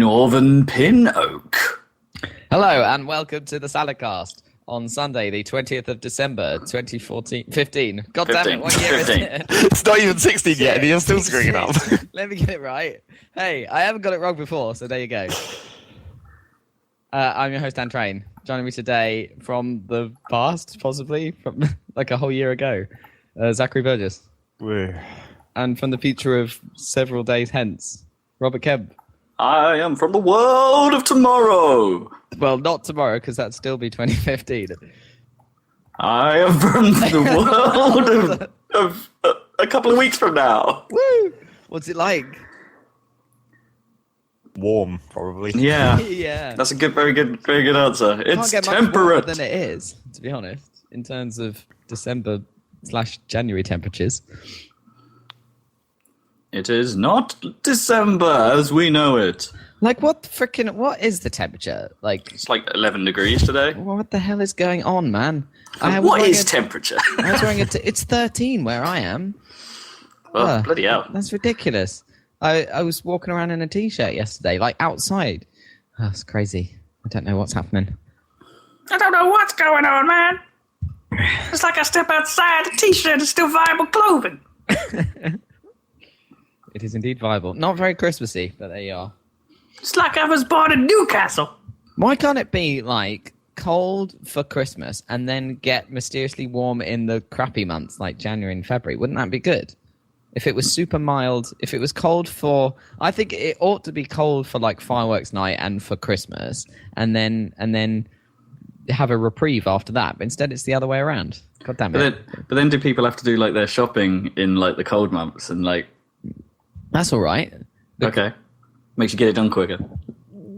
Northern Pin Oak. Hello and welcome to the Saladcast on Sunday, the 20th of December, 15. God damn it, what year is it? It's not even 16 yet, and you're still screwing it up. Let me get it right. Hey, I haven't got it wrong before, so there you go. I'm your host, Dan Train. Joining me today from the past, possibly, from like a whole year ago, Zachary Burgess. And from the future of several days hence, Robert Kemp. I am from the world of tomorrow. Well, not tomorrow, because that'd still be 2015. I am from the world of a couple of weeks from now. Woo! What's it like? Warm, probably. Yeah. Yeah. That's a very good answer. It's Can't get much temperate. warmer than it is, to be honest, in terms of December/January temperatures. It is not December as we know it. Like, what is the temperature? Like, It's like 11 degrees today. what the hell is going on, man? What is temperature? I was wearing it's 13 where I am. Oh, bloody hell. That's ridiculous. I was walking around in a t-shirt yesterday, like outside. Oh, it's crazy. I don't know what's happening. I don't know what's going on, man. It's like I step outside, the t-shirt is still viable clothing. It is indeed viable. Not very Christmassy, but there you are. It's like I was born in Newcastle. Why can't it be like cold for Christmas and then get mysteriously warm in the crappy months like January and February? Wouldn't that be good? If it was super mild, if it was cold for, I think it ought to be cold for like fireworks night and for Christmas, and then have a reprieve after that. But instead, it's the other way around. God damn it! But then do people have to do like their shopping in like the cold months and like? That's all right. Okay, makes you get it done quicker.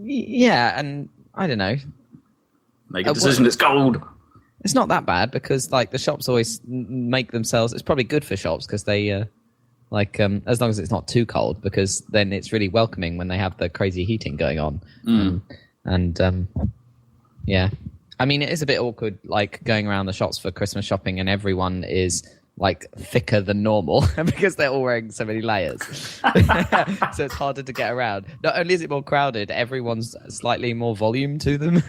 Yeah, and I don't know. Make a decision. It's cold. It's not that bad because like the shops always make themselves. It's probably good for shops because they as long as it's not too cold, because then it's really welcoming when they have the crazy heating going on. Yeah, I mean it is a bit awkward like going around the shops for Christmas shopping and everyone is like thicker than normal because they're all wearing so many layers. So it's harder to get around. Not only is it more crowded, everyone's slightly more volume to them.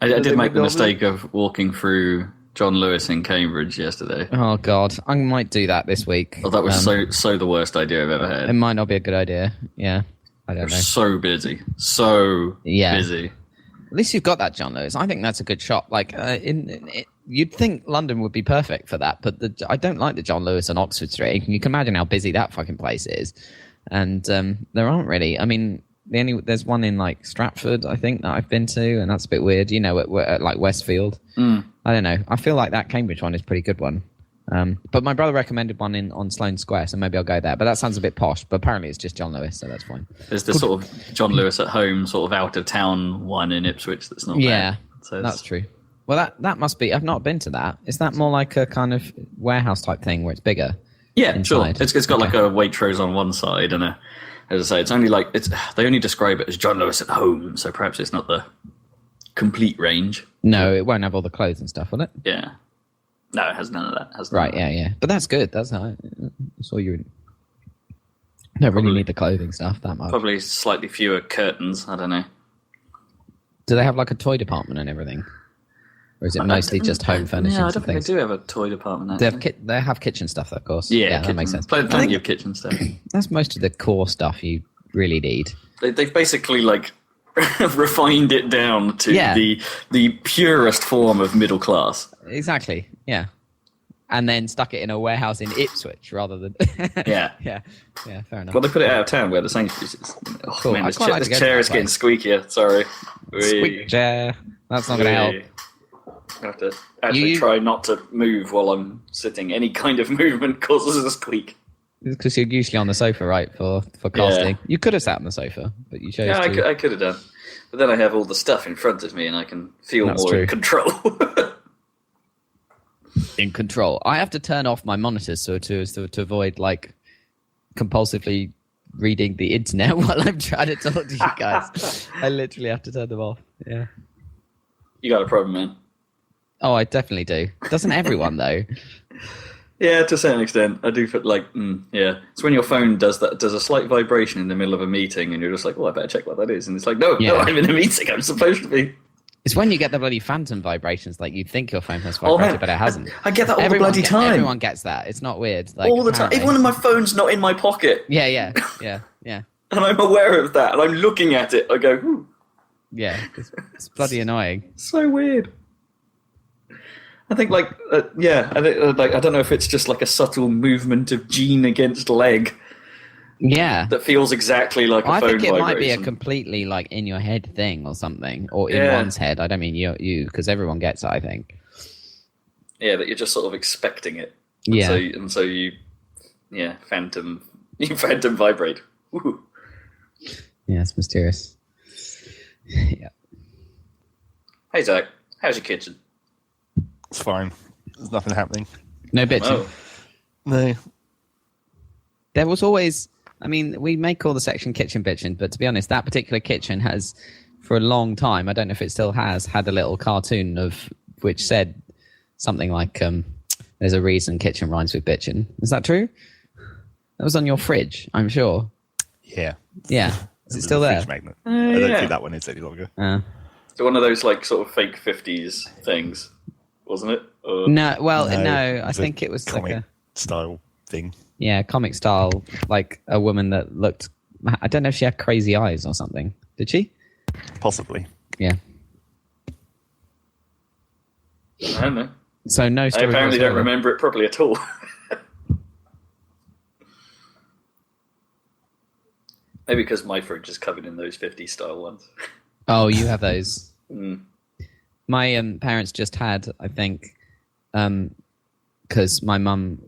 I did make the mistake of walking through John Lewis in Cambridge yesterday. Oh God, I might do that this week. Oh, that was so the worst idea I've ever had. It might not be a good idea. Yeah, I don't know. So busy, busy. At least you've got that John Lewis. I think that's a good shop. Like, you'd think London would be perfect for that, but I don't like the John Lewis on Oxford Street. You can imagine how busy that fucking place is. And there aren't really. I mean, there's one in like Stratford, I think, that I've been to, and that's a bit weird. You know, at like Westfield. I don't know. I feel like that Cambridge one is a pretty good one. But my brother recommended one on Sloane Square, so maybe I'll go there. But that sounds a bit posh. But apparently it's just John Lewis, so that's fine. There's this sort of John Lewis at home, sort of out of town one in Ipswich that's not bad. So that's true. Well, that must be. I've not been to that. Is that more like a kind of warehouse type thing where it's bigger? Yeah, inside? Sure. It's got like a Waitrose on one side, and as I say, it's only like they only describe it as John Lewis at home, so perhaps it's not the complete range. No, it won't have all the clothes and stuff, will it? Yeah. No, it has none of that. Right, yeah. But that's good. That's how I saw you. Don't really need the clothing stuff that much. Probably slightly fewer curtains. I don't know. Do they have like a toy department and everything? Or is it mostly just home furnishings? Yeah, I don't think they do have a toy department. They have kitchen stuff, of course. Yeah, that makes sense. Plenty of kitchen stuff. That's most of the core stuff you really need. They've basically like refined it down to the purest form of middle class. Exactly. Yeah. And then stuck it in a warehouse in Ipswich rather than. Yeah. Yeah. Fair enough. Well, they put it out of town where the Sainsbury's is. Oh, cool. man, this chair is getting squeakier. Sorry. Squeak chair. That's not going to help. I have to actually try not to move while I'm sitting. Any kind of movement causes a squeak. Because you're usually on the sofa, right, for casting. Yeah. You could have sat on the sofa, but you chose to. Yeah, I could have done. But then I have all the stuff in front of me and I can feel more in control. In control. I have to turn off my monitors to avoid, like, compulsively reading the internet while I'm trying to talk to you guys. I literally have to turn them off. Yeah. You got a problem, man. Oh, I definitely do. Doesn't everyone, though? Yeah, to a certain extent, I do feel like, yeah. It's when your phone does a slight vibration in the middle of a meeting, and you're just like, "Oh, I better check what that is." And it's like, "No, Yeah. I'm in a meeting. I'm supposed to be." It's when you get the bloody phantom vibrations, like you think your phone has vibrated, but it hasn't. I get that all the bloody time. Everyone gets that. It's not weird. Like, All the time. Even when my phone's not in my pocket. Yeah. And I'm aware of that, and I'm looking at it. I go, "Ooh, Yeah, it's bloody annoying. so weird." I think, I don't know if it's just like a subtle movement of gene against leg Yeah. that feels exactly like a I phone think it vibration. might be a completely like in your head thing or something, or in Yeah. one's head. I don't mean you, because everyone gets it, I think. Yeah, that you're just sort of expecting it. Yeah. So you phantom vibrate. Woohoo. Yeah, it's mysterious. Yeah. Hey Zach, how's your kitchen? It's fine. There's nothing happening. No bitching. Oh, No. There was always, I mean, we may call the section kitchen bitching, but to be honest, that particular kitchen has, for a long time, I don't know if it still has, had a little cartoon of which said something like, "There's a reason kitchen rhymes with bitching." Is that true? That was on your fridge, I'm sure. Yeah. Yeah. Is it still there? Fridge magnet. I don't yeah. think that one is any longer. So one of those like sort of fake 50s things, wasn't it? Or... No, well, no, I it's a think it was like comic a style thing. comic style, like a woman that looked. I don't know if she had crazy eyes or something. Did she? Possibly. Yeah. I don't know. So no I story. apparently don't whatsoever. remember it properly at all. Maybe because my fridge is covered in those 50s style ones. Oh, you have those. Mm. My parents just had, I think, because my mum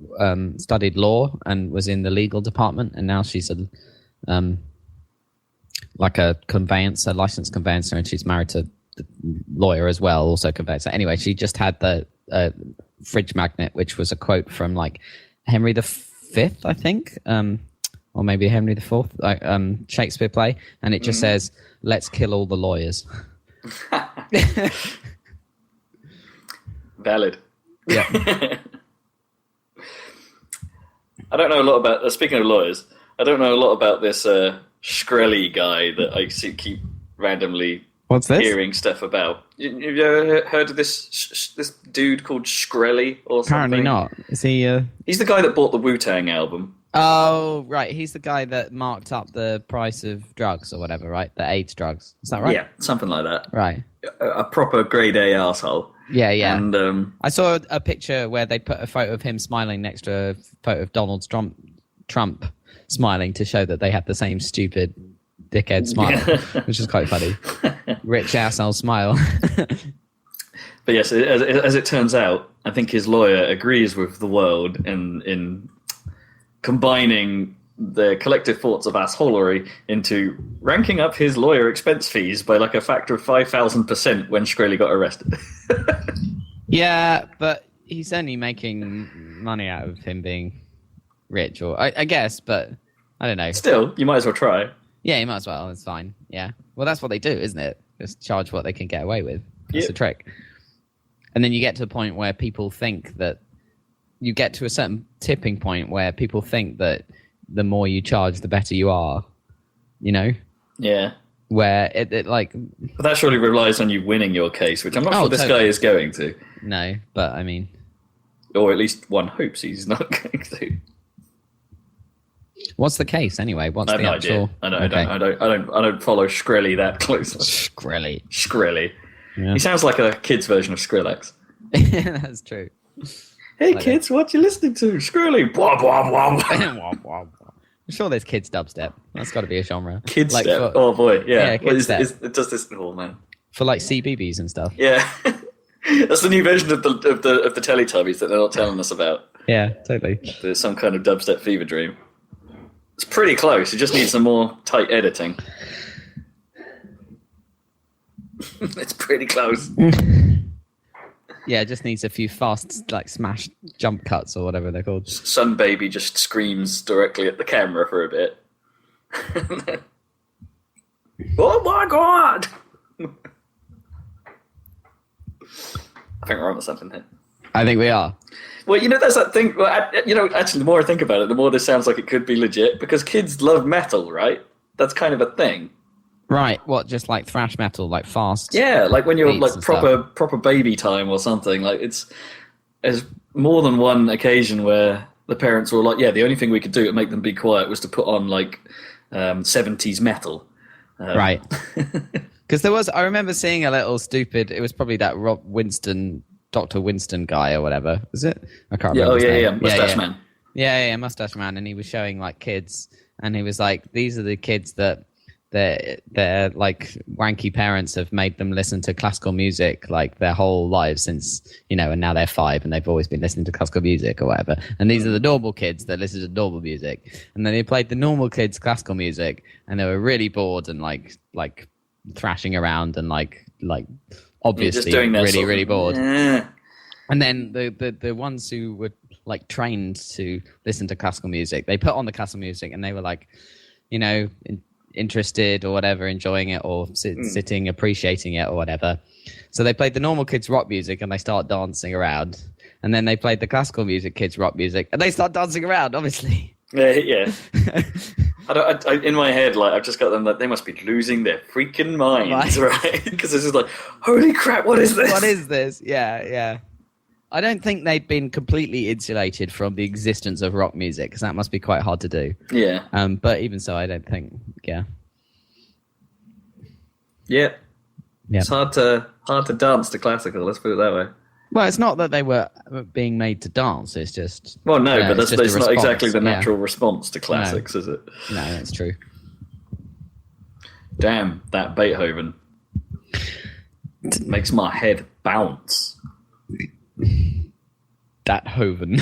studied law and was in the legal department, and now she's like a conveyancer, licensed conveyancer, and she's married to the lawyer as well, also conveyancer. Anyway, she just had the fridge magnet, which was a quote from like Henry V, I think, or maybe Henry IV, Shakespeare play, and it just says, "Let's kill all the lawyers." Valid. Yeah. I don't know a lot about. Speaking of lawyers, I don't know a lot about this Shkreli guy that I keep randomly What's this? hearing stuff about. Have you ever heard of this dude called Shkreli or something? Apparently not. Is he? He's the guy that bought the Wu-Tang album. Oh, right. He's the guy that marked up the price of drugs or whatever, right? The AIDS drugs. Is that right? Yeah, something like that. Right. A proper grade A arsehole. Yeah, yeah. And I saw a picture where they put a photo of him smiling next to a photo of Donald Trump smiling to show that they had the same stupid dickhead smile, which is quite funny. Rich asshole smile. But yes, as it turns out, I think his lawyer agrees with the world in combining the collective thoughts of assholery into ranking up his lawyer expense fees by like a factor of 5,000% when Shkreli got arrested. Yeah, but he's only making money out of him being rich, or I guess, but I don't know. Still, you might as well try. Yeah, you might as well. It's fine. Yeah. Well, that's what they do, isn't it? Just charge what they can get away with. That's the trick. And then you get to a point where people think that you get to a certain tipping point where people think that the more you charge, the better you are. You know? Yeah. Where it like... But that surely relies on you winning your case, which I'm not sure this guy is going to. No, but I mean... Or at least one hopes he's not going to. What's the case anyway? What's I have the no actual... idea. I don't follow Shkreli that closely. Shkreli. Yeah. He sounds like a kid's version of Skrillex. That's true. Hey kids, what you listening to? Shkreli. Blah, blah, blah. I'm sure there's kids dubstep. That's got to be a genre. Kids like step. For, oh boy, yeah. Kidstep. It does this. Oh man. For like CBBS and stuff. Yeah. That's the new version of the Teletubbies that they're not telling us about. Yeah, totally. There's some kind of dubstep fever dream. It's pretty close. You just need some more tight editing. It's pretty close. Yeah, it just needs a few fast, like, smash jump cuts or whatever they're called. Sun Baby just screams directly at the camera for a bit. Oh my god! I think we're on to something here. I think we are. Well, there's that thing. Well, actually, the more I think about it, the more this sounds like it could be legit because kids love metal, right? That's kind of a thing. Right. What? Just like thrash metal, like fast. Yeah, like when you're beats like and proper baby time or something. Like there's more than one occasion where the parents were like, "Yeah, the only thing we could do to make them be quiet was to put on like 70s metal." Right. Because I remember seeing a little stupid. It was probably that Dr. Winston guy or whatever. Was it? I can't remember. his name. Mustache Man. Yeah, Mustache Man, and he was showing like kids, and he was like, "These are the kids that their like wanky parents have made them listen to classical music like their whole lives since and now they're 5 and they've always been listening to classical music or whatever. And these are the normal kids that listen to normal music." And then he played the normal kids classical music, and they were really bored and like thrashing around and like obviously really bored. Yeah. And then the ones who were like trained to listen to classical music, they put on the classical music and they were like, interested or whatever, enjoying it or sitting, appreciating it or whatever. So they played the normal kids rock music and they start dancing around. And then they played the classical music kids rock music and they start dancing around, obviously. Yeah. I in my head, like I've just got them like they must be losing their freaking minds, right? Because it's just like, holy crap, what is this? What is this? Yeah. I don't think they'd been completely insulated from the existence of rock music because that must be quite hard to do. Yeah. But even so, I don't think. Yeah. Yeah. It's hard to dance to classical. Let's put it that way. Well, it's not that they were being made to dance. It's just. Well, no, but that's not exactly the Yeah. natural response to classics, is it? No, that's true. Damn, that Beethoven makes my head bounce. Dathoven.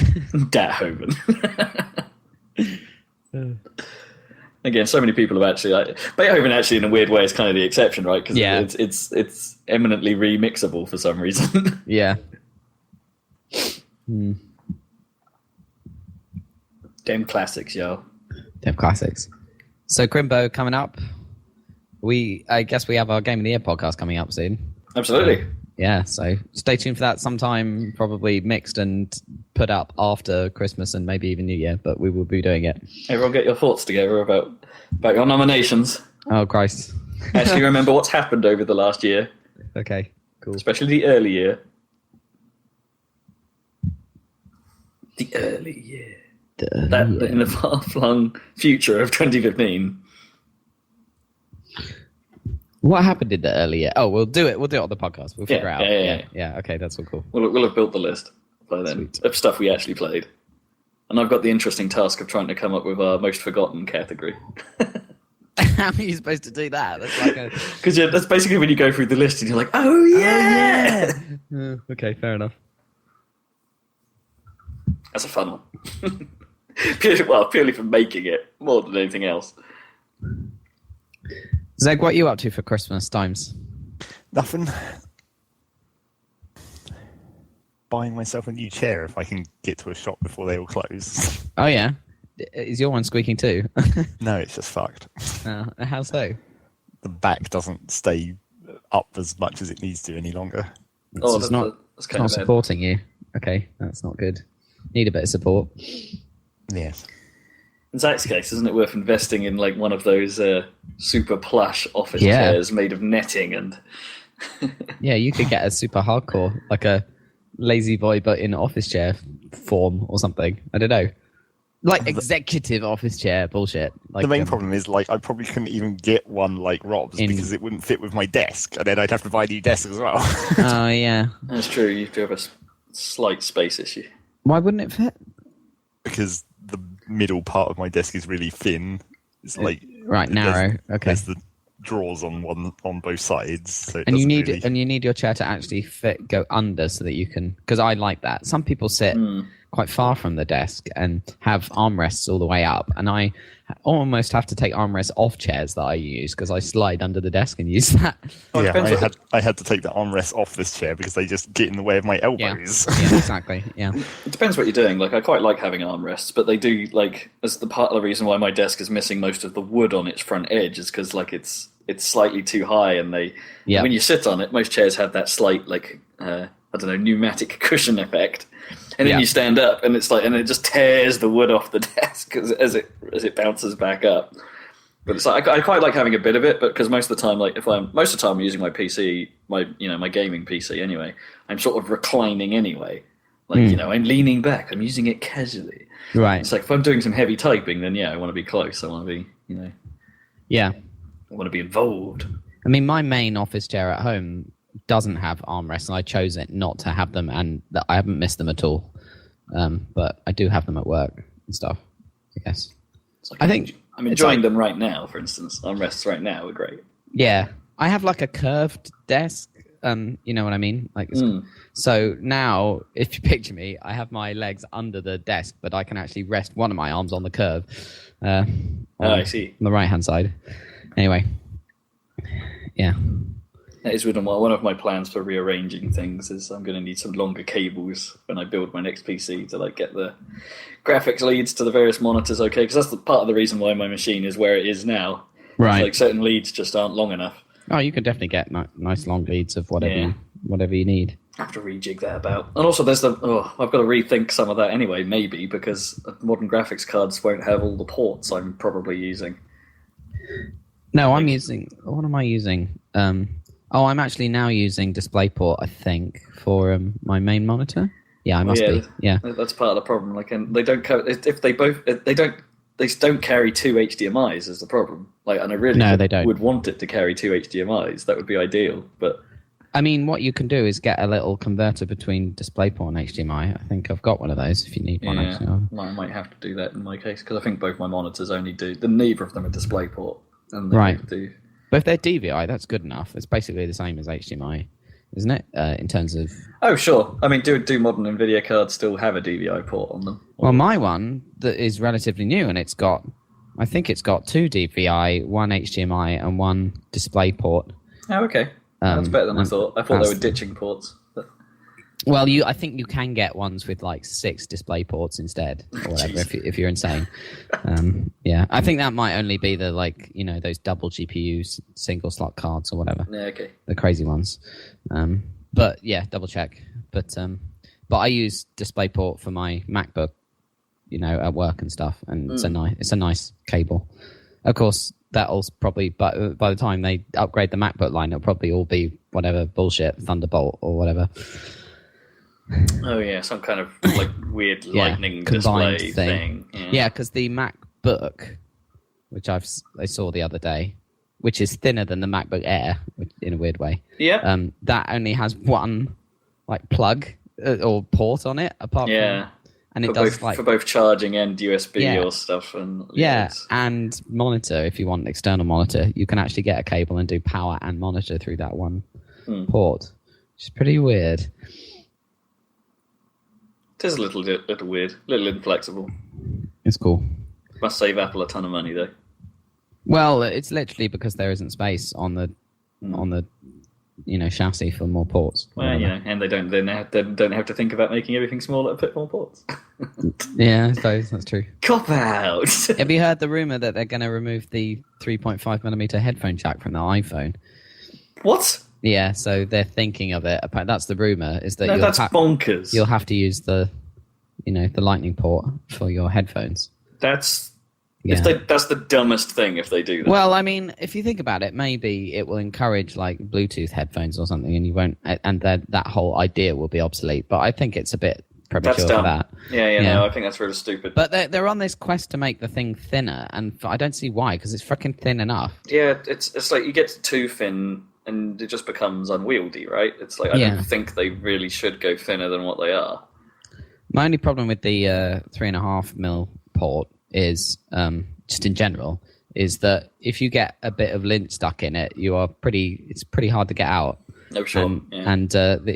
Again, so many people have actually Beethoven. Actually, in a weird way, is kind of the exception, right? Because it's eminently remixable for some reason. Yeah. Damn classics, yo. Damn classics. So Crimbo coming up. I guess we have our Game of the Year podcast coming up soon. Absolutely. Yeah, so stay tuned for that sometime, probably mixed and put up after Christmas and maybe even New Year, but we will be doing it. Everyone get your thoughts together about your nominations. Oh, Christ. Actually remember what's happened over the last year. Okay, cool. Especially the early year. The early year. In the far-flung future of 2015. What happened in the earlier? Oh, we'll do it. We'll do it on the podcast. We'll figure it out. Yeah. Okay, that's all cool. We'll have built the list by then of stuff we actually played. And I've got the interesting task of trying to come up with our most forgotten category. How are you supposed to do that? That's like because that's basically when you go through the list and you're like, oh yeah. Okay, fair enough. That's a fun one. Purely for making it more than anything else. Zeg, what are you up to for Christmas times? Nothing. Buying myself a new chair if I can get to a shop before they all close. Oh, yeah? Is your one squeaking too? No, it's just fucked. How so? The back doesn't stay up as much as it needs to any longer. It's not supporting you. Okay, that's not good. Need a bit of support. Yes. In Zach's case, isn't it worth investing in like one of those super plush office chairs made of netting and? Yeah, you could get a super hardcore, like a lazy boy but in office chair form or something. I don't know, like executive office chair bullshit. Like, the main problem is like I probably couldn't even get one like Rob's because it wouldn't fit with my desk, and then I'd have to buy a new desk as well. Oh yeah, that's true. You do have a slight space issue. Why wouldn't it fit? Because the middle part of my desk is really thin. It's like narrow. Okay. There's the drawers on both sides. So and you need your chair to actually go under so that you can. Because I like that. Some people sit quite far from the desk and have armrests all the way up, and I almost have to take armrests off chairs that I use because I slide under the desk and use that. Yeah, I had to take the armrests off this chair because they just get in the way of my elbows. Yeah, exactly. Yeah. It depends what you're doing. Like I quite like having armrests, but they do like as the part of the reason why my desk is missing most of the wood on its front edge is because like it's slightly too high, and when you sit on it, most chairs have that slight like. I I don't know, pneumatic cushion effect. And then Yeah. you stand up, and it's like, and it just tears the wood off the desk as it bounces back up. But it's like I quite like having a bit of it, but because most of the time, like most of the time I'm using my PC, my gaming PC anyway, I'm sort of reclining anyway. Like I'm leaning back, I'm using it casually. Right. It's like if I'm doing some heavy typing, then I want to be close. I want to be Yeah. I want to be involved. I mean, my main office chair at home doesn't have armrests, and I chose it not to have them, and I haven't missed them at all. But I do have them at work and stuff, I guess. Like I think I'm enjoying them right now, for instance. Armrests right now are great. Yeah. I have like a curved desk, you know what I mean? Like, so now, if you picture me, I have my legs under the desk, but I can actually rest one of my arms on the curve. I see. On the right-hand side. Anyway. Yeah. That is one of my plans for rearranging things. Is I'm going to need some longer cables when I build my next PC to like get the graphics leads to the various monitors. Okay, because that's the part of the reason why my machine is where it is now. Right. Like certain leads just aren't long enough. Oh, you could definitely get nice long leads of whatever you need. I have to rejig that about. And also, there's I've got to rethink some of that anyway, maybe because modern graphics cards won't have all the ports I'm probably using. No, I'm using. What am I using? I'm actually now using DisplayPort, I think, for my main monitor. Yeah, I must be. Yeah, that's part of the problem. Like, and they don't they don't carry two HDMIs is the problem. Like, and I really they don't. would want it to carry two HDMIs. That would be ideal. But I mean, what you can do is get a little converter between DisplayPort and HDMI. I think I've got one of those. If you need one, actually. I might have to do that in my case because I think both my monitors only do. Neither of them are DisplayPort, and they right. do. But if they're DVI, that's good enough. It's basically the same as HDMI, isn't it? In terms of... Oh, sure. I mean, do modern NVIDIA cards still have a DVI port on them? Well, my one that is relatively new, and I think it's got two DVI, one HDMI, and one DisplayPort. Oh, okay. That's better than I thought. I thought they were ditching ports. But... Well, I think you can get ones with like 6 display ports instead, or whatever, if you're insane. Yeah, I think that might only be the those double GPU single slot cards or whatever. Yeah, okay. The crazy ones. But yeah, double check. But I use DisplayPort for my MacBook, at work and stuff, and it's a nice cable. Of course, that'll probably, by the time they upgrade the MacBook line, it'll probably all be whatever bullshit Thunderbolt or whatever. Oh yeah, some kind of like weird lightning combined display thing. Yeah, because the MacBook, which I saw the other day, which is thinner than the MacBook Air in a weird way. Yeah. That only has one plug or port on it, apart from. And it does for both charging and USB or stuff, and and monitor. If you want an external monitor, you can actually get a cable and do power and monitor through that one port, which is pretty weird. It is a little weird, a little inflexible. It's cool. Must save Apple a ton of money though. Well, it's literally because there isn't space on the chassis for more ports. Well, and they don't have to think about making everything smaller to put more ports. Yeah, I suppose that's true. Cop out. Have you heard the rumor that they're going to remove the 3.5mm headphone jack from the iPhone? What? Yeah, so they're thinking of it. That's the rumor. Is that that's bonkers. You'll have to use the Lightning port for your headphones. That's the dumbest thing if they do that. Well, I mean, if you think about it, maybe it will encourage like Bluetooth headphones or something, and you won't, and that whole idea will be obsolete. But I think it's a bit premature for that. Yeah. No, I think that's really stupid. But they're on this quest to make the thing thinner, and I don't see why, because it's fucking thin enough. Yeah, it's like you get too thin, and it just becomes unwieldy, right? It's like I don't think they really should go thinner than what they are. My only problem with the 3.5mm port is just in general is that if you get a bit of lint stuck in it, it's pretty hard to get out. No, sure. And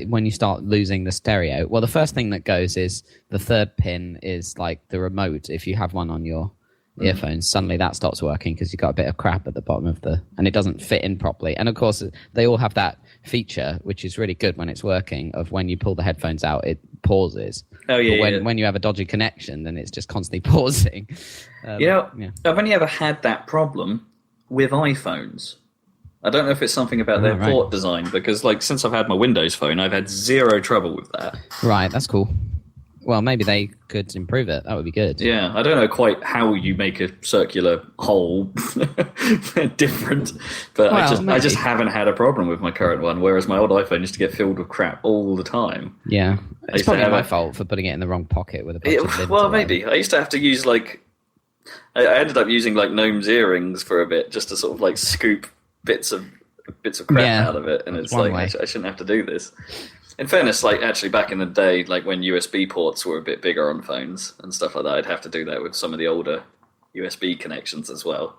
when you start losing the stereo, well, the first thing that goes is the third pin is like the remote. If you have one on your earphones, suddenly that stops working because you've got a bit of crap at the bottom and it doesn't fit in properly. And of course, they all have that feature, which is really good when it's working, of when you pull the headphones out, it pauses. Oh, yeah. But when you have a dodgy connection, then it's just constantly pausing. I've only ever had that problem with iPhones. I don't know if it's something about their port design, because like since I've had my Windows phone, I've had zero trouble with that. Right, that's cool. Well, maybe they could improve it. That would be good. Yeah, I don't know quite how you make a circular hole different, but I just haven't had a problem with my current one, whereas my old iPhone used to get filled with crap all the time. Yeah, it's probably my fault for putting it in the wrong pocket with a bunch of lids. Well, maybe. I used to have to use like... I ended up using like Gnome's earrings for a bit, just to sort of like scoop bits of crap out of it, and it's like, I shouldn't have to do this. In fairness, like actually back in the day, like when USB ports were a bit bigger on phones and stuff like that, I'd have to do that with some of the older USB connections as well.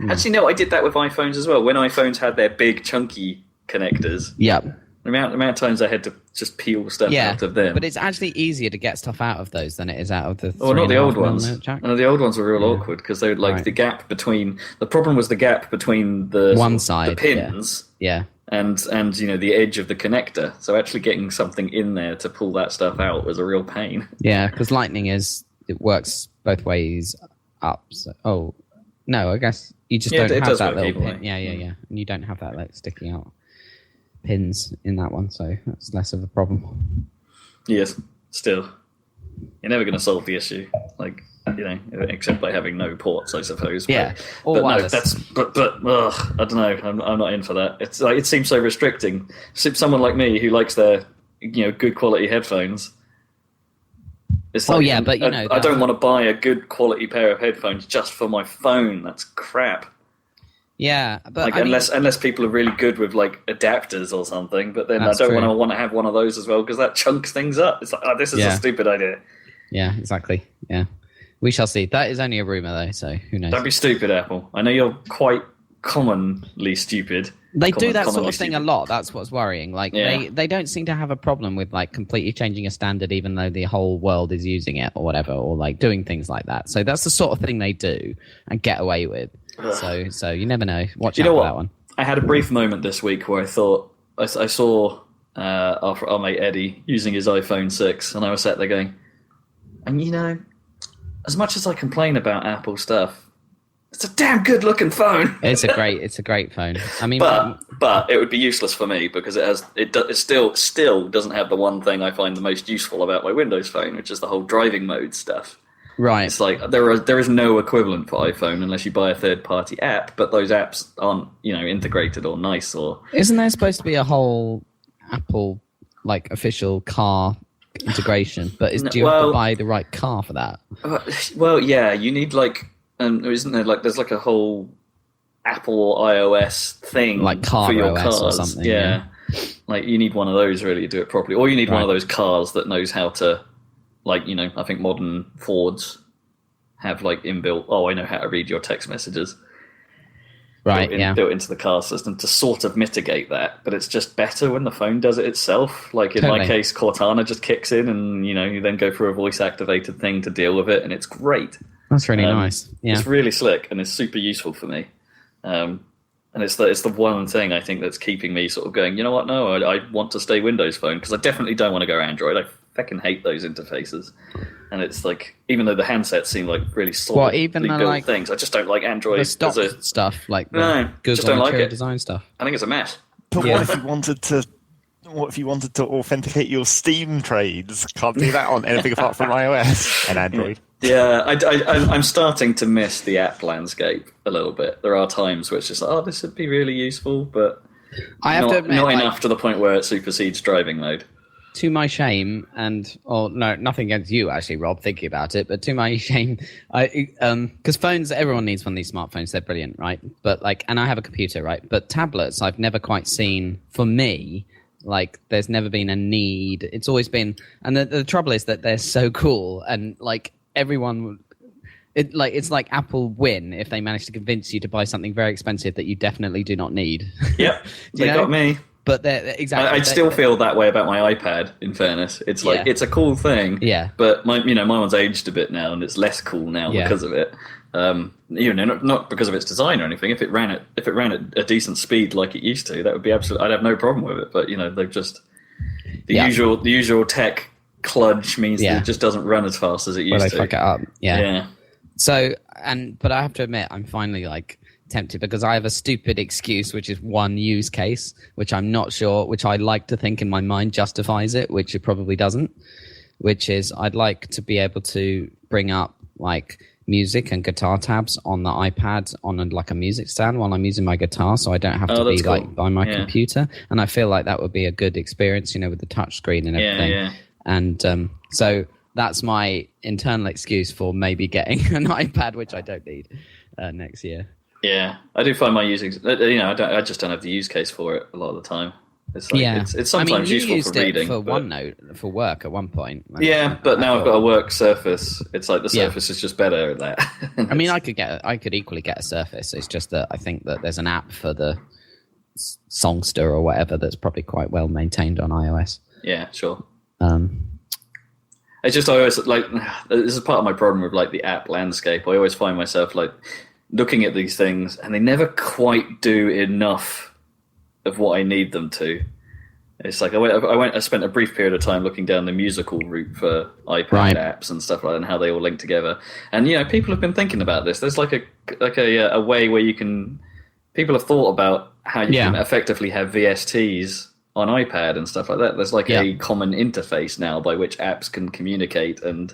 Actually, no, I did that with iPhones as well. When iPhones had their big chunky connectors, the amount of times I had to just peel stuff out of them. But it's actually easier to get stuff out of those than it is out of the. Oh, not the old ones. No, the old ones were real awkward because they would like the gap between. The problem was the gap between the one side, the pins. Yeah. And the edge of the connector. So actually getting something in there to pull that stuff out was a real pain. Yeah, because Lightning it works both ways up. So, no, I guess you just don't have that little pin. Yeah. And you don't have that like sticking out pins in that one, so that's less of a problem. Yes, still. You're never going to solve the issue. Like, except by having no ports, I suppose. But no, I don't know. I'm not in for that. It's like it seems so restricting. Someone like me who likes their, good quality headphones. It's like, but I don't want to buy a good quality pair of headphones just for my phone. That's crap. Yeah, but like, unless people are really good with like adapters or something. But then I don't want to have one of those as well because that chunks things up. It's like, this is a stupid idea. Yeah, exactly. Yeah. We shall see. That is only a rumour, though, so who knows? Don't be stupid, Apple. I know you're quite commonly stupid. They do that sort of thing a lot. That's what's worrying. Like they don't seem to have a problem with like completely changing a standard, even though the whole world is using it or whatever, or like doing things like that. So that's the sort of thing they do and get away with. So you never know. Watch out for that one. I had a brief moment this week where I thought I saw our mate Eddie using his iPhone 6, and I was sat there going, and as much as I complain about Apple stuff, it's a damn good looking phone. It's a great phone. I mean, but it would be useless for me because it still doesn't have the one thing I find the most useful about my Windows phone, which is the whole driving mode stuff. Right. It's like there is no equivalent for iPhone unless you buy a third party app, but those apps aren't integrated or nice or. Isn't there supposed to be a whole Apple like official car integration? But do you have to buy the right car for that? Well, yeah, you need like, isn't there like there's like a whole Apple iOS thing like car for your OS cars or something? Yeah, like you need one of those really to do it properly, or you need one of those cars that knows how to, like I think modern Fords have like inbuilt. Oh, I know how to read your text messages. Right, built into the car system to sort of mitigate that, but it's just better when the phone does it itself. Like in my case, Cortana just kicks in, and you then go through a voice-activated thing to deal with it, and it's great. That's really nice. Yeah, it's really slick, and it's super useful for me. And it's the one thing I think that's keeping me sort of going. You know what? No, I want to stay Windows Phone because I definitely don't want to go Android. I fucking hate those interfaces. And it's like, even though the handsets seem like really solidly built things, I just don't like Android. The stock stuff, like the Google Material Design stuff. I think it's a mess. But what if you wanted to authenticate your Steam trades? Can't do that on anything apart from iOS and Android. Yeah, I'm starting to miss the app landscape a little bit. There are times where it's just like, this would be really useful, but I have to admit, not enough to the point where it supersedes driving mode. To my shame, nothing against you actually, Rob, thinking about it, but to my shame, because phones, everyone needs one of these smartphones, they're brilliant, right? But and I have a computer, right? But tablets, I've never quite seen, for me, like there's never been a need. It's always been, and the trouble is that they're so cool, and like everyone, it's like Apple win if they manage to convince you to buy something very expensive that you definitely do not need. Yep, they got me. But exactly, I still feel that way about my iPad. In fairness, it's like it's a cool thing. Yeah. But my one's aged a bit now, and it's less cool now because of it. Not because of its design or anything. If it ran at a decent speed like it used to, that would be absolutely. I'd have no problem with it. But they've just the usual tech kludge means that it just doesn't run as fast as it used to. They fuck it up. Yeah. Yeah. So but I have to admit, I'm finally tempted because I have a stupid excuse, which is one use case, which I'm not sure, which I like to think in my mind justifies it, which it probably doesn't, which is I'd like to be able to bring up like music and guitar tabs on the iPad on like a music stand while I'm using my guitar, so I don't have to be like by my computer. And I feel like that would be a good experience, with the touch screen and everything. Yeah. And so that's my internal excuse for maybe getting an iPad, which I don't need next year. Yeah, I do find my using. I just don't have the use case for it a lot of the time. It's like, it's sometimes useful for reading. For OneNote for work at one point. But now I've got a work Surface. It's like the Surface is just better at that. I mean, I could equally get a Surface. It's just that I think that there's an app for the Songster or whatever that's probably quite well maintained on iOS. Yeah, sure. It's just I always this is part of my problem with like the app landscape. I always find myself like looking at these things and they never quite do enough of what I need them to. It's like I spent a brief period of time looking down the musical route for iPad apps and stuff like that, and how they all link together. And people have been thinking about this. There's like a way where you can. People have thought about how you can effectively have VSTs on iPad and stuff like that. There's like a common interface now by which apps can communicate and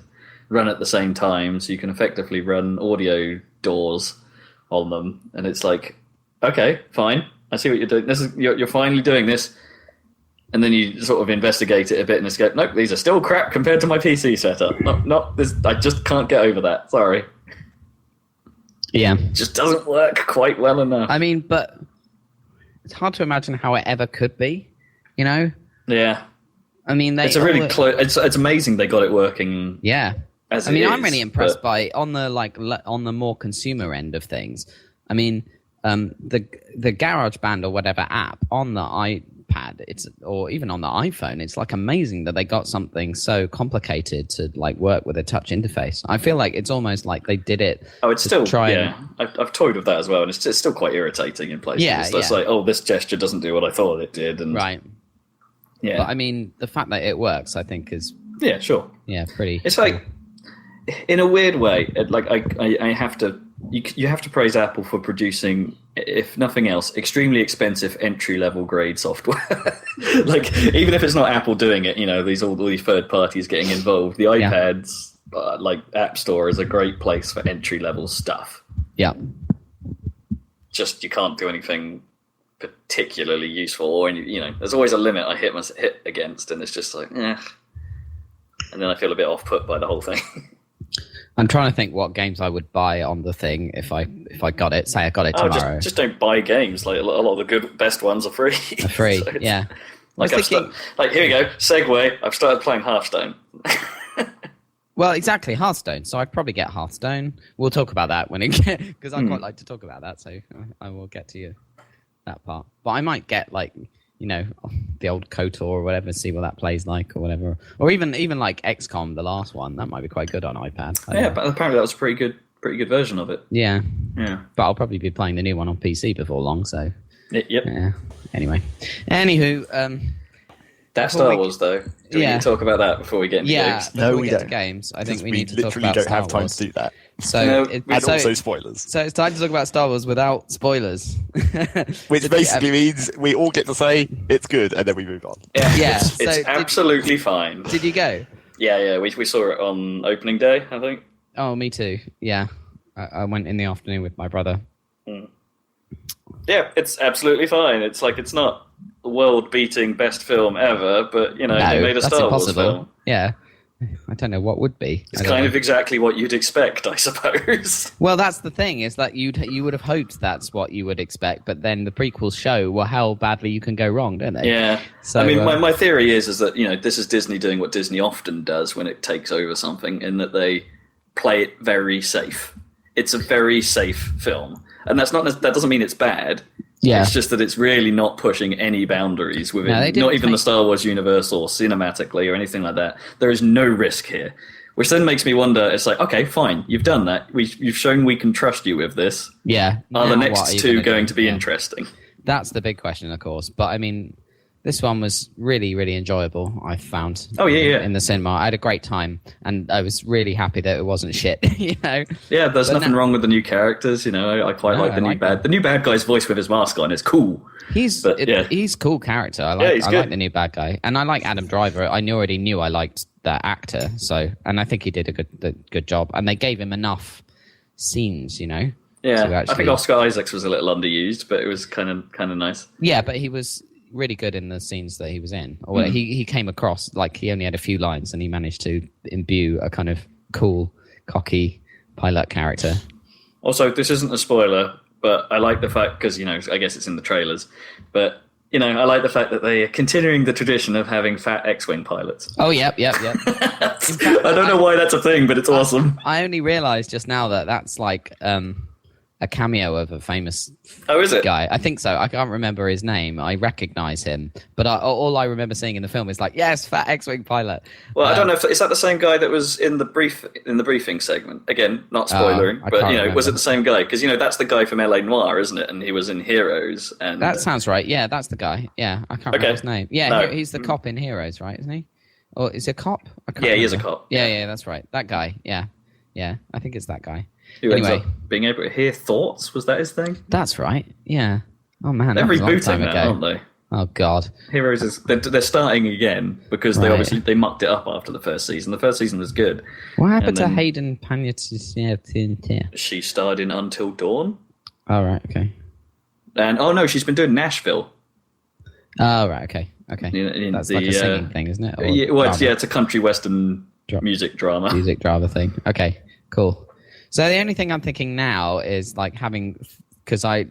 run at the same time, so you can effectively run audio doors on them. And it's like, okay, fine. I see what you're doing. You're finally doing this, and then you sort of investigate it a bit, and it's go, nope, these are still crap compared to my PC setup. Not this. I just can't get over that. Sorry. Yeah, it just doesn't work quite well enough. I mean, but it's hard to imagine how it ever could be. Yeah. I mean, it's a really close. It's amazing they got it working. Yeah. I'm really impressed by on the more consumer end of things. I mean. The GarageBand or whatever app on the iPad, or even on the iPhone, it's like amazing that they got something so complicated to like work with a touch interface. I feel like it's almost like they did it. Oh, it's still I've toyed with that as well, and it's still quite irritating in places. It's like, oh, this gesture doesn't do what I thought it did, and yeah. But I mean, the fact that it works, I think, is pretty. It's like, in a weird way, like I have to. You have to praise Apple for producing, if nothing else, extremely expensive entry-level grade software. Like, even if it's not Apple doing it, all these third parties getting involved. The iPad's like App Store is a great place for entry-level stuff. Yeah. Just you can't do anything particularly useful, or there's always a limit I hit against, and it's just like, and then I feel a bit off-put by the whole thing. I'm trying to think what games I would buy on the thing if I got it. Say I got it tomorrow. Just don't buy games. Like a lot of the best ones are free. So yeah. Like here we go. Segue. I've started playing Hearthstone. Well, exactly, Hearthstone. So I'd probably get Hearthstone. We'll talk about that when it gets, because I quite like to talk about that. So I will get to you that part. But I might get the old KOTOR or whatever, see what that plays like or whatever. Or even like XCOM, the last one, that might be quite good on iPad. But apparently that was a pretty good version of it. Yeah. But I'll probably be playing the new one on PC before long, so. Yep. Yeah. Anywho, that Star Wars, though. Do we need to talk about that before we get into games? No, we get don't. To games, I think we need to literally talk about don't Star have time Wars. to do that. So, and also spoilers. So it's time to talk about Star Wars without spoilers. Which basically means we all get to say it's good, and then we move on. Yeah. It's absolutely fine. Did you go? Yeah. We saw it on opening day, I think. Oh, me too. Yeah. I went in the afternoon with my brother. Yeah, it's absolutely fine. It's like, it's not the world-beating best film ever, but, they made a Star Wars film. Yeah. I don't know what would be. It's kind of exactly what you'd expect, I suppose. Well, that's the thing, is that you would have hoped that's what you would expect, but then the prequels show how badly you can go wrong, don't they? Yeah. So, I mean, my theory is that, this is Disney doing what Disney often does when it takes over something, in that they play it very safe. It's a very safe film. And that doesn't mean it's bad. Yeah. It's just that it's really not pushing any boundaries within, not even the Star Wars universe or cinematically or anything like that. There is no risk here, which then makes me wonder. It's like, okay, fine, you've done that. You've shown we can trust you with this. Yeah. Are the next two going to be interesting? That's the big question, of course. But I mean, This one was really, really enjoyable, I found. Oh, yeah. In the cinema. I had a great time, and I was really happy that it wasn't shit, you know? Yeah, there's nothing wrong with the new characters, you know. I quite like the new bad... The new bad guy's voice with his mask on is cool. He's a cool character. I like the new bad guy. And I like Adam Driver. I already knew I liked that actor, and I think he did a good job. And they gave him enough scenes, you know? Yeah, I think Oscar Isaacs was a little underused, but it was kind of nice. Yeah, but he was really good in the scenes that he was in. Or he came across like he only had a few lines, and he managed to imbue a kind of cool, cocky pilot character. Also, this isn't a spoiler, but I like the fact, because, you know, I guess it's in the trailers, but, you know, I like the fact that they are continuing the tradition of having fat X-Wing pilots. Oh, yep. In fact, I don't know why that's a thing, but it's awesome. I only realised just now that that's like a cameo of a famous guy. I think so. I can't remember his name. I recognise him, but all I remember seeing in the film is like, yes, fat X-Wing pilot. Well, I don't know if is that the same guy that was in the briefing segment. Again, not spoilering, but you know, was it the same guy? Because you know that's the guy from LA Noire, isn't it? And he was in Heroes. And that sounds right. Yeah, that's the guy. Yeah, I can't remember his name. Yeah, he's the cop in Heroes, right? Isn't he? Or is he a cop? Yeah, he is a cop. Yeah, that's right. That guy. Yeah, I think it's that guy. Who ends up being able to hear thoughts? Was that his thing? That's right. Yeah. Oh man, they're rebooting now, aren't they? Oh god. Heroes they're starting again because they mucked it up after the first season. The first season was good. What happened to Hayden Panettiere? She starred in Until Dawn. Oh right, okay. And she's been doing Nashville. Oh right, okay. That's like a singing thing, isn't it? It's a country western music drama. Music drama thing. Okay, cool. So the only thing I'm thinking now is like because I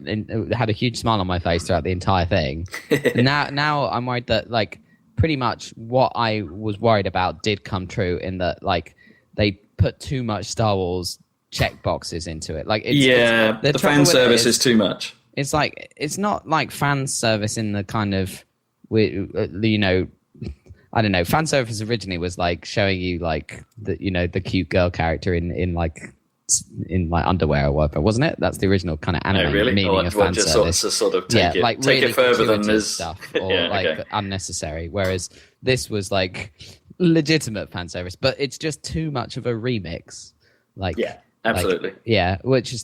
had a huge smile on my face throughout the entire thing. now I'm worried that like pretty much what I was worried about did come true in that like they put too much Star Wars check boxes into it. Like the fan service is too much. It's like it's not like fan service in the kind of you know. I don't know. Fan service originally was like showing you like the cute girl character in underwear or whatever, wasn't it? That's the original kind of anime meaning of fan service. Sort of take it further than this stuff or unnecessary. Whereas this was like legitimate fan service, but it's just too much of a remix. Like absolutely.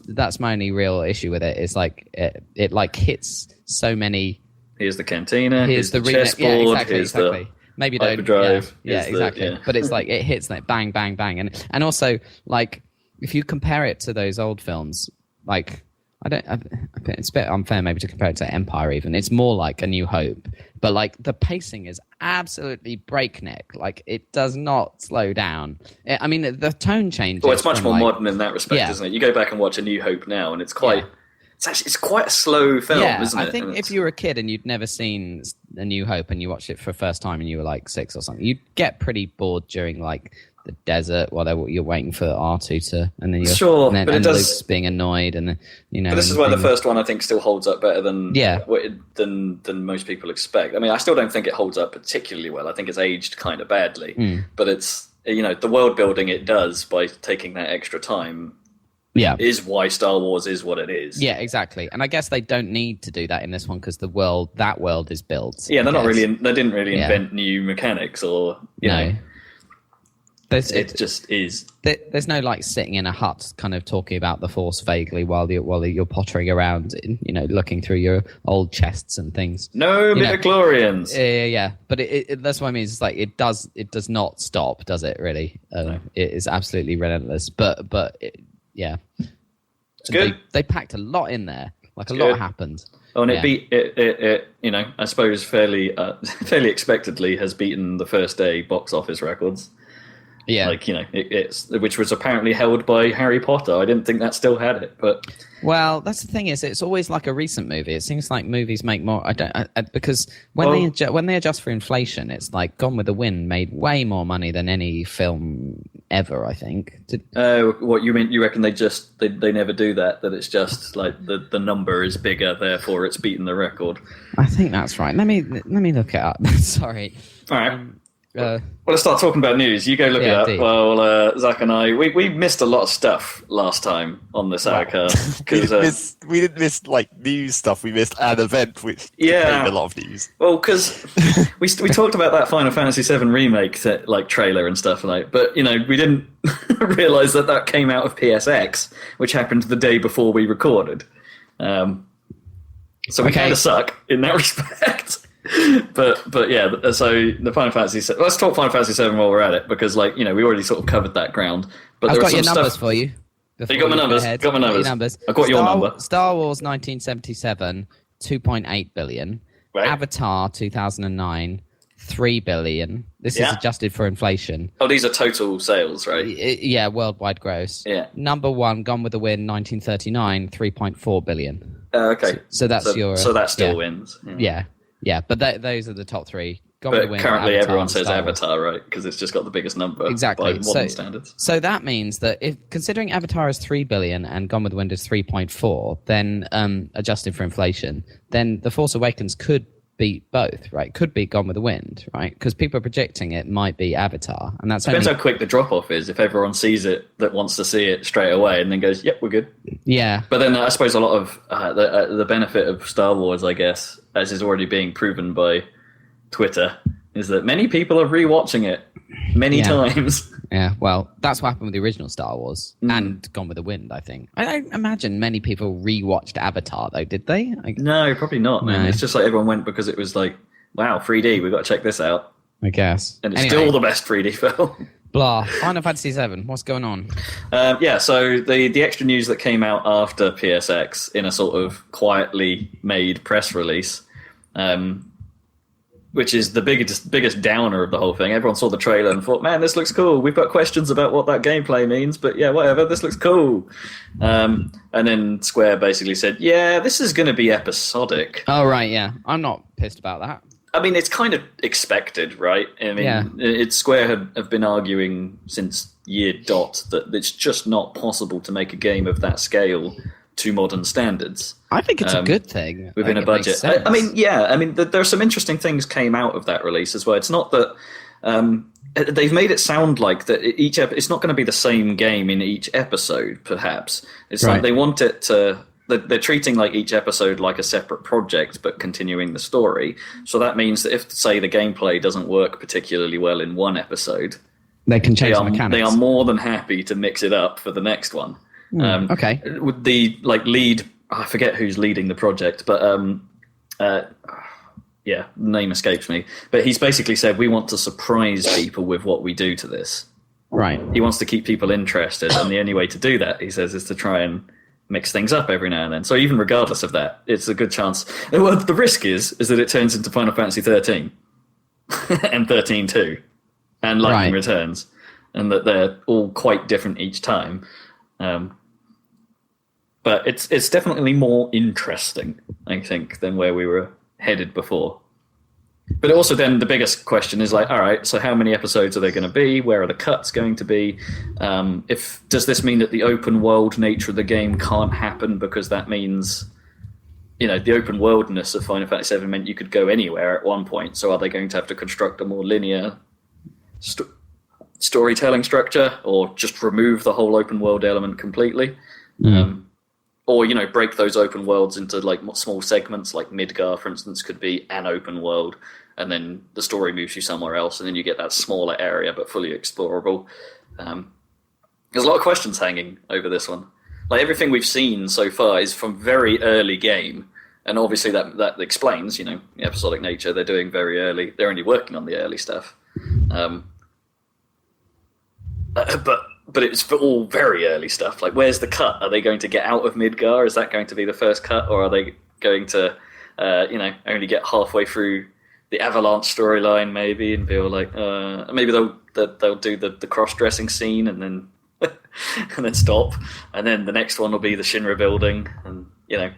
That's my only real issue with it. Is like it like hits so many. Here's the cantina. Here's the chessboard. Exactly. Maybe don't. Hyperdrive. Yeah, exactly. But it's like it hits like bang, bang, bang, and also like if you compare it to those old films, like it's a bit unfair maybe to compare it to Empire. Even it's more like A New Hope, but like the pacing is absolutely breakneck. Like it does not slow down. I mean, the tone changes. Well, it's much more modern in that respect, isn't it? You go back and watch A New Hope now, and it's quite. Yeah. It's quite a slow film, isn't it? I think if you were a kid and you'd never seen A New Hope and you watched it for the first time and you were like 6 or something, you'd get pretty bored during like the desert while you're waiting for R2 to, and then Luke's being annoyed, and then, you know. But this is why the first one I think still holds up better than than most people expect. I mean, I still don't think it holds up particularly well. I think it's aged kind of badly, but it's the world building it does by taking that extra time. Is why Star Wars is what it is. Yeah, exactly. And I guess they don't need to do that in this one because that world is built. Yeah, they didn't really invent new mechanics or you know. It just is. There's no like sitting in a hut, kind of talking about the Force vaguely while you're pottering around, looking through your old chests and things. No midichlorians. Yeah. But that's what I mean. It's like it does not stop, does it? Really, no. It is absolutely relentless. But it's good. They packed a lot in there. Like a lot happened. Oh, and it beat it. I suppose fairly expectedly has beaten the first day box office records. Yeah, it's which was apparently held by Harry Potter. I didn't think that still had it, but that's the thing is it's always like a recent movie. It seems like movies make more. Because when they adjust for inflation, it's like Gone with the Wind made way more money than any film ever. I think. What you mean? You reckon they never do that? That it's just like the number is bigger, therefore it's beaten the record. I think that's right. Let me look it up. Sorry. All right. Well, let's start talking about news. You go look it up. indeed. Well, Zach and I, we missed a lot of stuff last time on the Saladcast. We didn't miss like news stuff. We missed an event which Yeah. contained a lot of news. Well, because we talked about that Final Fantasy VII remake trailer and stuff but we didn't realize that came out of PSX, which happened the day before we recorded. So we kind of suck in that respect. but yeah, so the Final Fantasy. Let's talk Final Fantasy VII while we're at it, because we already sort of covered that ground. But I've there got your some numbers stuff. for you. You got my numbers. Got my numbers. I've got your number. Star Wars 1977, 2.8 billion. Right. Avatar 2009, 3 billion. This is adjusted for inflation. Oh, these are total sales, right? Yeah, worldwide gross. Yeah. Number 1, Gone with the Wind 1939, 3.4 billion. Okay. So that's your. So that still wins. Yeah. But those are the top 3. Gone with But the Wind, currently Avatar, everyone and says Star Wars. Avatar, right? Because it's just got the biggest number Exactly. by modern standards. So that means that if considering Avatar is 3 billion and Gone with the Wind is 3.4, then adjusted for inflation, then The Force Awakens could beat both, right? Could beat Gone with the Wind, right? Because people are projecting it might be Avatar, and that's Depends only, how quick the drop off is. If everyone sees it that wants to see it straight away and then goes, "Yep, we're good." yeah. But then I suppose a lot of the benefit of Star Wars, I guess, as is already being proven by Twitter, is that many people are rewatching it many times. Yeah, well, that's what happened with the original Star Wars and Gone with the Wind, I think. I don't imagine many people rewatched Avatar, though, did they? No, probably not, man. No. It's just like everyone went because it was like, wow, 3D, we've got to check this out. I guess. And it's Anyway, still the best 3D film. blah. Final Fantasy VII, what's going on? So the extra news that came out after PSX in a sort of quietly made press release, which is the biggest downer of the whole thing. Everyone saw the trailer and thought, man, this looks cool. We've got questions about what that gameplay means, but yeah, whatever, this looks cool. And then Square basically said, yeah, this is going to be episodic. Oh, right, yeah. I'm not pissed about that. I mean, it's kind of expected, right? I mean, Square have been arguing since year dot that it's just not possible to make a game of that scale to modern standards. I think it's a good thing. Within a budget. I mean, there are some interesting things came out of that release as well. It's not that they've made it sound like that it's not going to be the same game in each episode, perhaps. It's like they want it to... They're treating like each episode like a separate project, but continuing the story. So that means that if, say, the gameplay doesn't work particularly well in one episode, they can change the mechanics. They are more than happy to mix it up for the next one. Okay. With the lead, I forget who's leading the project, but name escapes me. But he's basically said we want to surprise people with what we do to this. Right. He wants to keep people interested, and the only way to do that, he says, is to try and mix things up every now and then. So even regardless of that, it's a good chance. Well, the risk is that it turns into Final Fantasy 13 and 13-2 and Lightning Returns, and that they're all quite different each time. But it's definitely more interesting, I think, than where we were headed before. But also then the biggest question is like, all right, so how many episodes are there going to be? Where are the cuts going to be? Does this mean that the open world nature of the game can't happen because that means, the open worldness of Final Fantasy VII meant you could go anywhere at one point. So are they going to have to construct a more linear storytelling structure, or just remove the whole open world element completely? Or, break those open worlds into like small segments, like Midgar, for instance, could be an open world, and then the story moves you somewhere else, and then you get that smaller area but fully explorable. There's a lot of questions hanging over this one. Like everything we've seen so far is from very early game, and obviously that explains, the episodic nature. They're doing very early. They're only working on the early stuff. But it's for all very early stuff. Like, where's the cut? Are they going to get out of Midgar? Is that going to be the first cut? Or are they going to, only get halfway through the Avalanche storyline, maybe, and feel like, maybe they'll do the cross-dressing scene and then and then stop. And then the next one will be the Shinra building. And,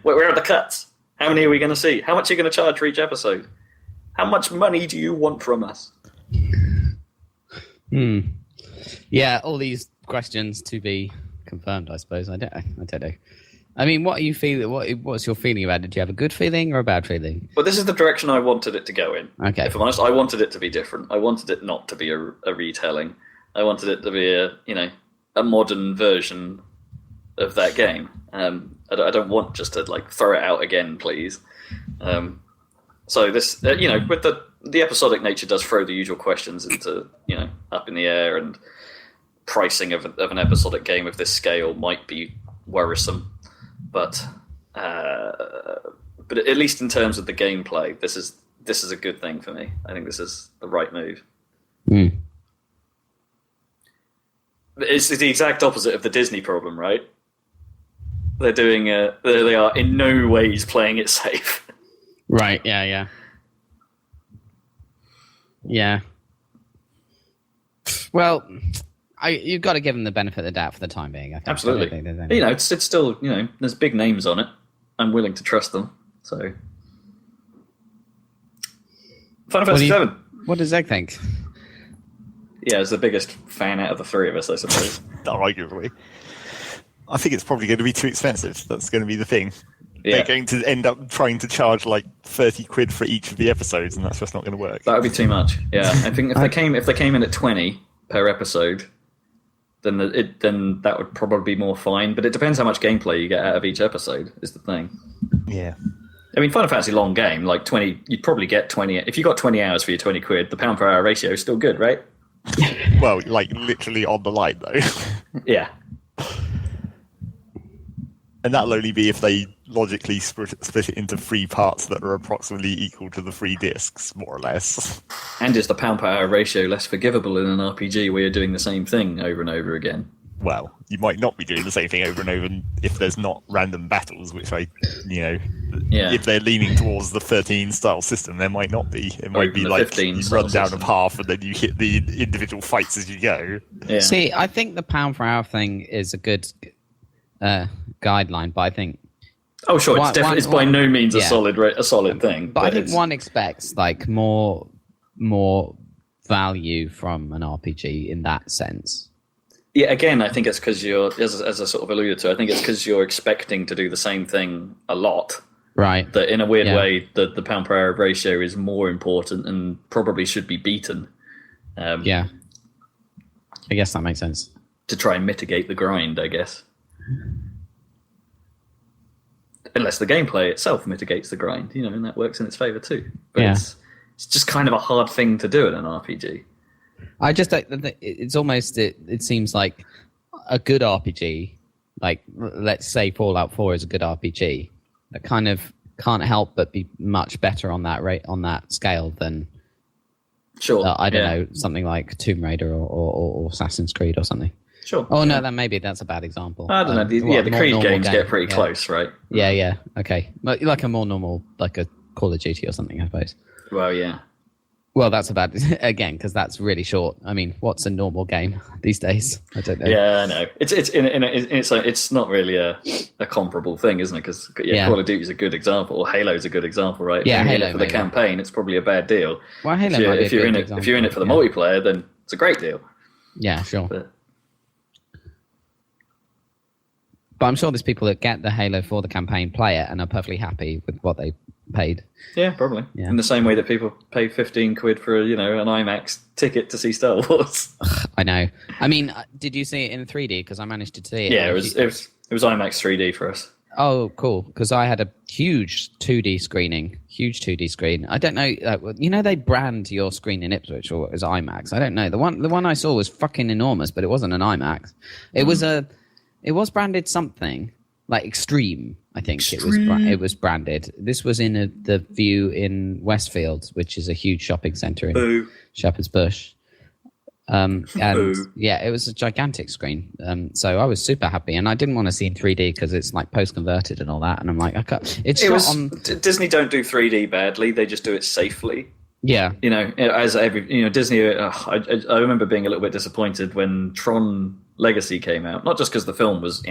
where are the cuts? How many are we going to see? How much are you going to charge for each episode? How much money do you want from us? Yeah, all these questions to be confirmed, I suppose. I don't know. I mean, what are you feeling? What's your feeling about it? Do you have a good feeling or a bad feeling? Well, this is the direction I wanted it to go in. Okay. If I'm honest, I wanted it to be different. I wanted it not to be a retelling. I wanted it to be a modern version of that game. I don't want just to like throw it out again, please. So this, with the episodic nature does throw the usual questions into, up in the air, and pricing of an episodic game of this scale might be worrisome. But at least in terms of the gameplay, this is a good thing for me. I think this is the right move. Mm. It's the exact opposite of the Disney problem, right? They're doing they are in no ways playing it safe. Right. Yeah. Well, you've got to give them the benefit of the doubt for the time being. I think. Absolutely. I don't think there's any- It's still, there's big names on it. I'm willing to trust them. So, Final Fantasy VII. What does Zeg think? Yeah, it's the biggest fan out of the three of us, I suppose. Arguably. I think it's probably going to be too expensive. That's going to be the thing. Yeah. They're going to end up trying to charge like 30 quid for each of the episodes, and that's just not going to work. That would be too much. Yeah, I think if they came in at 20 per episode, then that would probably be more fine. But it depends how much gameplay you get out of each episode. Is the thing. Yeah. I mean, Final Fantasy long game, like 20. You'd probably get 20 if you got 20 hours for your 20 quid. The pound per hour ratio is still good, right? Well, like literally on the line though. Yeah. And that'll only be if they logically split it into 3 parts that are approximately equal to the 3 discs, more or less. And is the pound per hour ratio less forgivable in an RPG where you're doing the same thing over and over again? Well, you might not be doing the same thing over and over if there's not random battles, which if they're leaning towards the 13 style system, there might not be. It might be like you run down a path and then you hit the individual fights as you go. Yeah. See, I think the pound per hour thing is a good guideline, but I think. Oh, sure. It's by no means a solid thing. But I think one expects like more value from an RPG in that sense. Yeah, again, I think it's because as I sort of alluded to, I think it's because you're expecting to do the same thing a lot. Right. That in a weird way, the pound per hour ratio is more important and probably should be beaten. Yeah. I guess that makes sense. To try and mitigate the grind, I guess. Unless the gameplay itself mitigates the grind, and that works in its favour too. But it's just kind of a hard thing to do in an RPG. I just it's almost it seems like a good RPG, like let's say Fallout 4 is a good RPG, that kind of can't help but be much better on that scale than I don't know, something like Tomb Raider or Assassin's Creed or something. Sure. Oh no, then maybe that's a bad example. I don't know. The Creed games get pretty close, right? Yeah. Okay, but like a more normal, like a Call of Duty or something, I suppose. Well, yeah. Well, that's about again because that's really short. I mean, what's a normal game these days? I don't know. Yeah, I know. It's not really a comparable thing, isn't it? Because Call of Duty is a good example, or Halo's a good example, right? Yeah, if you're Halo in it for the campaign, it's probably a bad deal. Well, Halo if you're in it for the multiplayer, then it's a great deal. Yeah, sure. But I'm sure there's people that get the Halo for the campaign, play it, and are perfectly happy with what they paid. Yeah, probably. Yeah. In the same way that people pay 15 quid for an IMAX ticket to see Star Wars. I know. I mean, did you see it in 3D? Because I managed to see it. Yeah, it was IMAX 3D for us. Oh, cool. Because I had a huge 2D screening. I don't know. They brand your screen in Ipswich or as IMAX. I don't know. The one I saw was fucking enormous, but it wasn't an IMAX. It was branded something like Extreme. I think it was branded. This was in the View in Westfield, which is a huge shopping centre in Shepherd's Bush. And it was a gigantic screen. So I was super happy, and I didn't want to see in 3D because it's like post converted and all that. And I'm like, I can't. Disney don't do 3D badly; they just do it safely. Yeah, as Disney. I remember being a little bit disappointed when Tron Legacy came out, not just because the film was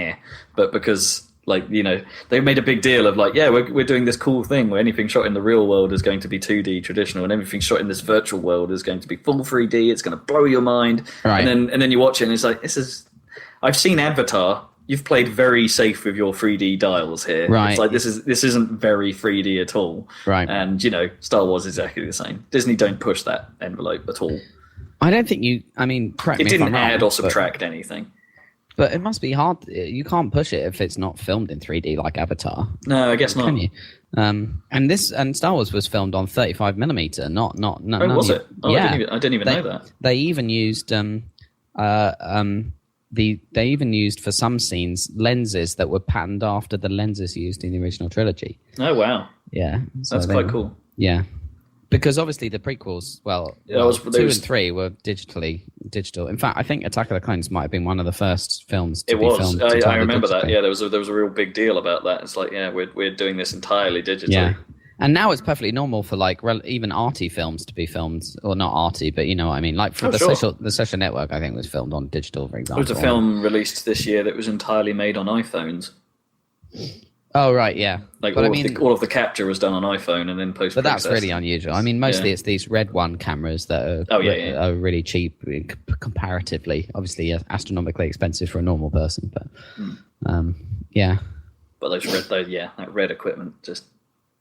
but because they made a big deal of we're doing this cool thing where anything shot in the real world is going to be 2D traditional, and everything shot in this virtual world is going to be full 3D. It's going to blow your mind, right. and then you watch it and it's like, this is. I've seen Avatar you've played very safe with your 3D dials here. Right. It's like this isn't very 3D at all. Right. And Star Wars is exactly the same. Disney don't push that envelope at all. I don't think correct me if I'm wrong. It didn't add or subtract anything. But it must be hard. You can't push it if it's not filmed in 3D like Avatar. No, I guess not. Can you? And Star Wars was filmed on 35mm, not. Oh, was it? Oh, yeah. I didn't even know that. They even used they even used for some scenes lenses that were patterned after the lenses used in the original trilogy. Oh wow! Yeah, so that's quite cool. Yeah, because obviously the prequels, 2 and 3 were digital. In fact, I think Attack of the Clones might have been one of the first films to be filmed. I remember that. Yeah, there was a real big deal about that. It's like, we're doing this entirely digitally. Yeah. And now it's perfectly normal for even arty films to be filmed, or not arty, but you know what I mean. Like for the Social Network, I think was filmed on digital, for example. There was a film released this year that was entirely made on iPhones. Oh right, yeah. All of the capture was done on iPhone and then post. But that's really unusual. I mean, mostly it's these Red One cameras that are really cheap comparatively. Obviously, astronomically expensive for a normal person, but yeah. But that red equipment just.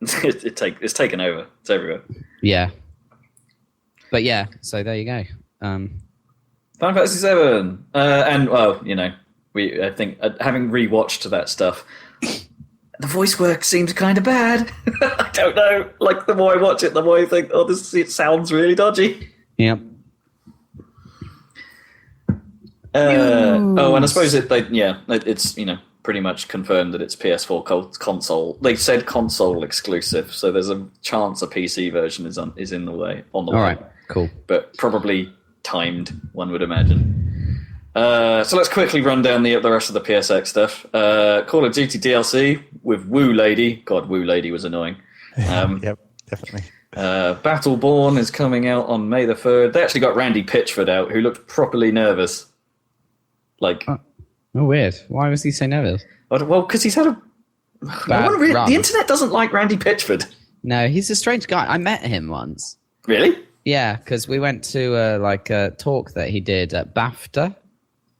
It's taken over. It's everywhere. Yeah. But yeah, so there you go. Final Fantasy 7. I think having rewatched that stuff, the voice work seems kind of bad. I don't know. Like the more I watch it, the more I think, it sounds really dodgy. Yep. And I suppose it's pretty much confirmed that it's PS4 console. They said console exclusive, so there's a chance a PC version is in the way. On the way. All right, cool. But probably timed, one would imagine. So let's quickly run down the rest of the PSX stuff. Call of Duty DLC with Woo Lady. God, Woo Lady was annoying. Yep, definitely. Battleborn is coming out on May the 3rd. They actually got Randy Pitchford out, who looked properly nervous. Oh, weird. Why was he so nervous? Well, because he's had a... the internet doesn't like Randy Pitchford. No, he's a strange guy. I met him once. Really? Yeah, because we went to a talk that he did at BAFTA.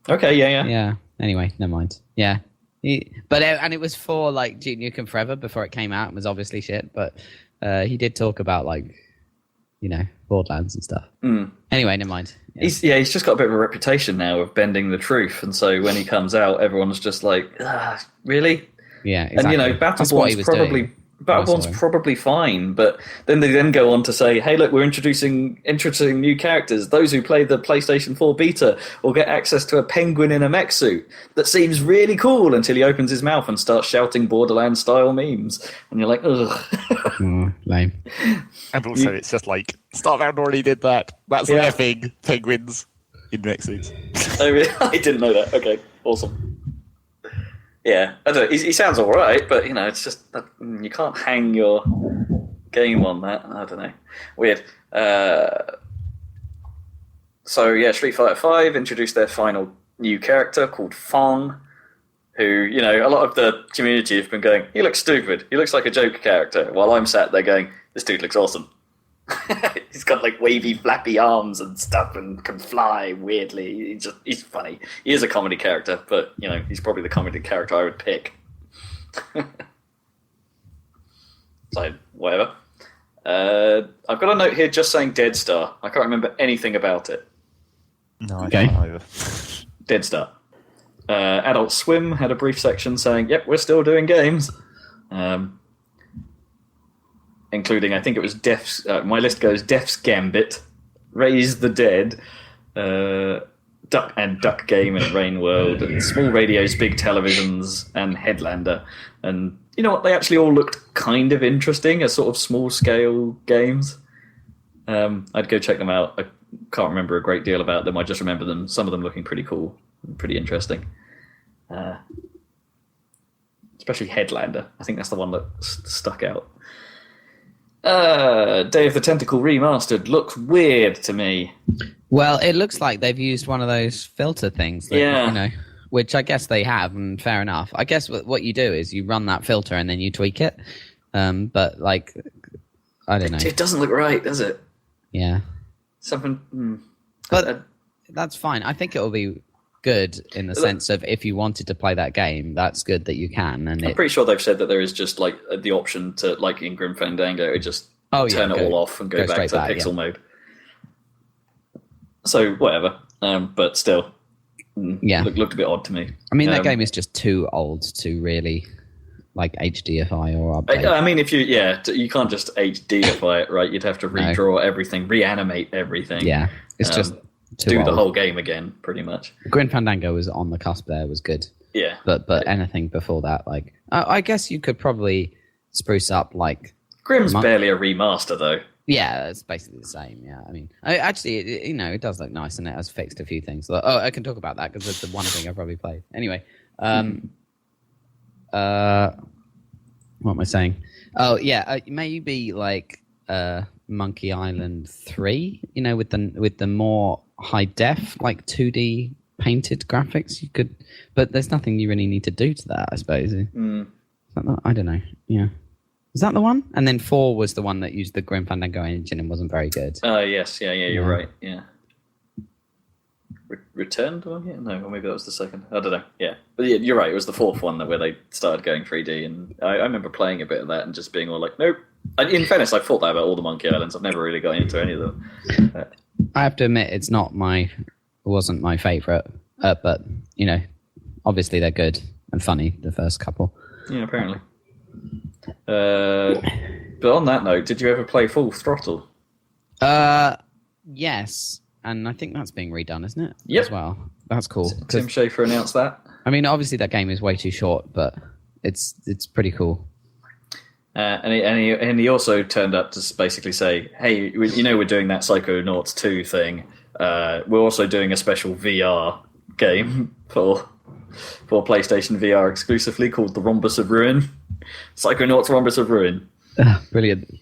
Okay, yeah. Yeah. Anyway, never mind. Yeah. And it was for Duke Nukem Forever before it came out. It was obviously shit, but he did talk about Borderlands and stuff. Anyway, never mind. Yeah. He's just got a bit of a reputation now of bending the truth, and so when he comes out, everyone's just like, really? Yeah, exactly. And Battleborn's probably fine, but then they go on to say, hey, look, we're introducing new characters. Those who play the PlayStation 4 beta will get access to a penguin in a mech suit that seems really cool until he opens his mouth and starts shouting Borderlands-style memes. And you're like, ugh. Lame. And also, it's just like, Starbound already did that. That's their thing. Penguins in mech suits. Oh, really? I didn't know that. Okay, awesome. Yeah, I don't know. He sounds all right, but it's just that you can't hang your game on that. I don't know. Weird. Street Fighter V introduced their final new character called Fong, who a lot of the community have been going, he looks stupid. He looks like a joke character. While I'm sat there going, this dude looks awesome. He's got wavy, flappy arms and stuff, and can fly weirdly. He's funny. He is a comedy character, but he's probably the comedy character I would pick. So whatever. I've got a note here just saying Dead Star. I can't remember anything about it. No, I can't either. Dead Star. Adult Swim had a brief section saying, "Yep, we're still doing games." Including, I think it was Death's... my list goes Death's Gambit, Raise the Dead, Duck Game and Rain World, and Small Radios, Big Televisions, and Headlander. And you know what? They actually all looked kind of interesting as sort of small-scale games. I'd go check them out. I can't remember a great deal about them. I just remember some of them looking pretty cool, pretty interesting. Especially Headlander. I think that's the one that stuck out. Day of the Tentacle Remastered looks weird to me. Well, it looks like they've used one of those filter things. Which I guess they have, and fair enough. I guess what you do is you run that filter and then you tweak it. But I don't know. It doesn't look right, does it? Yeah. Something. But that's fine. I think it'll be good in the sense of if you wanted to play that game, that's good that you can. And I'm pretty sure they've said that there is just like the option to, like in Grim Fandango, just turn it all off and go back to pixel mode. So whatever, but still, looked a bit odd to me. I mean, that game is just too old to really like HDify or update. I mean, if you can't just HDify it, right? You'd have to redraw everything, reanimate everything. Yeah, it's just do old. The whole game again, pretty much. Grim Fandango was on the cusp there, was good. Yeah. But anything before that, like, I guess you could probably spruce up, like... Grim's barely a remaster, though. Yeah, it's basically the same, yeah. I mean, actually, it does look nice, and it has fixed a few things. I can talk about that, because it's the one thing I've probably played. Anyway, what am I saying? Oh, yeah, maybe, like, Monkey Island 3, with the more high def, like 2D painted graphics. You could, but there's nothing you really need to do to that, I suppose. I don't know. Yeah, is that the one? And then 4 was the one that used the Grim Fandango engine and wasn't very good. Yes, yeah, you're right. Yeah, Returned one? Yeah, no, or maybe that was the second. I don't know. Yeah, but yeah, you're right. It was the 4th one where they started going 3D, and I remember playing a bit of that and just being all like, nope. In fairness, I thought that about all the Monkey Islands. I've never really got into any of them. I have to admit, it wasn't my favourite, but obviously they're good and funny. The first couple. Yeah, apparently. But on that note, did you ever play Full Throttle? Yes, and I think that's being redone, isn't it? Yep. As well. That's cool. Tim Schafer announced that. I mean, obviously that game is way too short, but it's pretty cool. And he also turned up to basically say, hey, we're doing that Psychonauts 2 thing. We're also doing a special VR game for PlayStation VR exclusively called The Rhombus of Ruin. Psychonauts Rhombus of Ruin. Brilliant.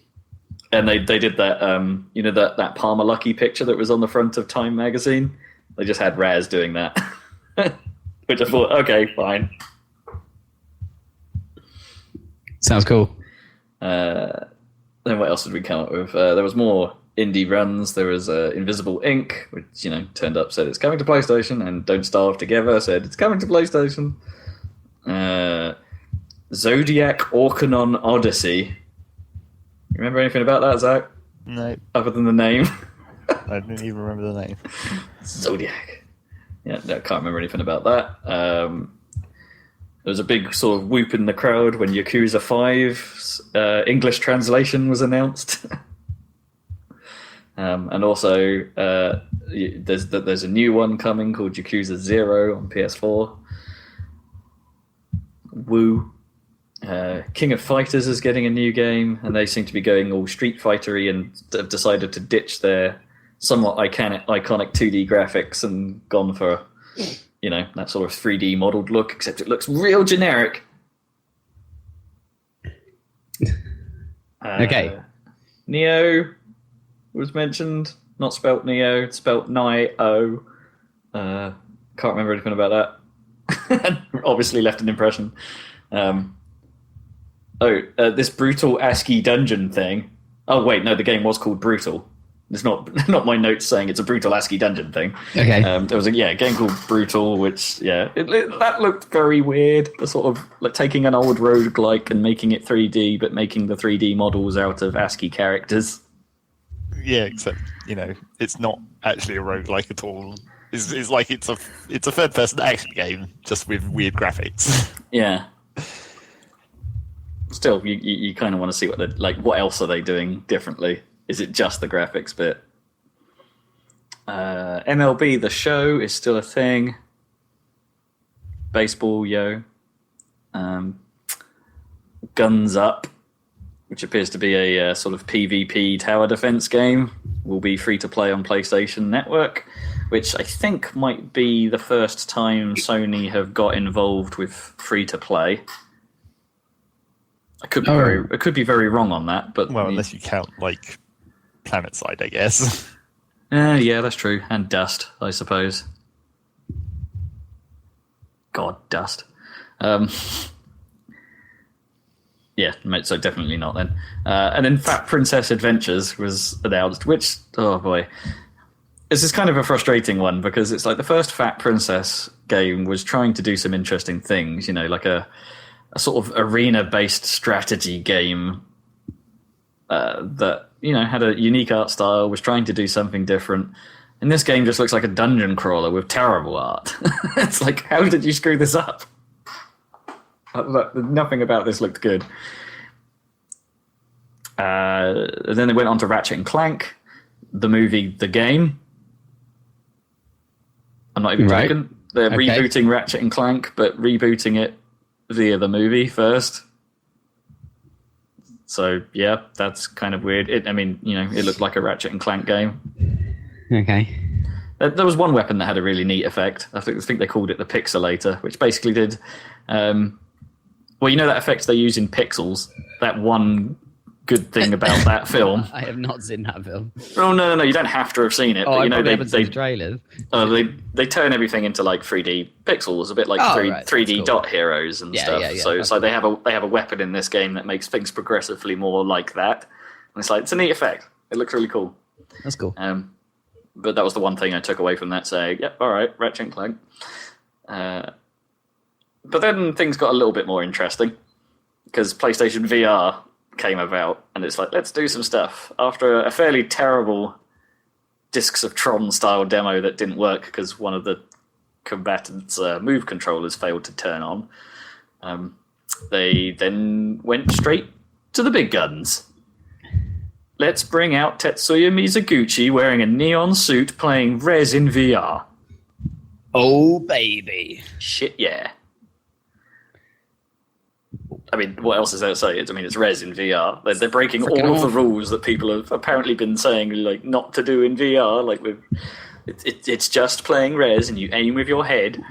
And they did that, that Palmer Lucky picture that was on the front of Time magazine. They just had Raz doing that. Which I thought, okay, fine. Sounds cool. Then what else did we come up with? There was more indie runs. There was Invisible Ink, which turned up, said it's coming to PlayStation, and Don't Starve Together said it's coming to PlayStation. Zodiac Orcanon Odyssey. You remember anything about that, Zach? No. Other than the name? I didn't even remember the name. Zodiac. Yeah, no, I can't remember anything about that. There was a big sort of whoop in the crowd when Yakuza 5's English translation was announced. And also, there's a new one coming called Yakuza 0 on PS4. Woo. King of Fighters is getting a new game, and they seem to be going all Street Fighter-y and have decided to ditch their somewhat iconic 2D graphics and gone for... that sort of 3D modeled look, except it looks real generic. Okay. Neo was mentioned, not spelt Neo, it's spelt Nio. Can't remember anything about that. Obviously left an impression. This Brutal ASCII dungeon thing. Oh wait, no, the game was called Brutal. It's not my notes saying it's a Brutal ASCII dungeon thing. Okay. There was a game called Brutal, which that looked very weird. The sort of like taking an old roguelike and making it 3D, but making the 3D models out of ASCII characters. Yeah, except it's not actually a roguelike at all. It's like it's a third person action game just with weird graphics. Yeah. Still, you kind of want to see what else are they doing differently. Is it just the graphics bit? MLB The Show is still a thing. Baseball, Guns Up, which appears to be a sort of PvP tower defense game, will be free to play on PlayStation Network, which I think might be the first time Sony have got involved with free to play. I could be very wrong on that, but unless you count like PlanetSide, I guess. Yeah, that's true. And Dust, I suppose. God, Dust. Yeah, so definitely not then. And then Fat Princess Adventures was announced, which, oh boy. this is kind of a frustrating one because it's like the first Fat Princess game was trying to do some interesting things, you know, like a sort of arena-based strategy game that, you know, had a unique art style, was trying to do something different. And this game just looks like a dungeon crawler with terrible art. It's like, how did you screw this up? Nothing about this looked good. Then they went on to Ratchet and Clank, the movie, the game. I'm not even joking. They're rebooting Ratchet and Clank, but rebooting it via the movie first. So, yeah, that's kind of weird. It looked like a Ratchet and Clank game. Okay. There was one weapon that had a really neat effect. I think they called it the Pixelator, which basically did... that effect they use in Pixels, that one good thing about that film. I have not seen that film. Oh, no, you don't have to have seen it. Oh, but, I haven't seen the trailers. They turn everything into like 3D pixels, a bit like 3D cool. Dot heroes and stuff. Yeah, so it's like they have a weapon in this game that makes things progressively more like that. And it's like, it's a neat effect. It looks really cool. That's cool. But that was the one thing I took away from that, saying, yep, all right, Ratchet and Clank. But then things got a little bit more interesting because PlayStation VR came about, and it's like, let's do some stuff. After a fairly terrible Discs of Tron style demo that didn't work because one of the combatants' move controllers failed to turn on, they then went straight to the big guns. Let's bring out Tetsuya Mizuguchi wearing a neon suit playing Rez in VR. Oh, baby. Shit, yeah. I mean, what else is there to say? It's Rez in VR. They're breaking all of the rules that people have apparently been saying, like, not to do in VR. Like, it's just playing Rez, and you aim with your head.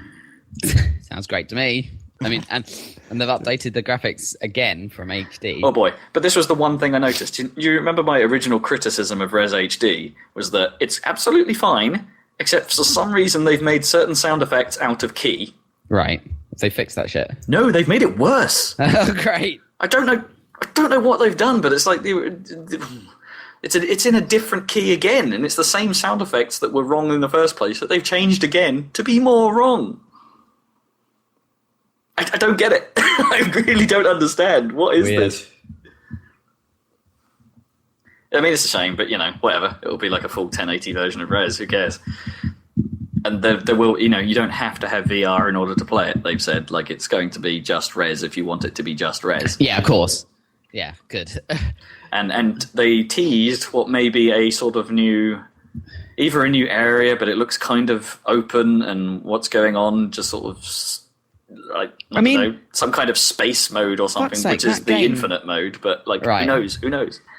Sounds great to me. I mean, and they've updated the graphics again from HD. Oh boy! But this was the one thing I noticed. Do you remember my original criticism of Rez HD? Was that it's absolutely fine, except for some reason they've made certain sound effects out of key. Right. They fixed that shit. No, they've made it worse. Oh, great. I don't know what they've done, but it's like it's in a different key again, and it's the same sound effects that were wrong in the first place that they've changed again to be more wrong. I don't get it. I really don't understand. What is this? I mean, it's a shame, but, whatever. It'll be like a full 1080 version of Rez. Who cares? And there will, you don't have to have VR in order to play it. They've said, like, it's going to be just Rez if you want it to be just Rez. Yeah, of course. Yeah, good. and they teased what may be a sort of either a new area, but it looks kind of open, and what's going on just sort of, like, I don't know, some kind of space mode or something, which is the infinite mode, but, like, who knows?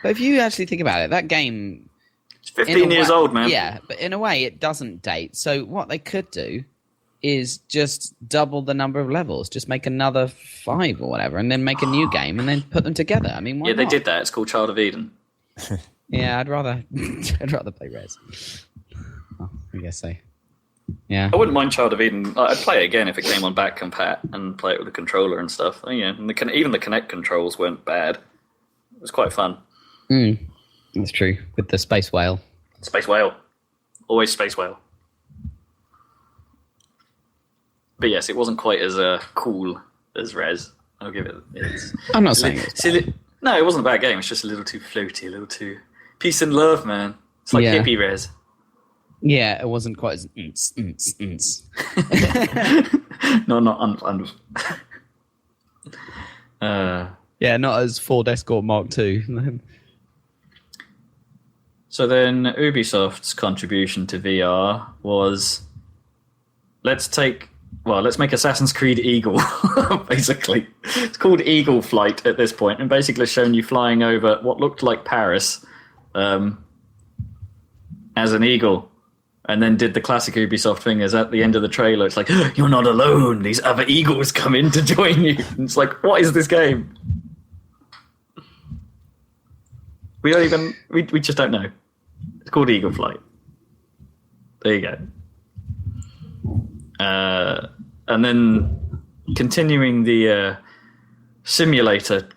But if you actually think about it, that game... It's 15 years old, man. Yeah, but in a way, it doesn't date. So what they could do is just double the number of levels. Just make another 5 or whatever, and then make a new game, and then put them together. I mean, why not? They did that. It's called Child of Eden. Yeah, I'd rather play Rez. Oh, I guess so. Yeah. I wouldn't mind Child of Eden. I'd play it again if it came on back compat and play it with a controller and stuff. Oh, yeah, and even the Kinect controls weren't bad. It was quite fun. That's true. With the space whale. Space whale. Always space whale. But yes, it wasn't quite as cool as Rez. I'll give it. I'm not saying it's no, it wasn't a bad game. It's just a little too floaty, a little too peace and love, man. It's like hippie Rez. Yeah, it wasn't quite as No, not yeah, not as Ford Escort Mark II. So then Ubisoft's contribution to VR was, let's make Assassin's Creed Eagle, basically. It's called Eagle Flight at this point, and basically showing you flying over what looked like Paris as an eagle. And then did the classic Ubisoft thing, as at the end of the trailer, it's like, you're not alone, these other eagles come in to join you. And it's like, what is this game? We just don't know. It's called Eagle Flight. There you go. And then continuing the simulator,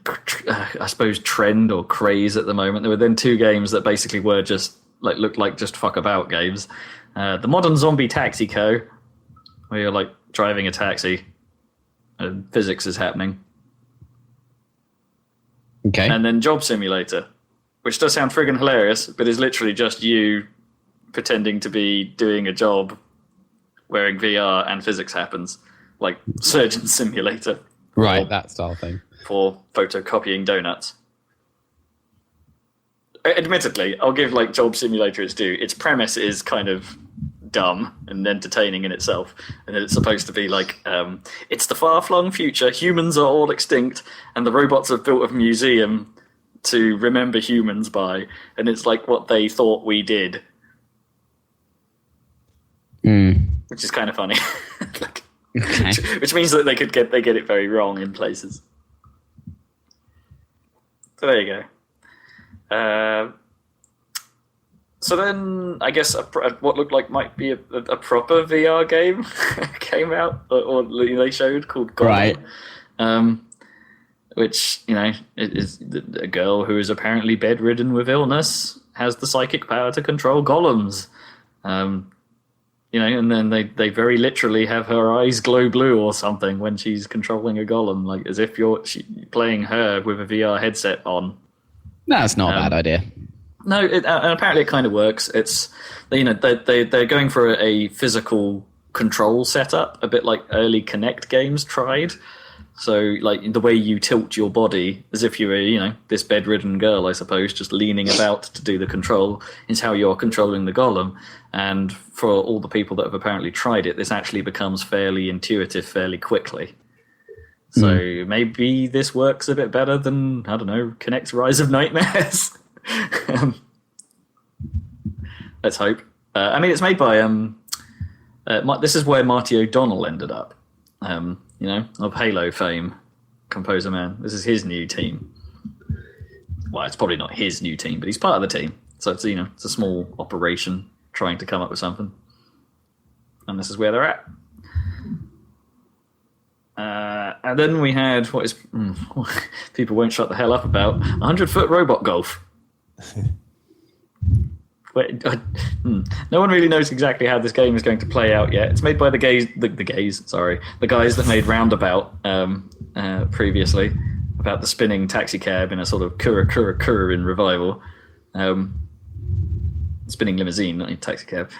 I suppose, trend or craze at the moment, there were then 2 games that basically were just look like just fuck about games. The Modern Zombie Taxi Co., where you're like driving a taxi and physics is happening. Okay. And then Job Simulator, which does sound friggin' hilarious, but is literally just you pretending to be doing a job wearing VR and physics happens, like Surgeon Simulator. Right, that style thing. For photocopying donuts. Admittedly, I'll give like Job Simulator its due. Its premise is kind of dumb and entertaining in itself, and it's supposed to be like it's the far-flung future, humans are all extinct, and the robots have built a museum to remember humans by, and it's like what they thought we did. Which is kind of funny. Like, okay. which means that they get it very wrong in places. So there you go. So then, I guess what looked like might be a proper VR game came out, or they showed, called Gollum. Right. Which, is a girl who is apparently bedridden with illness, has the psychic power to control golems. And then they very literally have her eyes glow blue or something when she's controlling a golem, like as if you're playing her with a VR headset on. That's not a bad idea. No, and apparently it kind of works. It's they're going for a physical control setup, a bit like early Kinect games tried. So like the way you tilt your body as if you were this bedridden girl, I suppose, just leaning about to do the control, is how you're controlling the golem. And for all the people that have apparently tried it, this actually becomes fairly intuitive fairly quickly. So maybe this works a bit better than, I don't know, Kinect's Rise of Nightmares. Let's hope. I mean, it's made by this is where Marty O'Donnell ended up, of Halo fame, Composer Man. This is his new team. Well, it's probably not his new team, but he's part of the team. So it's it's a small operation trying to come up with something, and this is where they're at. And then we had what is people won't shut the hell up about 100-foot robot golf. No one really knows exactly how this game is going to play out yet. It's made by the guys that made Roundabout previously, about the spinning taxi cab in a sort of Kura in revival. Spinning limousine, not a taxi cab.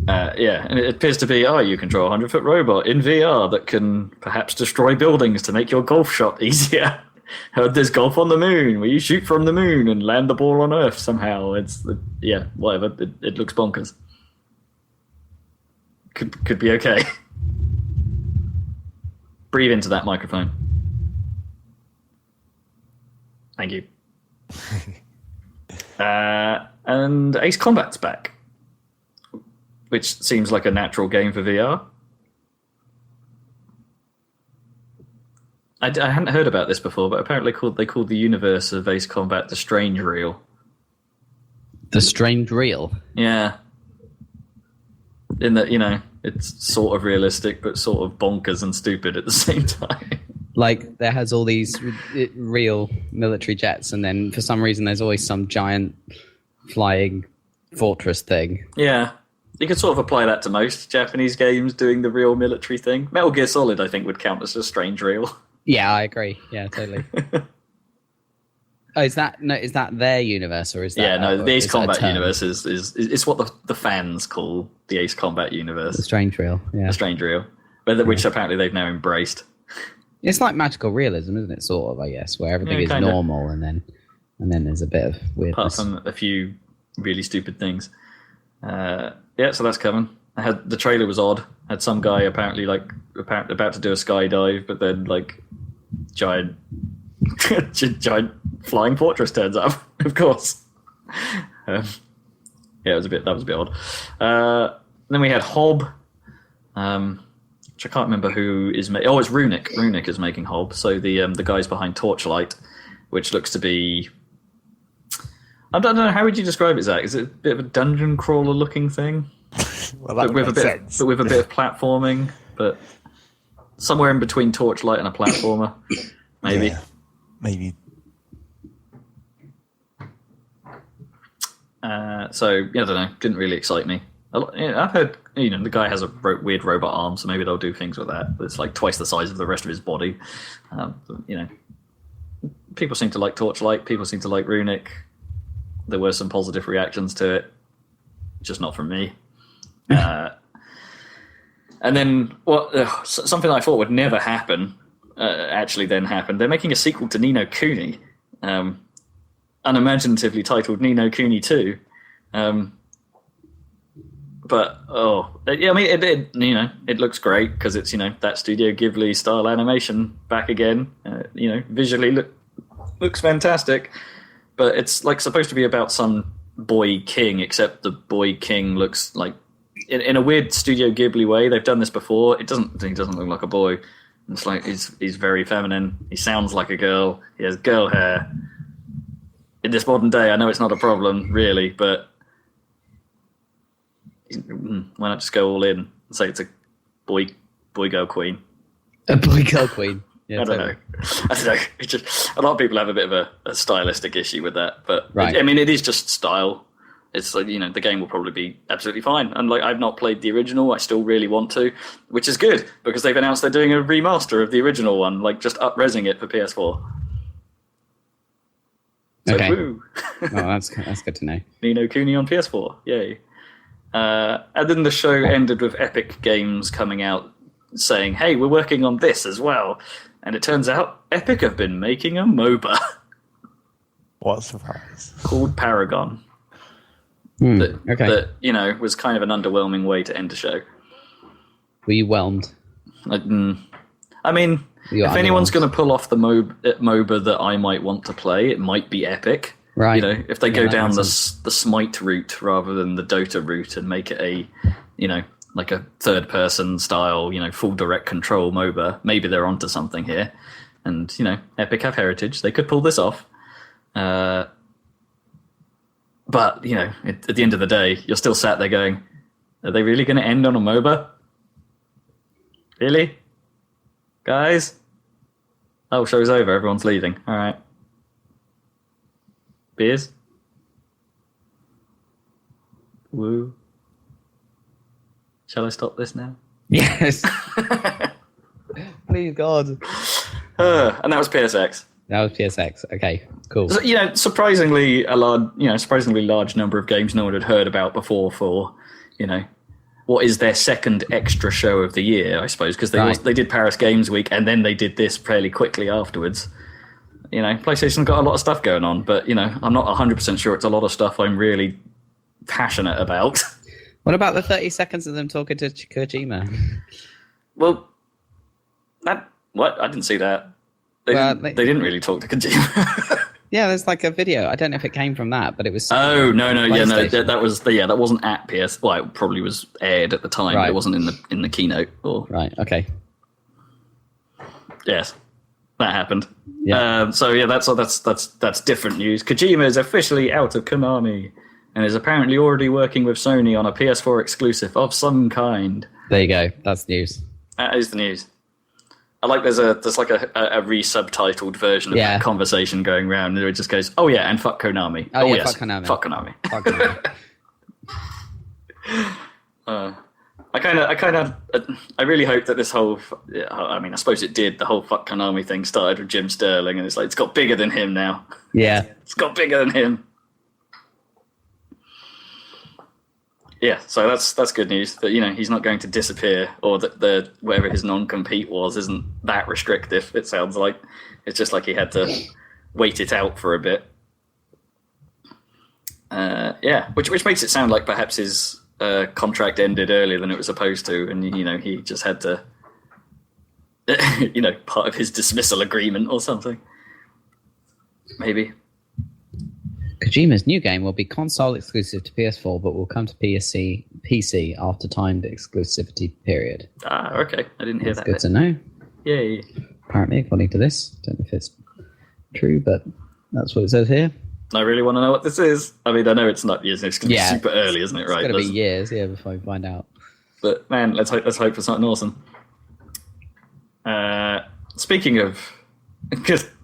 And it appears to be, you control a 100-foot robot in VR that can perhaps destroy buildings to make your golf shot easier. Heard there's golf on the moon, where you shoot from the moon and land the ball on Earth somehow. Whatever. It looks bonkers. Could be okay. Breathe into that microphone. Thank you. And Ace Combat's back, which seems like a natural game for VR. I hadn't heard about this before, but apparently they called the universe of Ace Combat the Strange Reel. The Strange Reel? Yeah. In that, it's sort of realistic, but sort of bonkers and stupid at the same time. Like, there has all these real military jets, and then for some reason there's always some giant flying fortress thing. Yeah. You could sort of apply that to most Japanese games doing the real military thing. Metal Gear Solid, I think, would count as a strange reel. Yeah, I agree. Yeah, totally. Is that their universe, or is that? The Ace Combat universe is what the fans call the Ace Combat universe. The strange reel, yeah. The strange reel, which apparently they've now embraced. It's like magical realism, isn't it? Sort of, I guess, where everything is normal, and then there's a bit of weirdness. Apart from a few really stupid things. So that's coming. The trailer was odd. Had some guy apparently about to do a skydive, but then giant flying fortress turns up. Of course. That was a bit odd. Then we had Hob, which I can't remember who is making. Oh, it's Runic. Runic is making Hob. So the guys behind Torchlight, which looks to be. I don't know. How would you describe it, Zach? Is it a bit of a dungeon crawler looking thing? Well, that would make sense. But with a bit of platforming, but somewhere in between Torchlight and a platformer, maybe. Yeah, maybe. So I don't know. Didn't really excite me. I've heard the guy has a weird robot arm, so maybe they'll do things with that. It's like twice the size of the rest of his body. People seem to like Torchlight. People seem to like Runic. There were some positive reactions to it, just not from me. And then something I thought would never happen actually then happened. They're making a sequel to Ni no Kuni, unimaginatively titled Ni no Kuni 2. But it looks great because it's that Studio Ghibli style animation back again. Visually looks fantastic, but it's like supposed to be about some boy king, except the boy king looks like in a weird Studio Ghibli way. They've done this before. He doesn't look like a boy. It's like he's very feminine. He sounds like a girl. He has girl hair. In this modern day, I know it's not a problem really, but why not just go all in and say it's a boy girl queen? A boy girl queen. Yeah, I don't know. It's just a lot of people have a bit of a stylistic issue with that, but right. It is just style. It's like the game will probably be absolutely fine. And like I've not played the original, I still really want to, which is good because they've announced they're doing a remaster of the original one, like just up-resing it for PS4. So, okay. Woo. Oh, that's good to know. Ni no Kuni on PS4, yay! And then the show ended with Epic Games coming out saying, "Hey, we're working on this as well." And it turns out Epic have been making a MOBA. What a surprise! Called Paragon. That was kind of an underwhelming way to end the show. Were you whelmed? If anyone's going to pull off the MOBA that I might want to play, it might be Epic. Right. If they go down the Smite route rather than the Dota route and make it a, like a third-person style, full direct control MOBA, maybe they're onto something here. And, Epic have heritage. They could pull this off. But, at the end of the day, you're still sat there going, are they really going to end on a MOBA? Really? Guys? Oh, show's over. Everyone's leaving. All right. Beers? Woo. Shall I stop this now? Yes. Please, God. And that was PSX. That was PSX. Okay, cool. So, surprisingly large number of games no one had heard about before for, what is their second extra show of the year, I suppose, because they did Paris Games Week and then they did this fairly quickly afterwards. PlayStation's got a lot of stuff going on, but, I'm not 100% sure it's a lot of stuff I'm really passionate about. What about the 30 seconds of them talking to Kojima? Well, I didn't see that. They didn't really talk to Kojima. Yeah, there's like a video. I don't know if it came from that, but it was. Oh no, that wasn't at PS. Well, it probably was aired at the time. Right. But it wasn't in the keynote. Or right. Okay. Yes, that happened. Yeah. That's different news. Kojima is officially out of Konami and is apparently already working with Sony on a PS4 exclusive of some kind. There you go. That's news. That is the news. I like there's like a re-subtitled version of that conversation going around, and it just goes, "Oh yeah, and fuck Konami." Oh yeah, yes, fuck Konami. Fuck Konami. Fuck Konami. I really hope that this whole, I suppose it did. The whole fuck Konami thing started with Jim Sterling, and it's like it's got bigger than him now. Yeah, it's got bigger than him. Yeah, so that's good news that he's not going to disappear, or that the whatever his non-compete was isn't that restrictive. It sounds like it's just like he had to wait it out for a bit. Which makes it sound like perhaps his contract ended earlier than it was supposed to, and he just had to, part of his dismissal agreement or something. Maybe. Kojima's new game will be console exclusive to PS4, but will come to PC after timed exclusivity period. Ah, okay. I didn't hear that. Good to know. Yay. Apparently, according to this. Don't know if it's true, but that's what it says here. I really want to know what this is. I mean, I know it's not. It's going to be super early, isn't it? Right? It's going to be years, before we find out. But man, let's hope for something awesome. Speaking of,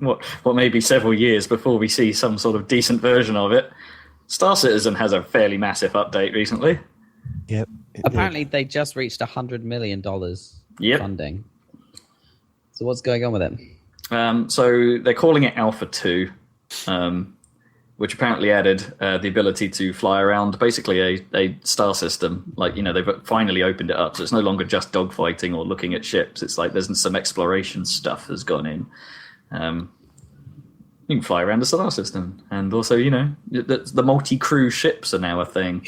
what may be several years before we see some sort of decent version of it. Star Citizen has a fairly massive update recently. Yep. Apparently, they just reached $100 million funding. So what's going on with it? So they're calling it Alpha 2, which apparently added the ability to fly around basically a star system. Like, they've finally opened it up. So it's no longer just dogfighting or looking at ships. It's like there's some exploration stuff has gone in. You can fly around the star system. And also, the multi-crew ships are now a thing.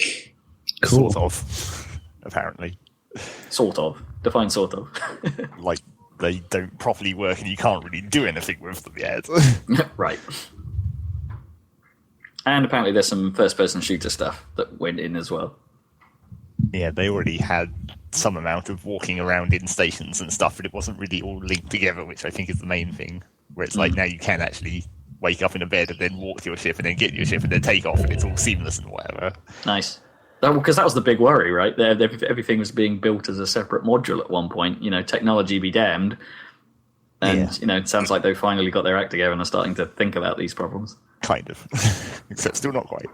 Cool. Sort of, apparently. Sort of. Define sort of. Like, they don't properly work and you can't really do anything with them yet. Right. And apparently there's some first-person shooter stuff that went in as well. Yeah, they already had some amount of walking around in stations and stuff, but it wasn't really all linked together, which I think is the main thing. Where it's like now you can actually wake up in a bed and then walk to your ship and then get your ship and then take off, and it's all seamless and whatever. Nice. Because that was the big worry, right? Everything was being built as a separate module at one point. Technology be damned. And, it sounds like they've finally got their act together and are starting to think about these problems. Kind of. Except still not quite.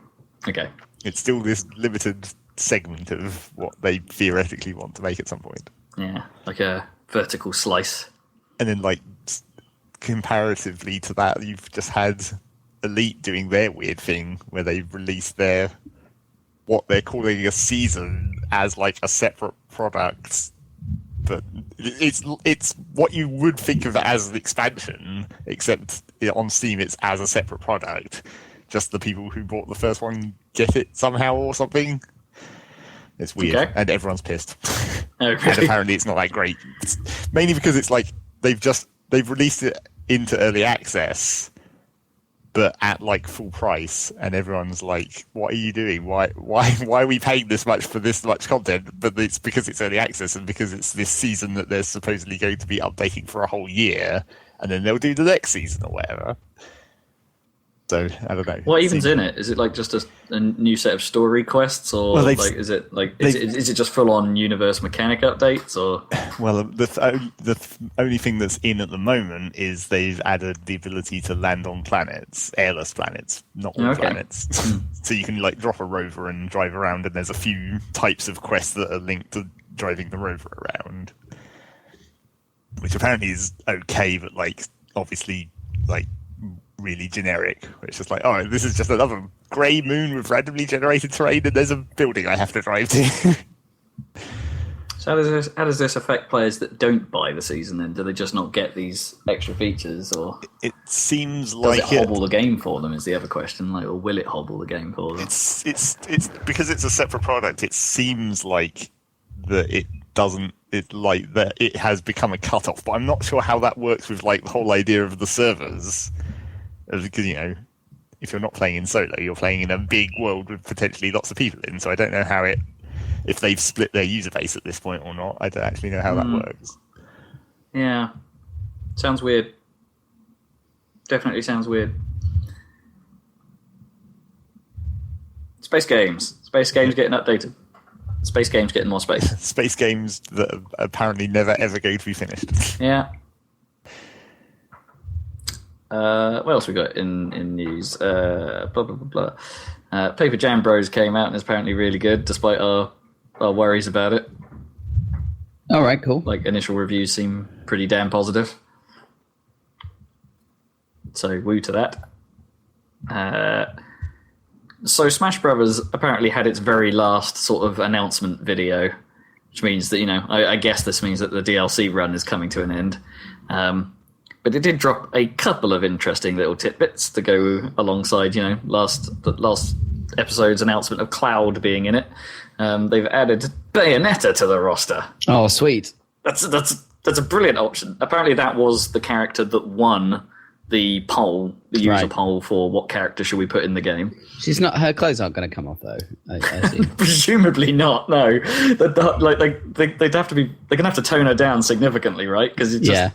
Okay. It's still this limited segment of what they theoretically want to make at some point. Yeah, like a vertical slice. And then, comparatively to that, you've just had Elite doing their weird thing where they've released what they're calling a season as a separate product, but it's what you would think of as an expansion, except on Steam it's as a separate product. Just the people who bought the first one get it somehow or something. It's weird, and everyone's pissed. Oh, really? And apparently it's not that great. Mainly because it's they've released it into early access, but at full price, and everyone's like, "What are you doing? Why are we paying this much for this much content?" But it's because it's early access and because it's this season that they're supposedly going to be updating for a whole year, and then they'll do the next season or whatever. So I don't know. What even's in it? Is it just a new set of story quests, or is it just full on universe mechanic updates? Or the only thing that's in at the moment is they've added the ability to land on planets, airless planets, not all planets. So you can drop a rover and drive around, and there's a few types of quests that are linked to driving the rover around, which apparently is okay, but obviously really generic. It's just this is just another grey moon with randomly generated terrain, and there's a building I have to drive to. So how does this affect players that don't buy the season then? Do they just not get these extra features, or it seems does it hobble the game for them is the other question, or will it hobble the game for them? It's because it's a separate product, it seems like that it doesn't, that it has become a cutoff, but I'm not sure how that works with the whole idea of the servers. Because, if you're not playing in solo, you're playing in a big world with potentially lots of people in. So I don't know if they've split their user base at this point or not. I don't actually know how that works. Yeah. Sounds weird. Definitely sounds weird. Space games. Space games getting updated. Space games getting more space. Space games that are apparently never ever going to be finished. Yeah. What else we got in news? Blah blah blah blah. Paper Jam Bros came out and is apparently really good, despite our worries about it. All right, cool. Initial reviews seem pretty damn positive. So woo to that. So Smash Brothers apparently had its very last sort of announcement video, which means that I guess this means that the DLC run is coming to an end. But it did drop a couple of interesting little tidbits to go alongside, last episode's announcement of Cloud being in it. They've added Bayonetta to the roster. Oh, sweet! That's a brilliant option. Apparently, that was the character that won the poll, the user poll for what character should we put in the game. She's not. Her clothes aren't going to come off though. I see. Presumably not. No, they'd have to be. They're going to have to tone her down significantly, right? Because it's just.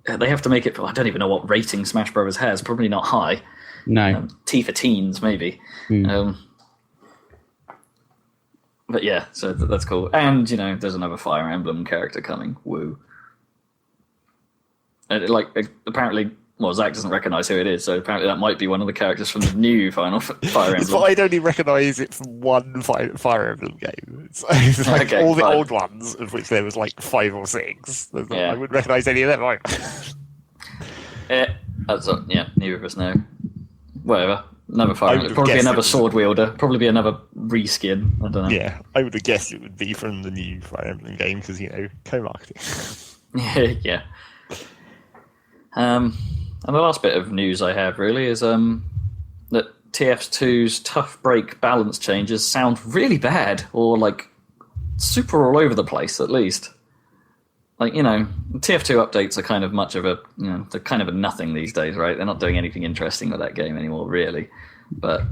They have to make it. I don't even know what rating Smash Bros. Has. Probably not high. No. T for teens, maybe. But yeah, so that's cool. And there's another Fire Emblem character coming. Woo. And apparently, well, Zach doesn't recognise who it is, so apparently that might be one of the characters from the new Fire Emblem. But I'd only recognise it from one Fire Emblem game. It's like Okay, all the fine. old ones, of which there was like 5 or 6. Yeah. I wouldn't recognise any of them. Right? Neither of us know. Whatever. Another Fire I Emblem. would Probably guess another it was- sword wielder. Probably be another reskin. I don't know. Yeah, I would have guessed it would be from the new Fire Emblem game because, co-marketing. Yeah. And the last bit of news I have really is that TF2's tough break balance changes sound really bad, or like super all over the place at least. Like, TF2 updates are kind of much of a, they're kind of a nothing these days, right? They're not doing anything interesting with that game anymore, really. But,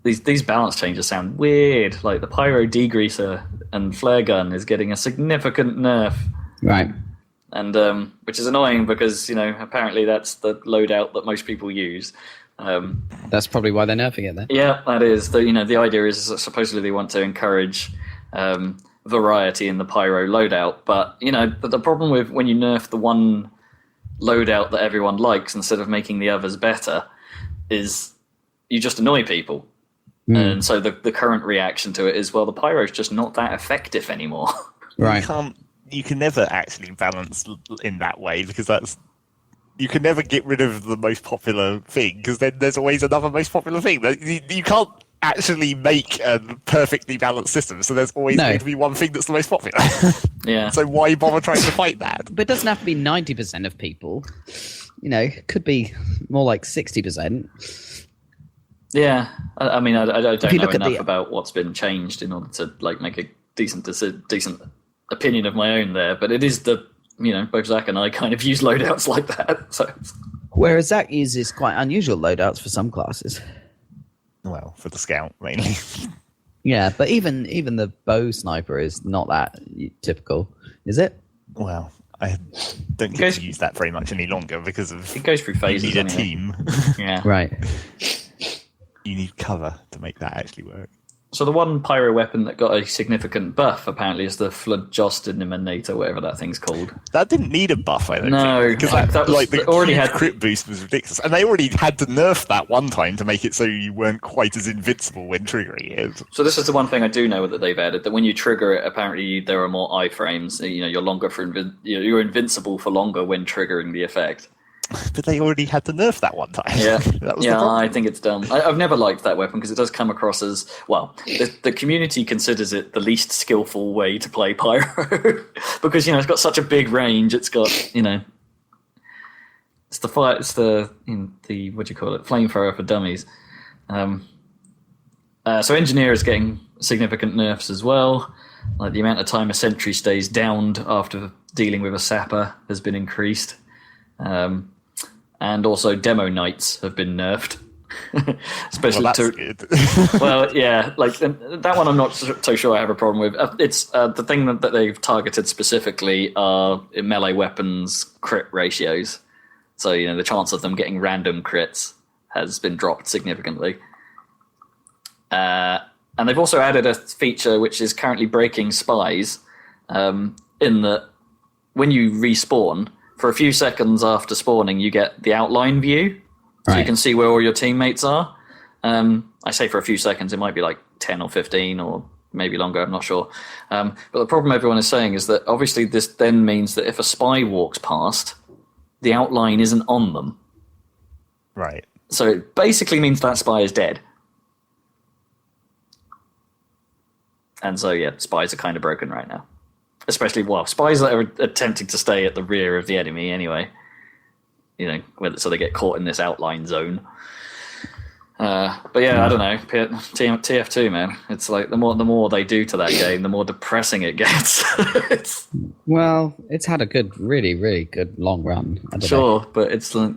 these balance changes sound weird. Like the Pyro Degreaser and Flare Gun is getting a significant nerf. Right. And which is annoying because, apparently that's the loadout that most people use. That's probably why they're nerfing it then. Yeah, that is. The idea is that supposedly they want to encourage variety in the Pyro loadout. But, the problem with when you nerf the one loadout that everyone likes instead of making the others better is you just annoy people. And so the current reaction to it is, well, the Pyro's just not that effective anymore. Right. You can never actually balance in that way because you can never get rid of the most popular thing because then there's always another most popular thing. You can't actually make a perfectly balanced system, so there's always going to be one thing that's the most popular. Yeah. So why bother trying to fight that? But it doesn't have to be 90% of people. It could be more like 60%. Yeah. I mean, I don't know look at enough about what's been changed in order to make a decent opinion of my own there, but it is both Zach and I kind of use loadouts like that. So, whereas Zach uses quite unusual loadouts for some classes. Well, for the scout mainly. Yeah, but even the bow sniper is not that typical, is it? Well, I don't get to use that very much any longer because of it goes through phases. You need a team. Yeah, right. You need cover to make that actually work. So the one pyro weapon that got a significant buff apparently is the Phlogiston-Emanator, whatever that thing's called. That didn't need a buff, I don't think. Because the already had crit boost was ridiculous. And they already had to nerf that one time to make it so you weren't quite as invincible when triggering it. So this is the one thing I do know that they've added, that when you trigger it, apparently there are more iframes. You're longer you're invincible for longer when triggering the effect. But they already had to nerf that one time. Yeah, that was the problem. I think it's dumb. I've never liked that weapon because it does come across as, well, the community considers it the least skillful way to play Pyro because, it's got such a big range. It's got, it's the what do you call it? Flamethrower for dummies. So Engineer is getting significant nerfs as well. Like the amount of time a sentry stays downed after dealing with a sapper has been increased. And also demo nights have been nerfed. Especially good. Well, yeah, like that one I'm not so sure I have a problem with. It's the thing that they've targeted specifically are melee weapons crit ratios. So, the chance of them getting random crits has been dropped significantly. And they've also added a feature which is currently breaking spies, in that when you respawn, for a few seconds after spawning, you get the outline view, so you can see where all your teammates are. I say for a few seconds, it might be like 10 or 15 or maybe longer, I'm not sure. But the problem everyone is saying is that obviously this then means that if a spy walks past, the outline isn't on them. Right. So it basically means that spy is dead. And so, yeah, spies are kind of broken right now. Especially, spies that are attempting to stay at the rear of the enemy anyway. So they get caught in this outline zone. But yeah, I don't know. TF2, man. It's like the more they do to that game, the more depressing it gets. Well, it's had a really, really good long run. Sure, but it's like...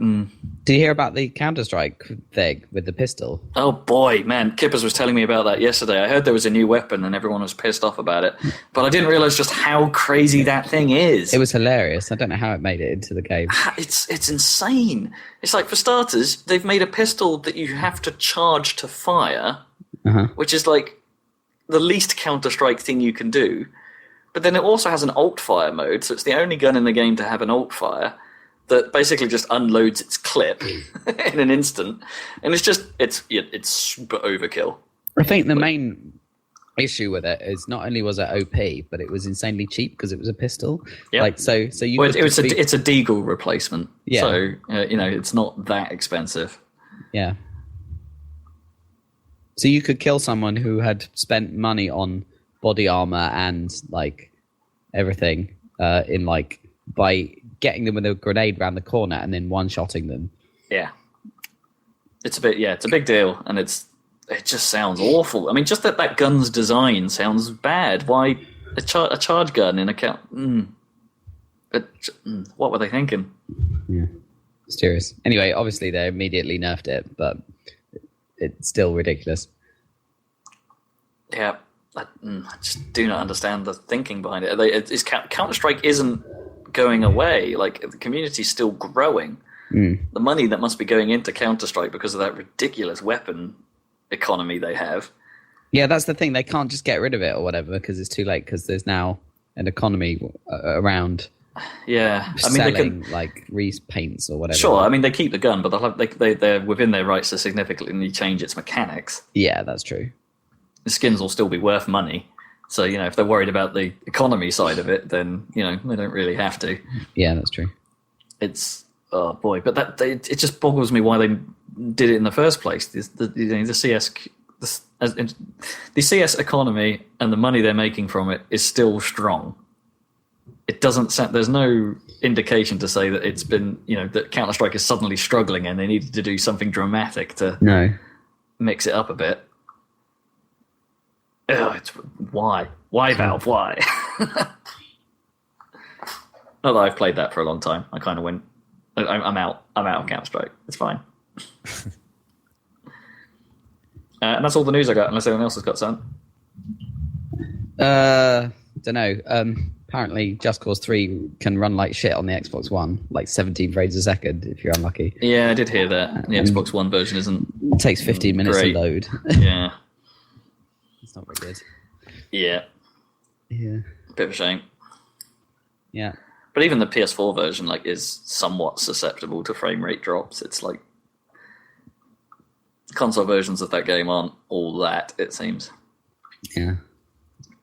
Did you hear about the Counter-Strike thing with the pistol? Oh boy, man. Kippers was telling me about that yesterday. I heard there was a new weapon and everyone was pissed off about it. But I didn't realize just how crazy that thing is. It was hilarious. I don't know how it made it into the game. It's insane. It's like, for starters, they've made a pistol that you have to charge to fire, which is like the least Counter-Strike thing you can do. But then it also has an alt fire mode, so it's the only gun in the game to have an alt fire. that basically just unloads its clip in an instant, and it's super overkill. I think the main issue with it is not only was it OP, but it was insanely cheap because it was a pistol. Yeah. Like so you. Well, it's a Deagle replacement. Yeah. So it's not that expensive. Yeah. So you could kill someone who had spent money on body armor and like everything by getting them with a grenade around the corner and then one-shotting them. Yeah. It's a big deal, and it just sounds awful. I mean, just that gun's design sounds bad. Why a charge gun in a count? What were they thinking? Yeah, mysterious. Anyway, obviously they immediately nerfed it, but it's still ridiculous. Yeah, I just do not understand the thinking behind it. Counter-Strike isn't going away. Like, the community's still growing. The money that must be going into Counter-Strike because of that ridiculous weapon economy they have. Yeah, that's the thing. They can't just get rid of it or whatever because it's too late, because there's now an economy around. Yeah, I mean, selling, they can like repaints or whatever. Sure, I mean, they keep the gun, but they're within their rights to significantly change its mechanics. Yeah, that's true. The skins will still be worth money. So, if they're worried about the economy side of it, then, they don't really have to. Yeah, that's true. It's, oh boy, but it just boggles me why they did it in the first place. The CS economy and the money they're making from it is still strong. It doesn't there's no indication to say that it's been, that Counter-Strike is suddenly struggling and they needed to do something dramatic to mix it up a bit. Why Valve? Why? Not that I've played that for a long time. I kind of went. I'm out of Counter-Strike. It's fine. And that's all the news I got. Unless anyone else has got something. Don't know. Apparently, Just Cause 3 can run like shit on the Xbox One, like 17 frames a second if you're unlucky. Yeah, I did hear that. The Xbox One version isn't. It takes 15 minutes great. to load. Yeah. It's not very good. Yeah. Yeah. Bit of a shame. Yeah. But even the PS4 version is somewhat susceptible to frame rate drops. It's like console versions of that game aren't all that, it seems. Yeah.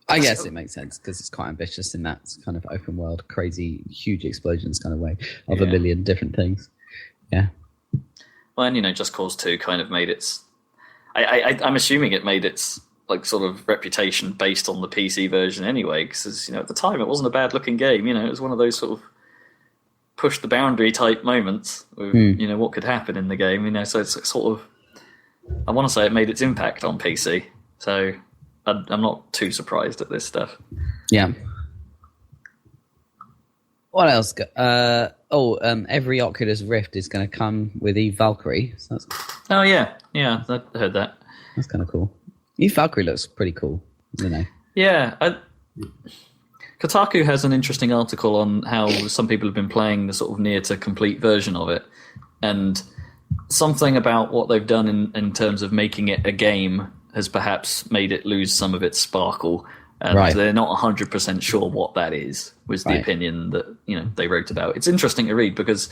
I guess it makes sense because it's quite ambitious in that kind of open world, crazy, huge explosions kind of way of a million different things. Yeah. Well, and Just Cause 2 kind of made its. I'm assuming it made its sort of reputation based on the PC version anyway, because at the time it wasn't a bad looking game. It was one of those sort of push the boundary type moments with what could happen in the game. So it's sort of. I want to say it made its impact on PC. So. I'm not too surprised at this stuff. Yeah. What else? Every Oculus Rift is going to come with Eve Valkyrie. So oh yeah, I heard that. That's kind of cool. Eve Valkyrie looks pretty cool, Yeah. Kotaku has an interesting article on how some people have been playing the sort of near to complete version of it, and something about what they've done in terms of making it a game has perhaps made it lose some of its sparkle, and they're not 100% sure what that is, was the opinion that they wrote about. It's interesting to read because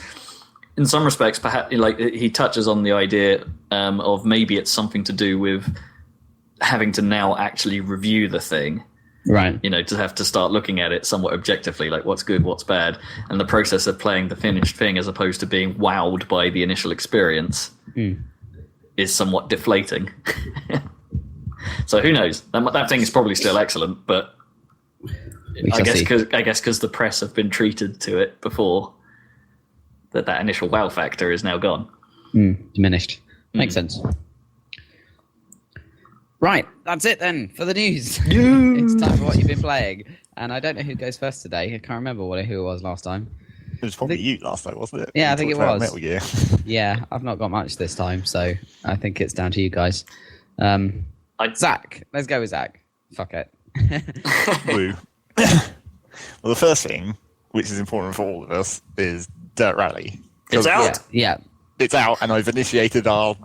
in some respects, perhaps he touches on the idea of maybe it's something to do with having to now actually review the thing, right? To have to start looking at it somewhat objectively, like what's good, what's bad, and the process of playing the finished thing as opposed to being wowed by the initial experience is somewhat deflating. So who knows? That thing is probably still excellent, but I guess because the press have been treated to it before, that initial wow factor is now gone. Diminished. Makes sense. Right, that's it then for the news. It's time for what you've been playing, and I don't know who goes first today. I can't remember who it was last time. It was probably you last time, wasn't it? Yeah, I think it was. Metal Gear. Yeah, I've not got much this time, so I think it's down to you guys. Zach, let's go with Zach. Fuck it. Woo. Well, the first thing, which is important for all of us, is Dirt Rally. It's out. Yeah. it's out, and I've initiated our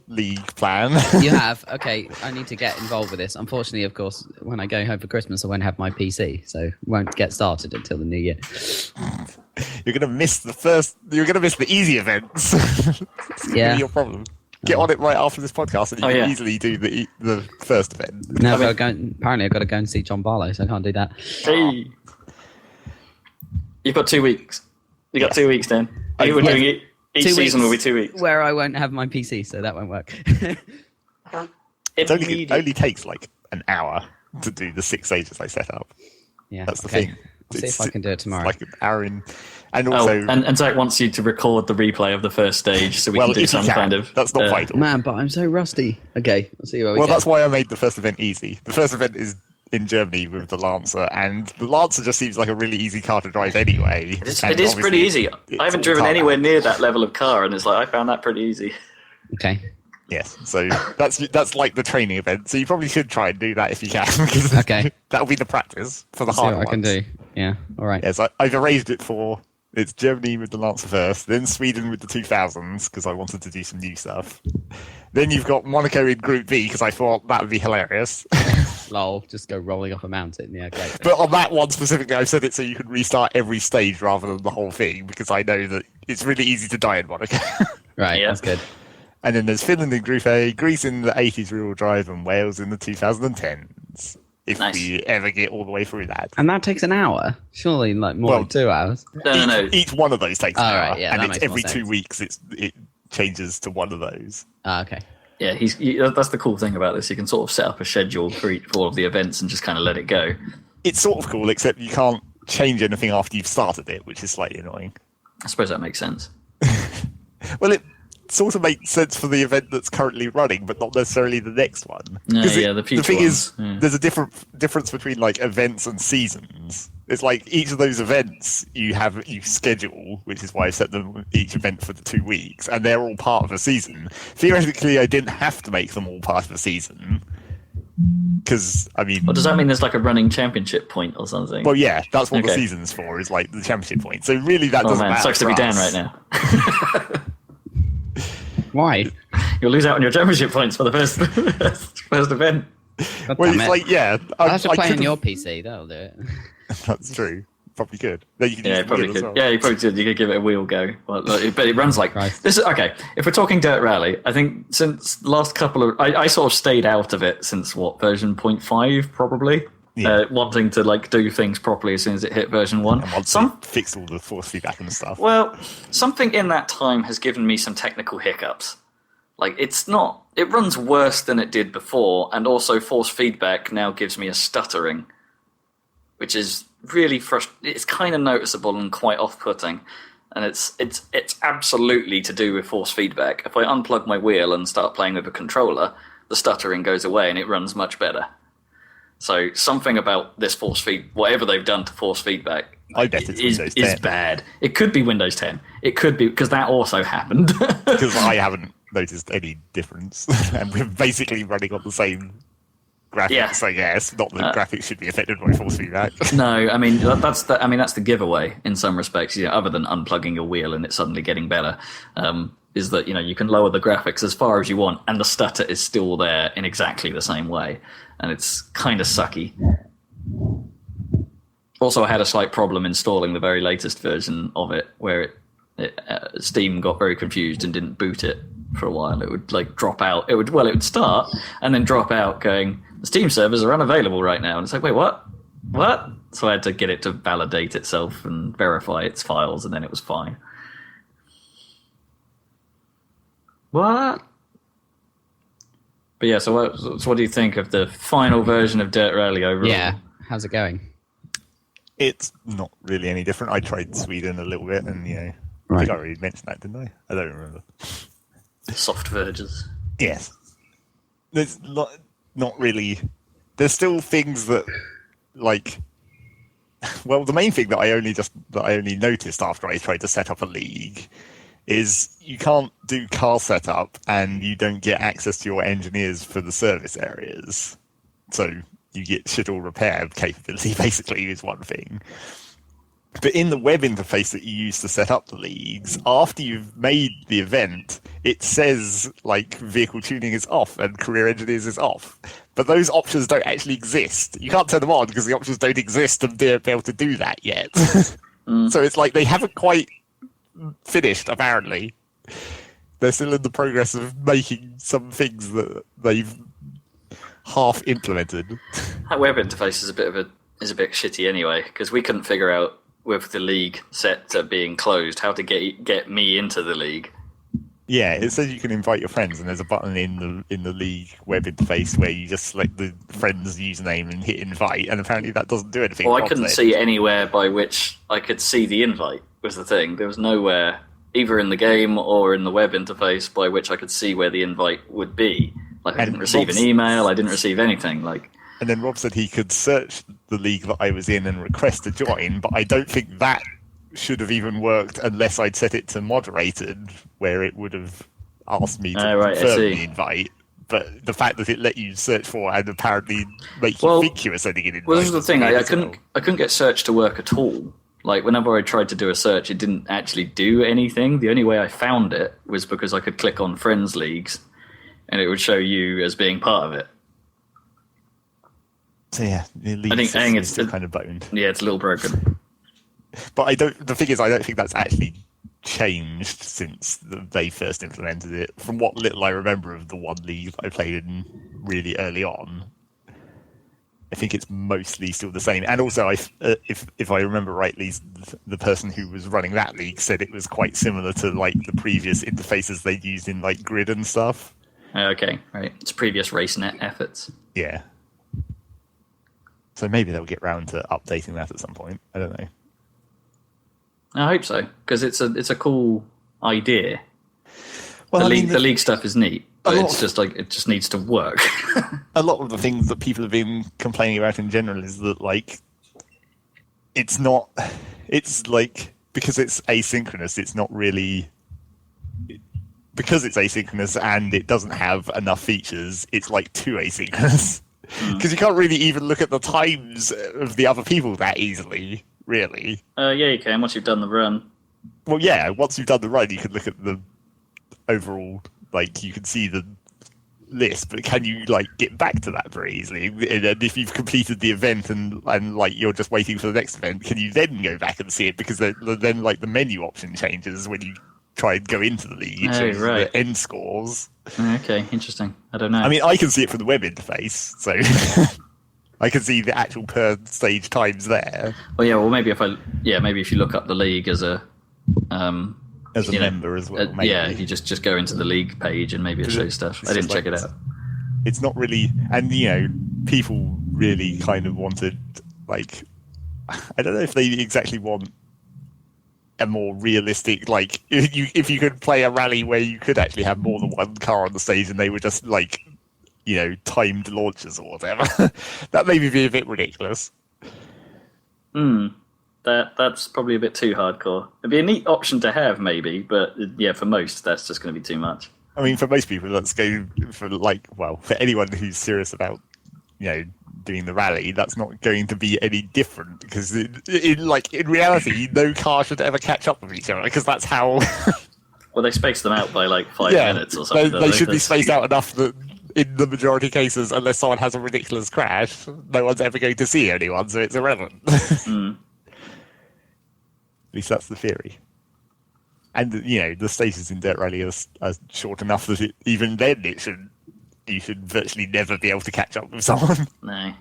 league plan. You have? Okay, I need to get involved with this. Unfortunately, of course, when I go home for Christmas, I won't have my PC, so won't get started until the new year. You're gonna miss the easy events. It's gonna be your problem. Get on it right after this podcast, and you can easily do the first event. No, apparently I've got to go and see John Barlow, so I can't do that. Hey. You've got 2 weeks. You got 2 weeks, then. We're doing it. Each season will be 2 weeks. Where I won't have my PC, so that won't work. It only takes like an hour to do the 6 stages I set up. Yeah, that's the thing. I'll see if I can do it tomorrow. Like an hour in, and also, and Zach wants you to record the replay of the first stage, so we can do some kind of. That's not vital. Man, but I'm so rusty. Okay, I'll see where we go. Well, that's why I made the first event easy. The first event is in Germany with the Lancer, and the Lancer just seems like a really easy car to drive anyway. It is pretty easy. I haven't driven anywhere near that level of car, and it's like I found that pretty easy. Okay. Yes, so that's like the training event. So you probably should try and do that if you can. Okay. That'll be the practice for the hard ones. I can do. Yeah. All right. Yes, I've arranged it for. It's Germany with the Lancer first, then Sweden with the 2000s, because I wanted to do some new stuff. Then you've got Monaco in Group B, because I thought that would be hilarious. Lol, just go rolling off a mountain. Yeah, great. But on that one specifically, I've said it so you can restart every stage rather than the whole thing, because I know that it's really easy to die in Monaco. Right, that's good. And then there's Finland in Group A, Greece in the 80s rear-wheel drive, and Wales in the 2010s. If we ever get all the way through that. And that takes an hour? Surely like more than 2 hours? No. Each one of those takes an hour. Right, yeah, and it's every 2 weeks it changes to one of those. Okay. Yeah, that's the cool thing about this. You can sort of set up a schedule for all of the events and just kind of let it go. It's sort of cool, except you can't change anything after you've started it, which is slightly annoying. I suppose that makes sense. Well, it sort of makes sense for the event that's currently running, but not necessarily the next one. No, the future thing ones. is, there's a difference between like events and seasons. It's like each of those events you schedule, which is why I set them each event for the 2 weeks, and they're all part of a season. Theoretically, I didn't have to make them all part of a season. Because, I mean... Well, does that mean there's like a running championship point or something? Well, yeah, that's what the season's for, is like the championship point. So really that doesn't matter. Sucks to be Dan right now. Why? You'll lose out on your championship points for the first event. Well, it's like, yeah... I'll have to play on your PC, that'll do it. That's true. Probably could. No, you could probably could. Well. Yeah, you probably could. You could give it a wheel go. But it runs like... This is okay, if we're talking Dirt Rally, I think since the last couple of... I sort of stayed out of it since, version 0.5, probably? Yeah. Wanting to like do things properly as soon as it hit version 1. And once it fixed all the force feedback and stuff. Well, something in that time has given me some technical hiccups. Like, it runs worse than it did before, and also force feedback now gives me a stuttering, which is really frustrating. It's kind of noticeable and quite off-putting, and it's absolutely to do with force feedback. If I unplug my wheel and start playing with a controller, the stuttering goes away and it runs much better. So something about this whatever they've done to force feedback, I bet it's Windows 10. Is bad. It could be Windows 10. It could be, because that also happened. Because I haven't noticed any difference, and we're basically running on the same graphics, I guess. Not that graphics should be affected by force feedback. No, I mean that's the giveaway in some respects. Other than unplugging your wheel and it suddenly getting better, is that you can lower the graphics as far as you want, and the stutter is still there in exactly the same way, and it's kind of sucky. Also, I had a slight problem installing the very latest version of it, where Steam got very confused and didn't boot it for a while. It would like drop out. It would start and then drop out, going, the Steam servers are unavailable right now. And it's like, wait, what? So I had to get it to validate itself and verify its files, and then it was fine. What? But yeah, so what do you think of the final version of Dirt Rally overall? Yeah, how's it going? It's not really any different. I tried Sweden a little bit, and I think I already mentioned that, didn't I? I don't remember. Soft verges. Yes. There's not really. There's still things that, like, well, the main thing that I only noticed after I tried to set up a league is you can't do car setup, and you don't get access to your engineers for the service areas. So you get shit all repair capability, basically, is one thing. But in the web interface that you use to set up the leagues, after you've made the event, it says like vehicle tuning is off and career engineers is off. But those options don't actually exist. You can't turn them on because the options don't exist and they're able to do that yet. So it's like they haven't quite finished, apparently. They're still in the progress of making some things that they've half implemented. That web interface is a bit shitty anyway, because we couldn't figure out with the league set to being closed how to get me into the league. Yeah, it says you can invite your friends, and there's a button in the league web interface where you just select the friend's username and hit invite, and apparently that doesn't do anything. Well, I couldn't see anywhere by which I could see the invite, was the thing. There was nowhere, either in the game or in the web interface, by which I could see where the invite would be. Like, I didn't receive an email, I didn't receive anything. And then Rob said he could search the league that I was in and request to join, but I don't think that should have even worked unless I'd set it to moderated, where it would have asked me to confirm the invite. But the fact that it let you search for and apparently make you think you were sending an invite. Well, this is the thing. I couldn't get search to work at all. Like, whenever I tried to do a search, it didn't actually do anything. The only way I found it was because I could click on Friends Leagues, and it would show you as being part of it. So yeah, the league I think it's still kind of boned. Yeah, it's a little broken. But the thing is, I don't think that's actually changed since they first implemented it. From what little I remember of the one league I played in really early on, I think it's mostly still the same. And also, if I remember rightly, the person who was running that league said it was quite similar to like the previous interfaces they'd used in like Grid and stuff. Okay, right. It's previous RaceNet efforts. Yeah. So maybe they'll get round to updating that at some point. I don't know. I hope so, because it's a cool idea. Well, the league stuff is neat, but it's just like it just needs to work. A lot of the things that people have been complaining about in general is that like it's like because it's asynchronous, it's not really because it's asynchronous and it doesn't have enough features. It's like too asynchronous because you can't really even look at the times of the other people that easily. Really? Yeah, you can once you've done the run. Well, yeah, once you've done the run, you can look at the overall, like, you can see the list, but can you, like, get back to that very easily? And if you've completed the event and like, you're just waiting for the next event, can you then go back and see it? Because then like, the menu option changes when you try and go into the league. It shows the end scores. Okay, interesting. I don't know. I mean, I can see it from the web interface, so... I can see the actual per stage times there. Well, yeah. Well, maybe if you look up the league as a member as well. Maybe. Yeah, if you just go into the league page and maybe it shows stuff. I didn't check it out. It's not really, and people really kind of wanted like, I don't know if they exactly want a more realistic, like if you could play a rally where you could actually have more than one car on the stage and they were just like. Timed launches or whatever. That maybe be a bit ridiculous. That's probably a bit too hardcore. It'd be a neat option to have, maybe, but yeah, for most, that's just going to be too much. I mean, for most people, let's go for for anyone who's serious about, doing the rally, that's not going to be any different because in reality, no car should ever catch up with each other because that's how. Well, they space them out by like 5 minutes or something. They should be spaced out enough that. In the majority of cases, unless someone has a ridiculous crash, no one's ever going to see anyone, so it's irrelevant. At least that's the theory. And, the stages in Dirt Rally are short enough that even then you should virtually never be able to catch up with someone. No.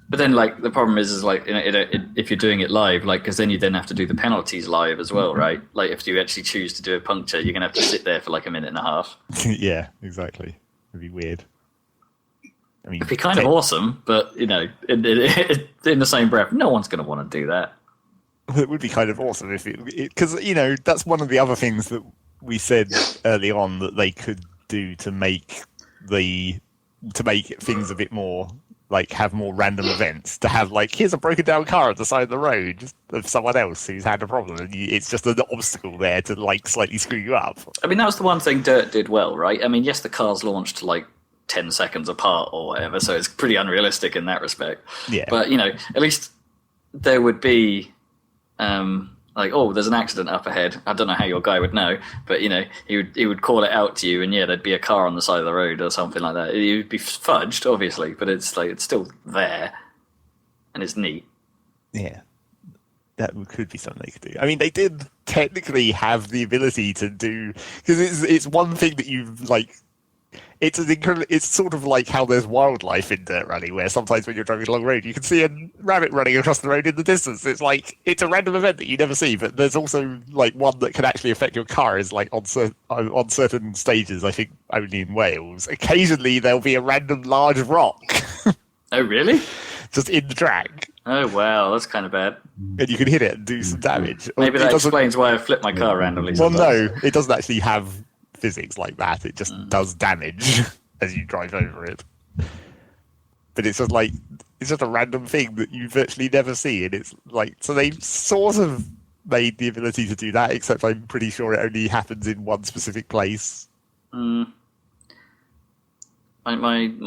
But then, the problem is if you're doing it live, because then you then have to do the penalties live as well, right? Like, if you actually choose to do a puncture, you're going to have to sit there for a minute and a half. Yeah, exactly. It'd be weird. I mean, it'd be kind of awesome, but, in the same breath, no one's going to want to do that. It would be kind of awesome if because, that's one of the other things that we said early on that they could do to make things a bit more... have more random events to have here's a broken down car at the side of the road of someone else who's had a problem and it's just an obstacle there to slightly screw you up. I mean, that was the one thing Dirt did well, right? I mean, yes, the cars launched 10 seconds apart or whatever, so it's pretty unrealistic in that respect. Yeah. But, at least there would be like, oh, there's an accident up ahead. I don't know how your guy would know, but he would call it out to you, and there'd be a car on the side of the road or something like that. It would be fudged, obviously, but it's still there, and it's neat. Yeah, that could be something they could do. I mean, they did technically have the ability to do, because it's one thing that you've like. It's an incredible. It's sort of like how there's wildlife in Dirt Rally, where sometimes when you're driving along the road, you can see a rabbit running across the road in the distance. It's like it's a random event that you never see, but there's also like one that can actually affect your car. Is like on certain stages, I think only in Wales. Occasionally, there'll be a random large rock. Oh, really? Just in the track. Oh wow, that's kind of bad. And you can hit it and do some damage. Maybe that explains why I flipped my car randomly. Well, no, it doesn't actually have physics like that. It just does damage as you drive over it. But it's just a random thing that you virtually never see, and it's like, so they sort of made the ability to do that, except I'm pretty sure it only happens in one specific place. My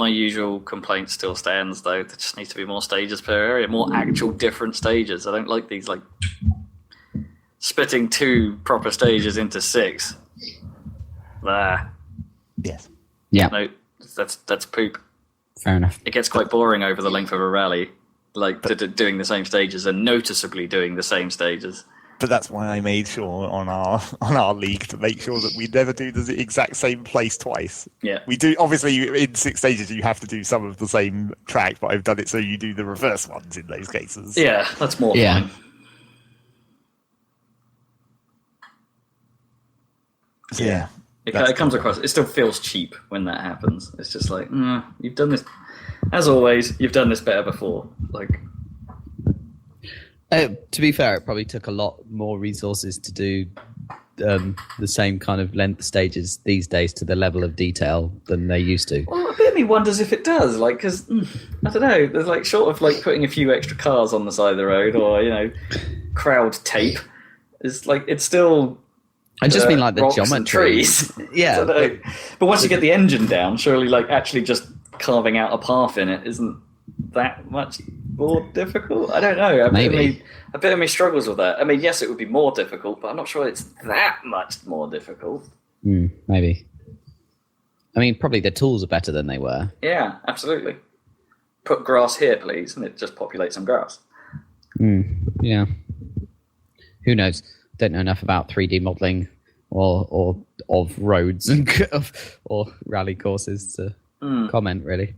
usual complaint still stands, though. There just needs to be more stages per area, more actual different stages. I don't like these like splitting 2 proper stages into 6. Yes. Yeah. No, that's poop. Fair enough. It gets quite boring over the length of a rally, like doing the same stages and noticeably doing the same stages. But that's why I made sure on our league to make sure that we never do the exact same place twice. Yeah. We do, obviously, in 6 stages you have to do some of the same track, but I've done it so you do the reverse ones in those cases. Yeah, that's more fun. So, yeah. It comes across. It still feels cheap when that happens. It's just like, you've done this. As always, you've done this better before. Like, to be fair, it probably took a lot more resources to do the same kind of length stages these days to the level of detail than they used to. Well, a bit of me wonders if it does. Like, because I don't know. There's like short of like putting a few extra cars on the side of the road, or crowd tape. It's like it's still. I just mean like the geometry. And trees. Yeah. But once you get the engine down, surely like actually just carving out a path in it isn't that much more difficult? I don't know. A bit of me struggles with that. I mean, yes, it would be more difficult, but I'm not sure it's that much more difficult. Maybe. I mean, probably the tools are better than they were. Yeah, absolutely. Put grass here, please, and it just populates some grass. Yeah. Who knows? Don't know enough about 3D modeling or of roads or rally courses to comment, really.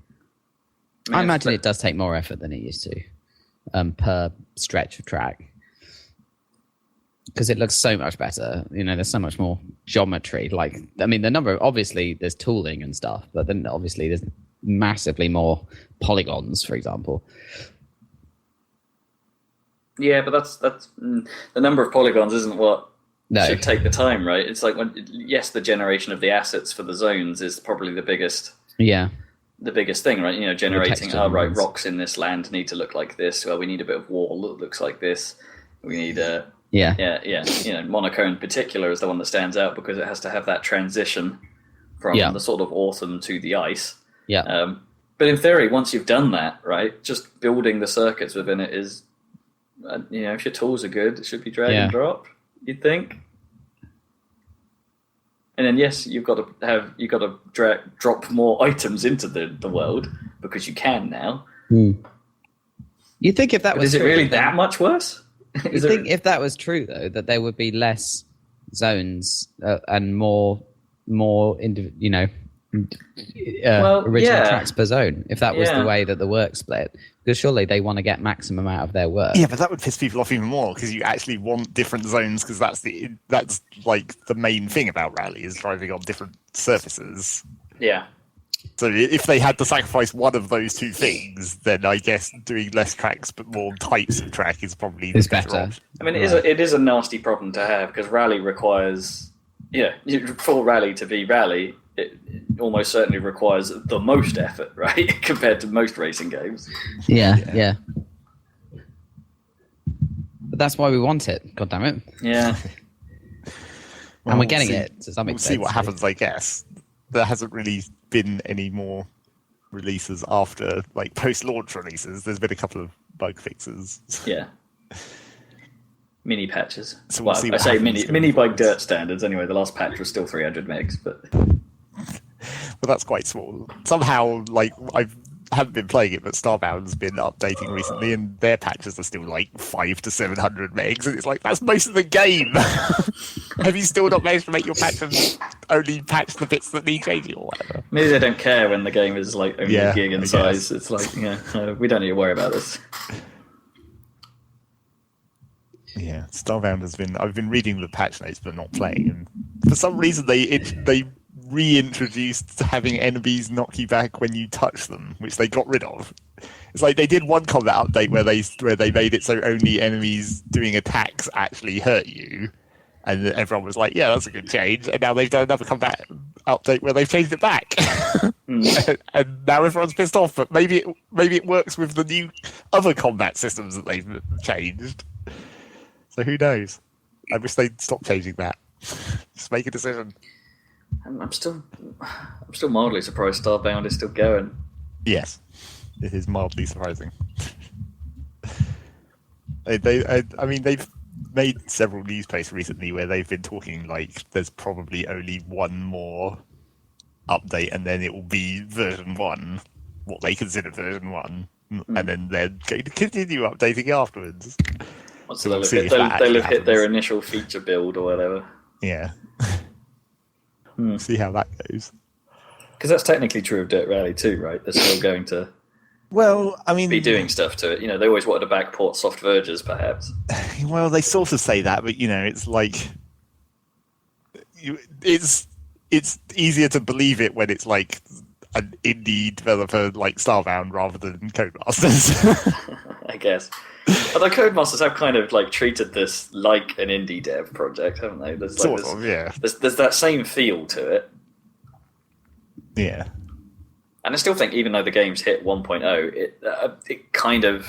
I imagine it does take more effort than it used to per stretch of track, because it looks so much better. There's so much more geometry. Like, I mean, obviously there's tooling and stuff, but then obviously there's massively more polygons, for example. Yeah, but that's the number of polygons isn't what should take the time, right? It's like the generation of the assets for the zones is probably the biggest. Yeah. The biggest thing, right? Generating rocks in this land need to look like this. Well, we need a bit of wall that looks like this. We need Monaco in particular is the one that stands out because it has to have that transition from the sort of autumn to the ice. Yeah. But in theory, once you've done that, right, just building the circuits within it is. If your tools are good, it should be drag and drop. You'd think, and then yes, you've got to drop more items into the world because you can now. You think if that was is it really that much worse? You think if that was true though, that there would be less zones and more original tracks per zone if that was the way that the work split, because surely they want to get maximum out of their work. Yeah, but that would piss people off even more because you actually want different zones, because that's like the main thing about rally is driving on different surfaces. Yeah. So if they had to sacrifice one of those two things, then I guess doing less tracks but more types of track is probably the better option. I mean, it is a nasty problem to have because rally requires for rally to be rally. It almost certainly requires the most effort, right, compared to most racing games. Yeah. But that's why we want it. God damn it. Yeah. And we're getting it to some extent. We'll see what happens, I guess. There hasn't really been any more releases after, like, post-launch releases. There's been a couple of bug fixes. Yeah. Mini patches. So we'll see I say happens mini by DiRT standards. Anyway, the last patch was still 300 megs, but that's quite small. Somehow, like I haven't been playing it, but Starbound's been updating recently, and their patches are still like 500 to 700 megs, and it's like that's most of the game. Have you still not managed to make your patches only patch the bits that need changing or whatever? Maybe they don't care when the game is like only a gig in size. Guess. It's like, we don't need to worry about this. Yeah, Starbound has been. I've been reading the patch notes, but not playing. And for some reason, they reintroduced having enemies knock you back when you touch them, which they got rid of. It's like they did one combat update where they made it so only enemies doing attacks actually hurt you, and everyone was like, "Yeah, that's a good change." And now they've done another combat update where they've changed it back, and now everyone's pissed off. But maybe it works with the new other combat systems that they've changed. So who knows? I wish they'd stop changing that. Just make a decision. I'm still mildly surprised Starbound is still going. Yes, it is mildly surprising. I mean, they've made several news posts recently where they've been talking like there's probably only one more update, and then it will be version 1, what they consider version 1, and then they're going to continue updating afterwards. So they'll have hit their initial feature build or whatever. Yeah. See how that goes. Because that's technically true of Dirt Rally too, right? They're still going to be doing stuff to it. They always wanted to backport soft verges, perhaps. Well, they sort of say that, but it's like it's easier to believe it when it's like an indie developer like Starbound rather than Codemasters. I guess. Although Codemasters have kind of like treated this like an indie dev project, haven't they? There's There's that same feel to it. Yeah. And I still think, even though the game's hit 1.0, it kind of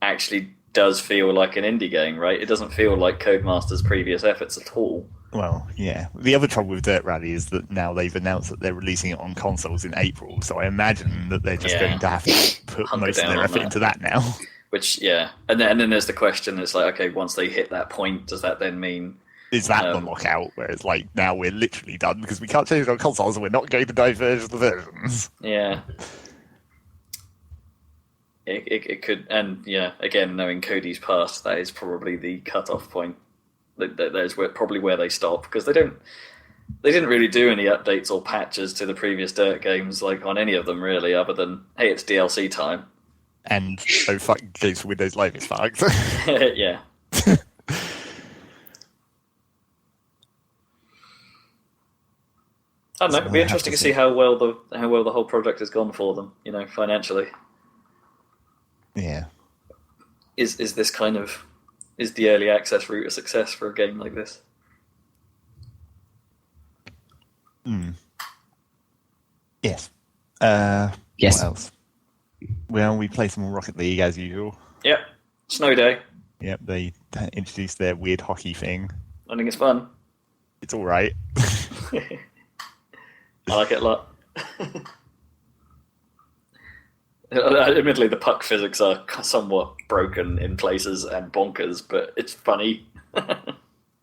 actually does feel like an indie game, right? It doesn't feel like Codemasters' previous efforts at all. Well, yeah. The other trouble with Dirt Rally is that now they've announced that they're releasing it on consoles in April, so I imagine that they're just going to have to put most of their effort into that now. Which, yeah. And then there's the question, it's like, okay, once they hit that point, does that then mean... Is that the lockout, where it's like, now we're literally done because we can't change it on consoles and we're not going to diverge the versions? Yeah. It could, and yeah, again, knowing Cody's past, that is probably the cut-off point. That is probably where they stop, because they didn't really do any updates or patches to the previous Dirt games, like on any of them really, other than, hey, it's DLC time. And fuck, games for Windows Live is fucked. Yeah. I don't know. It'd be interesting to see how well the whole project has gone for them, financially. Yeah. Is this kind of the early access route a success for a game like this? Yes. Yes. What else? Well, we play some more Rocket League as usual. Yep. Snow day. Yep. They introduced their weird hockey thing. I think it's fun. It's all right. I like it a lot. Admittedly, the puck physics are somewhat broken in places and bonkers, but it's funny.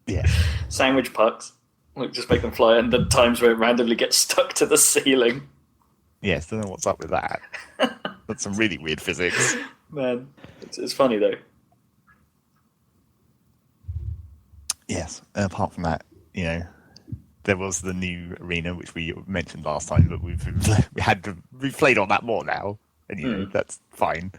Yeah. Sandwich pucks. Just make them fly, and the times where it randomly gets stuck to the ceiling. Yes, don't know what's up with that. That's some really weird physics. Man, it's funny though. Yes. Apart from that, there was the new arena which we mentioned last time, but we've played on that more now, and that's fine.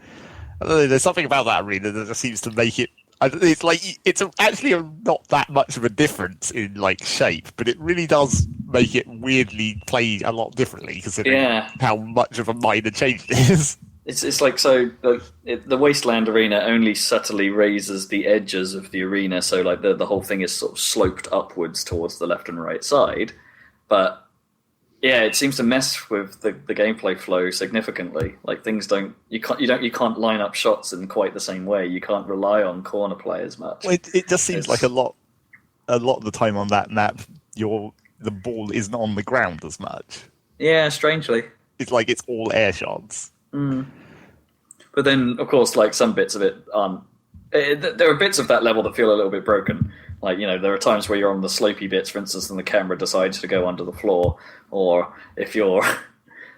There's something about that arena that just seems to make it. It's like it's actually not that much of a difference in like shape, but it really does make it weirdly play a lot differently considering how much of a minor change it is. It's like, so the Wasteland arena only subtly raises the edges of the arena, so like the whole thing is sort of sloped upwards towards the left and right side. But yeah, it seems to mess with the gameplay flow significantly. Like things you can't line up shots in quite the same way. You can't rely on corner play as much. Well, it just seems like a lot of the time on that map, the ball isn't on the ground as much. Yeah, strangely. It's like it's all air shots. But then, of course, like some bits of it aren't There are bits of that level that feel a little bit broken. Like, there are times where you're on the slopey bits, for instance, and the camera decides to go under the floor, or if you're,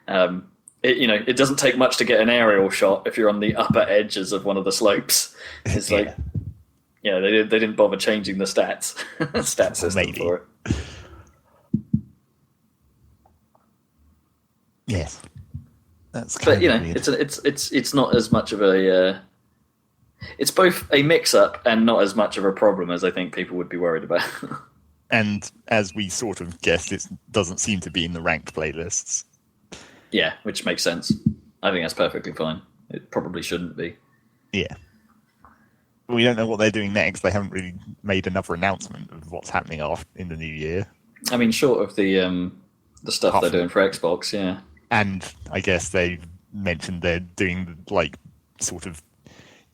it doesn't take much to get an aerial shot if you're on the upper edges of one of the slopes. It's like, they didn't bother changing the stat system for it. Yes, that's. But it's not as much of a. It's both a mix-up and not as much of a problem as I think people would be worried about. And as we sort of guessed, it doesn't seem to be in the ranked playlists. Yeah, which makes sense. I think that's perfectly fine. It probably shouldn't be. Yeah. We don't know what they're doing next. They haven't really made another announcement of what's happening in the new year. I mean, short of the stuff they're doing for Xbox, yeah. And I guess they mentioned they're doing sort of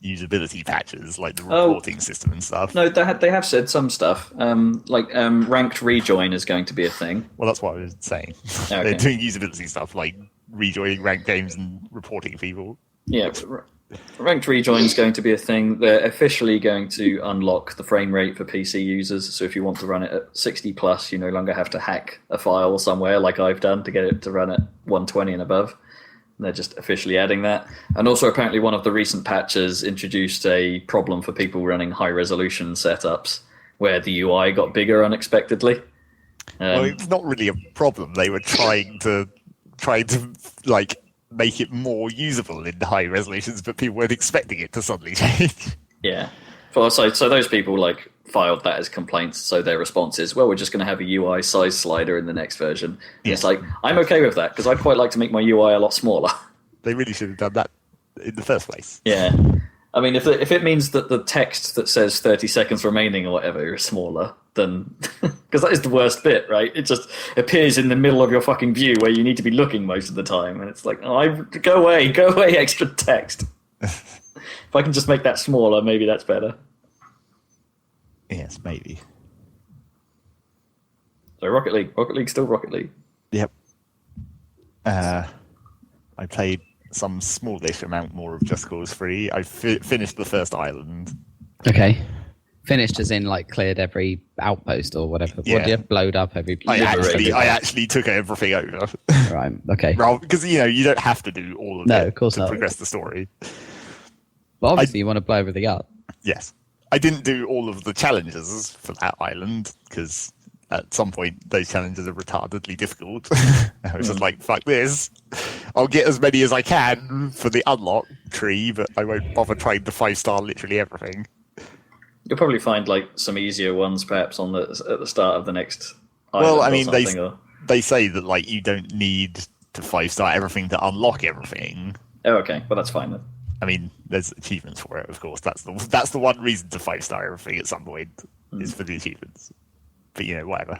usability patches, like the reporting system and stuff. No, they have said some stuff. Ranked rejoin is going to be a thing. Well, that's what I was saying. Okay. They're doing usability stuff, like rejoining ranked games and reporting people. Yeah, ranked rejoin is going to be a thing. They're officially going to unlock the frame rate for PC users. So if you want to run it at 60 plus, you no longer have to hack a file somewhere like I've done to get it to run at 120 and above. They're just officially adding that. And also apparently one of the recent patches introduced a problem for people running high-resolution setups where the UI got bigger unexpectedly. Well, it's not really a problem. They were trying to make it more usable in high resolutions, but people weren't expecting it to suddenly change. Yeah. So those people filed that as complaints. So their response is, well, we're just going to have a UI size slider in the next version. Yeah. It's like, I'm okay with that because I'd quite like to make my UI a lot smaller. They really should have done that in the first place. Yeah. I mean, if it means that the text that says 30 seconds remaining or whatever is smaller, then because that is the worst bit, right? It just appears in the middle of your fucking view where you need to be looking most of the time, and it's like, go away, extra text. If I can just make that smaller, maybe that's better. Yes, maybe. So Rocket League, still Rocket League. Yep. I played some smallish amount more of Just Cause 3. I finished the first island. Okay. Finished as in cleared every outpost or whatever. Yeah. What do you have blowed up every? I actually took everything over. Right. Okay. Because you don't have to do all of it to progress the story. Well, obviously you want to blow everything up. Yes. I didn't do all of the challenges for that island because at some point those challenges are retardedly difficult. I was just like, fuck this. I'll get as many as I can for the unlock tree, but I won't bother trying to 5-star literally everything. You'll probably find some easier ones perhaps at the start of the next island. Well, I mean, they say that you don't need to 5-star everything to unlock everything. Oh, okay. Well, that's fine then. I mean, there's achievements for it, of course. That's the one reason to 5-star everything at some point is for the achievements. But whatever.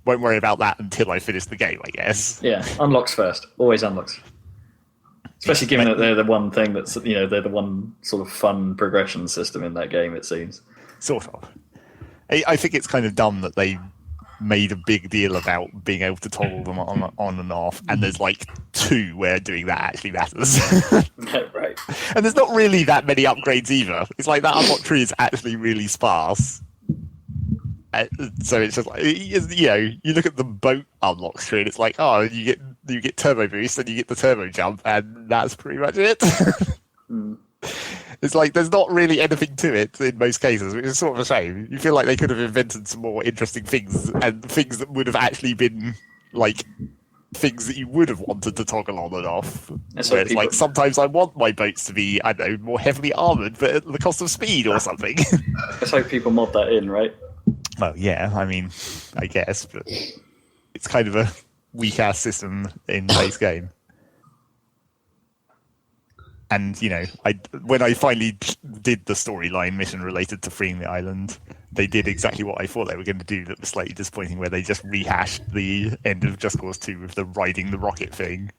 Won't worry about that until I finish the game, I guess. Yeah, unlocks first. Always unlocks. Especially given that they're the one thing that's they're the one sort of fun progression system in that game. It seems. Sort of. I think it's kind of dumb that they made a big deal about being able to toggle them on and off, and there's 2 where doing that actually matters. Right. And there's not really that many upgrades either. It's that unlock tree is actually really sparse. So it's just you look at the boat unlock tree and it's you get turbo boost and you get the turbo jump and that's pretty much it. It's there's not really anything to it in most cases, which is sort of a shame. You feel like they could have invented some more interesting things and things that would have actually been things that you would have wanted to toggle on and off. Where it's sometimes I want my boats to be, I don't know, more heavily armoured, but at the cost of speed or something. Let's hope people mod that in, right? Well, yeah, I mean, I guess, but it's kind of a weak-ass system in the base game. And, when I finally did the storyline mission related to freeing the island, they did exactly what I thought they were going to do that was slightly disappointing, where they just rehashed the end of Just Cause 2 with the riding the rocket thing.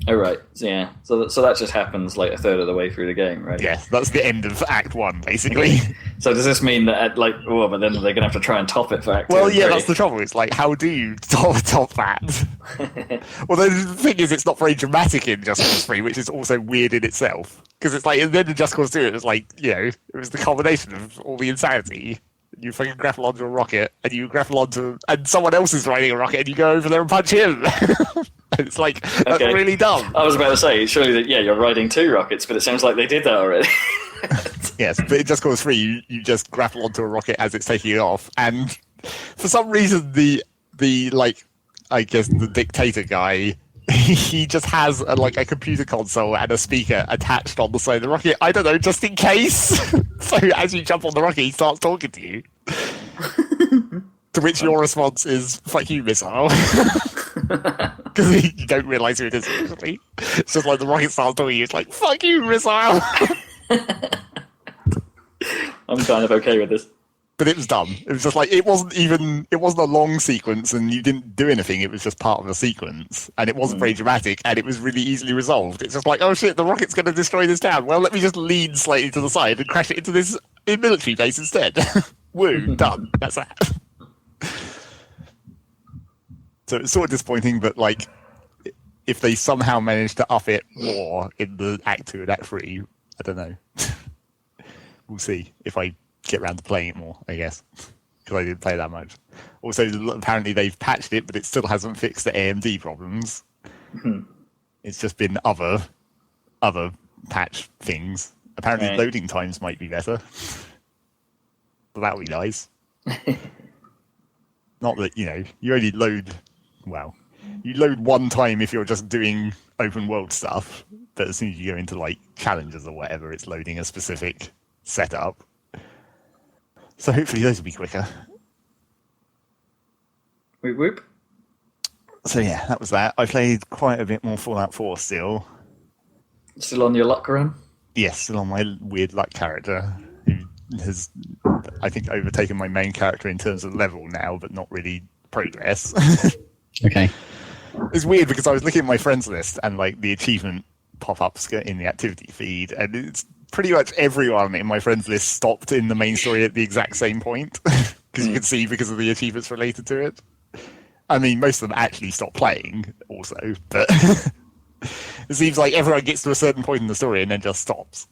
Oh right, yeah. So that just happens like a third of the way through the game, right? Yeah, that's the end of Act 1, basically. So does this mean that but then they're gonna have to try and top it for Act 2? Well, yeah, that's the trouble. It's like, how do you top that? Well, the thing is, it's not very dramatic in Just Cause 3, which is also weird in itself. Because it's like, and then in Just Cause 2, it was like, it was the combination of all the insanity. You fucking grapple onto a rocket, and you grapple onto, and someone else is riding a rocket, and you go over there and punch him. It's like, that's really dumb. I was about to say, surely that, you're riding 2 rockets, but it sounds like they did that already. Yes, but in Just Cause 3, you just grapple onto a rocket as it's taking it off, and for some reason, the dictator guy, he just has a computer console and a speaker attached on the side of the rocket. I don't know, just in case. So as you jump on the rocket, he starts talking to you. To which your response is, fuck you, missile. Because you don't realise who it is, actually. It's just like the rocket starts talking to you, it's like, fuck you, missile. I'm kind of okay with this. But it was dumb. It was just like, it wasn't a long sequence and you didn't do anything. It was just part of a sequence. And it wasn't very dramatic and it was really easily resolved. It's just like, oh shit, the rocket's going to destroy this town. Well, let me just lean slightly to the side and crash it into this military base instead. Woo, done. That's that. So it's sort of disappointing, but like, if they somehow manage to up it more in the Act 2 and Act 3, I don't know. We'll see if I get around to playing it more, I guess, because I didn't play that much. Also, apparently they've patched it, but it still hasn't fixed the AMD problems. Mm-hmm. It's just been other patch things. Apparently loading times might be better. But that would be nice. Not that, you only load, you load one time if you're just doing open world stuff, but as soon as you go into like challenges or whatever, it's loading a specific setup. So hopefully those will be quicker. Whoop whoop. So yeah, that was that. I played quite a bit more Fallout 4 still. Still on your luck run? Yes, still on my weird luck character, who has, I think, overtaken my main character in terms of level now, but not really progress. Okay. It's weird because I was looking at my friends list and like the achievement pop-ups in the activity feed, and it's pretty much everyone in my friends list stopped in the main story at the exact same point, because you can see because of the achievements related to it. I mean, most of them actually stopped playing also, but it seems like everyone gets to a certain point in the story and then just stops.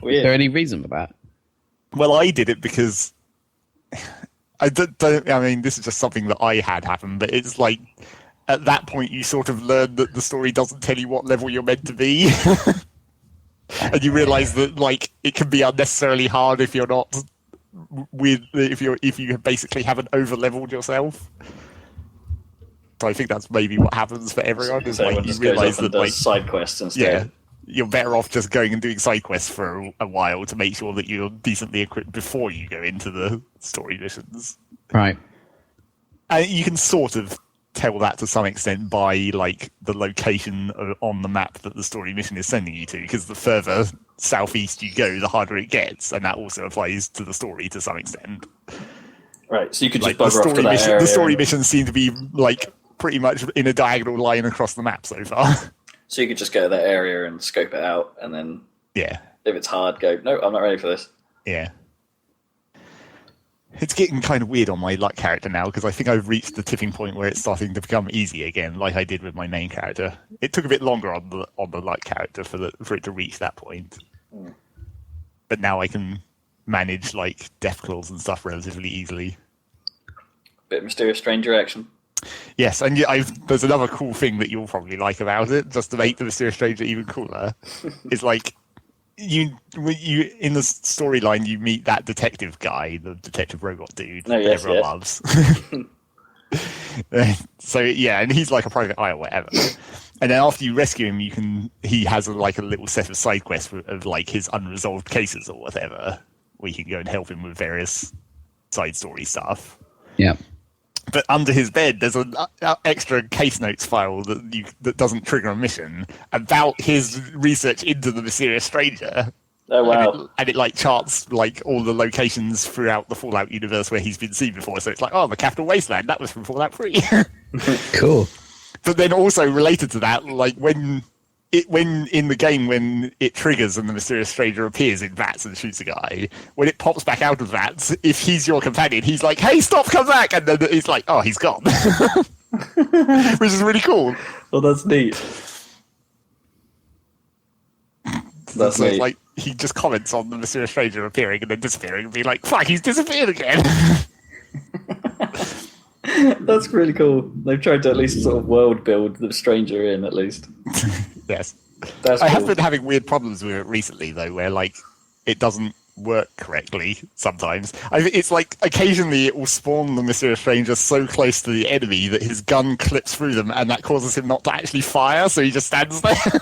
Weird. Is there any reason for that? Well, I did it because I mean, this is just something that I had happen, but it's like at that point you sort of learn that the story doesn't tell you what level you're meant to be. And you realise that like it can be unnecessarily hard if you're not if you basically haven't over leveled yourself. So I think that's maybe what happens for everyone. Is like you realise that like side quests instead. Yeah, you're better off just going and doing side quests for a while to make sure that you're decently equipped before you go into the story missions. Right. And you can sort of tell that to some extent by like the location on the map that the story mission is sending you to, because the further southeast you go, the harder it gets, and that also applies to the story to some extent. Right, so you could just like, bugger off to that area. The story missions seem to be like pretty much in a diagonal line across the map so far. So you could just go to that area and scope it out, and then if it's hard, go, no, I'm not ready for this. Yeah. It's getting kind of weird on my luck character now, because I think I've reached the tipping point where it's starting to become easy again, like I did with my main character. It took a bit longer on the luck character for it to reach that point. Mm. But now I can manage like death claws and stuff relatively easily. Bit of mysterious stranger action. Yes, and there's another cool thing that you'll probably like about it, just to make the mysterious stranger even cooler. It's like you in the storyline you meet that detective guy, the detective robot dude that everyone loves. So yeah, and he's like a private eye or whatever. And then after you rescue him, he has a little set of side quests of like his unresolved cases or whatever, where you can go and help him with various side story stuff. Yeah. But under his bed, there's an extra case notes file that doesn't trigger a mission about his research into the mysterious stranger. Oh wow! And it like charts like all the locations throughout the Fallout universe where he's been seen before. So it's like, oh, the Capital Wasteland, that was from Fallout 3. Cool. But then also related to that, like when in the game when it triggers and the mysterious stranger appears in vats and shoots a guy, when it pops back out of vats, if he's your companion, he's like, "Hey, stop, come back!" And then it's like, "Oh, he's gone," which is really cool. Well, that's neat. That's so neat. Like he just comments on the mysterious stranger appearing and then disappearing, and be like, "Fuck, he's disappeared again." That's really cool. They've tried to at least sort of world build the stranger in, at least. Yes. That's I cool. have been having weird problems with it recently, though, where like it doesn't work correctly sometimes. It's like occasionally it will spawn the mysterious stranger so close to the enemy that his gun clips through them, and that causes him not to actually fire, so he just stands there.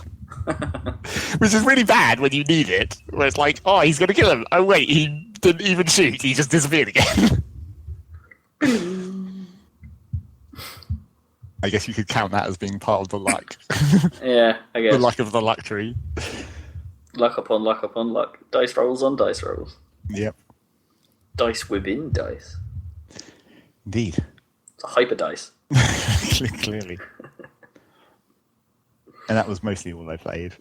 Which is really bad when you need it, where it's like, oh, he's going to kill him. Oh, wait, he didn't even shoot. He just disappeared again. I guess you could count that as being part of the luck. Yeah, I guess. The luck of the luck tree. Luck upon luck upon luck. Dice rolls on dice rolls. Yep. Dice within dice. Indeed. It's a hyper dice. Clearly. And that was mostly all I played.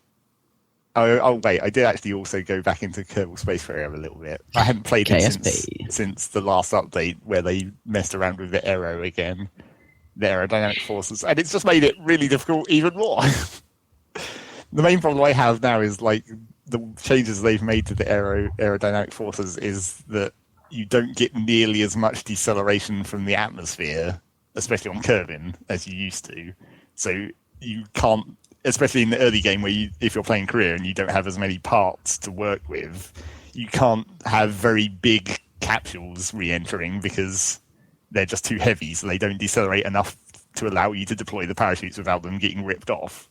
Oh, wait, I did actually also go back into Kerbal Space Program a little bit. I hadn't played it since the last update where they messed around with the aero again. The aerodynamic forces, and it's just made it really difficult even more. The main problem I have now is like the changes they've made to the aerodynamic forces is that you don't get nearly as much deceleration from the atmosphere, especially on curving, as you used to. So you can't, especially in the early game where if you're playing career and you don't have as many parts to work with, you can't have very big capsules re-entering because they're just too heavy, so they don't decelerate enough to allow you to deploy the parachutes without them getting ripped off.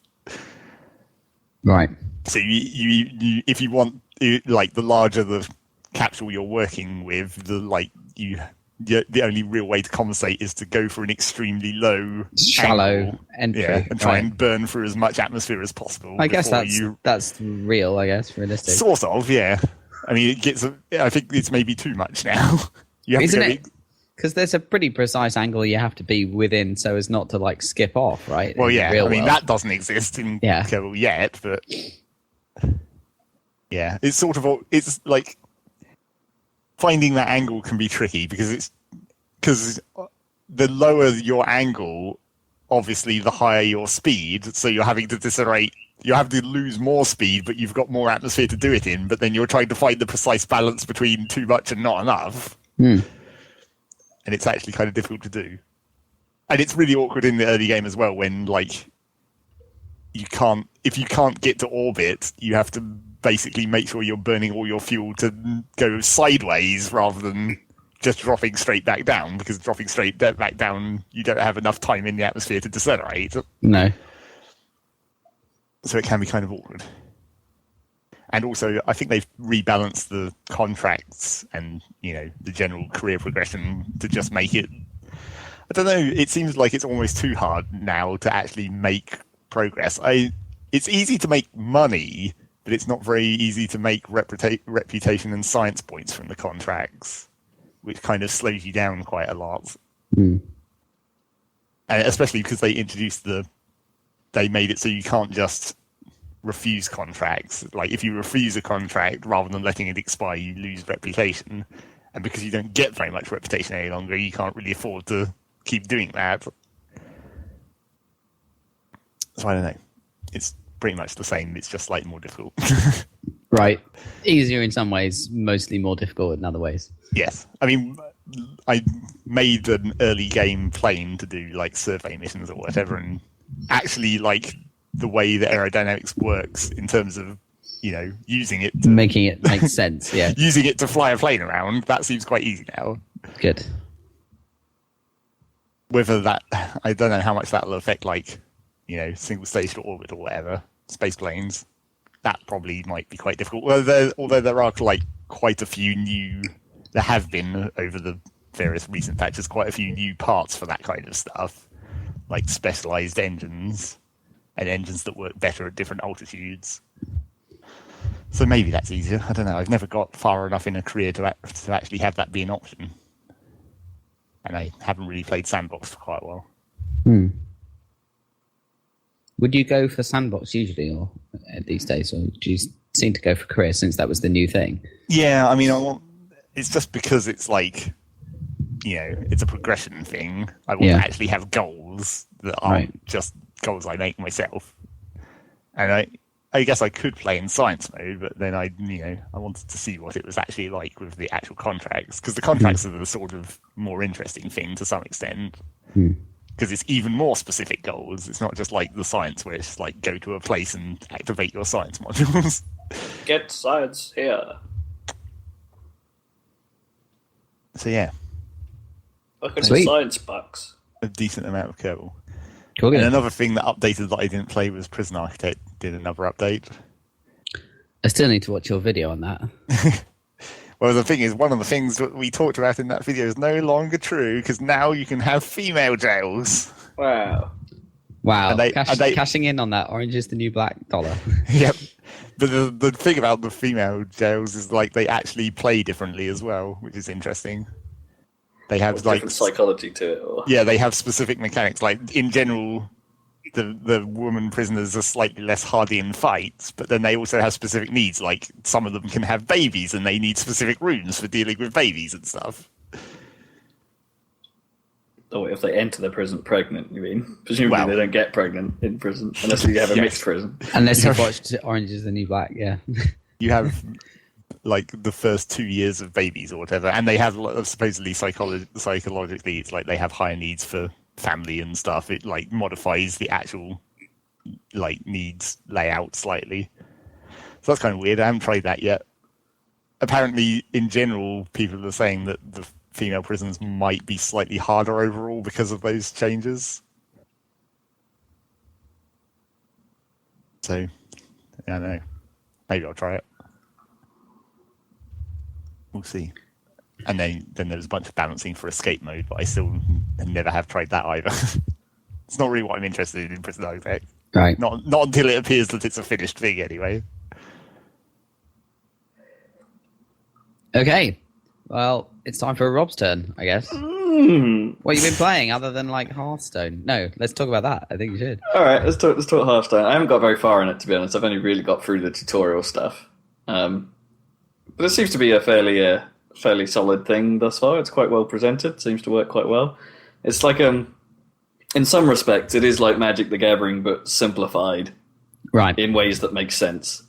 Right. So you if you want, like, the larger the capsule you're working with, the only real way to compensate is to go for an extremely low, shallow entry, and try and burn through as much atmosphere as possible. I guess that's real. I guess realistic. Sort of, yeah. I mean, I think it's maybe too much now. Isn't it? Because there's a pretty precise angle you have to be within so as not to like skip off, right? Well, yeah. I mean, that doesn't exist in Kerbal yet, but yeah, it's like finding that angle can be tricky because the lower your angle, obviously, the higher your speed. So you're having to decelerate. You have to lose more speed, but you've got more atmosphere to do it in. But then you're trying to find the precise balance between too much and not enough. And it's actually kind of difficult to do. And it's really awkward in the early game as well when, like, if you can't get to orbit, you have to basically make sure you're burning all your fuel to go sideways rather than just dropping straight back down, because dropping straight back down, you don't have enough time in the atmosphere to decelerate. No. So it can be kind of awkward. And also, I think they've rebalanced the contracts and, the general career progression to just make it... I don't know, it seems like it's almost too hard now to actually make progress. It's easy to make money, but it's not very easy to make reputation and science points from the contracts, which kind of slows you down quite a lot. And especially because they made it so you can't just refuse contracts. Like, if you refuse a contract rather than letting it expire, you lose reputation, and because you don't get very much reputation any longer, you can't really afford to keep doing that. So I don't know, it's pretty much the same, it's just slightly more difficult. Right. Easier in some ways, mostly more difficult in other ways. Yes. I mean, I made an early game plane to do like survey missions or whatever, and actually, like, the way the aerodynamics works in terms of, using it to... Making it make sense, yeah. Using it to fly a plane around, that seems quite easy now. Good. Whether that... I don't know how much that will affect, like, single stage to orbit or whatever, space planes. That probably might be quite difficult. Although there are, like, quite a few new... There have been, over the various recent patches, quite a few new parts for that kind of stuff. Like specialized engines, and engines that work better at different altitudes. So maybe that's easier. I don't know. I've never got far enough in a career to actually have that be an option. And I haven't really played Sandbox for quite a while. Would you go for sandbox usually, or these days, or do you seem to go for career since that was the new thing? Yeah, I mean, it's just because it's like, it's a progression thing. I want to actually have goals that aren't just goals I make myself. And I guess I could play in science mode, but then I wanted to see what it was actually like with the actual contracts, because the contracts are the sort of more interesting thing to some extent. Because it's even more specific goals. It's not just like the science where it's like go to a place and activate your science modules. Get science here. So yeah. Look at the science bucks. A decent amount of Kerbal. Cool. And another thing that updated that I didn't play was Prison Architect did another update. I still need to watch your video on that. Well, the thing is, one of the things that we talked about in that video is no longer true, because now you can have female jails. Wow. Cashing in on that. Orange is the new black dollar. Yep. But the thing about the female jails is like they actually play differently as well, which is interesting. They have different psychology to it. Or... Yeah, they have specific mechanics. Like in general, the woman prisoners are slightly less hardy in fights, but then they also have specific needs. Like some of them can have babies, and they need specific runes for dealing with babies and stuff. Oh, if they enter the prison pregnant, you mean? Presumably they don't get pregnant in prison, unless you have a mixed prison. Unless you've watched Orange is the New Black, yeah. You have, like, the first 2 years of babies or whatever, and they have, supposedly, psychologically, it's like they have higher needs for family and stuff. It, like, modifies the actual, like, needs layout slightly. So that's kind of weird. I haven't tried that yet. Apparently, in general, people are saying that the female prisons might be slightly harder overall because of those changes. So, I don't know. Maybe I'll try it. We'll see. And then there's a bunch of balancing for escape mode, but I still never have tried that either. It's not really what I'm interested in Prison Architect. Right. Not until it appears that it's a finished thing anyway. Okay. Well, it's time for Rob's turn, I guess. What have you been playing other than like Hearthstone? No, let's talk about that. I think you should. All right, let's talk Hearthstone. I haven't got very far in it, to be honest. I've only really got through the tutorial stuff. But it seems to be a fairly solid thing thus far. It's quite well presented. Seems to work quite well. It's like in some respects, it is like Magic the Gathering, but simplified, right? In ways that make sense.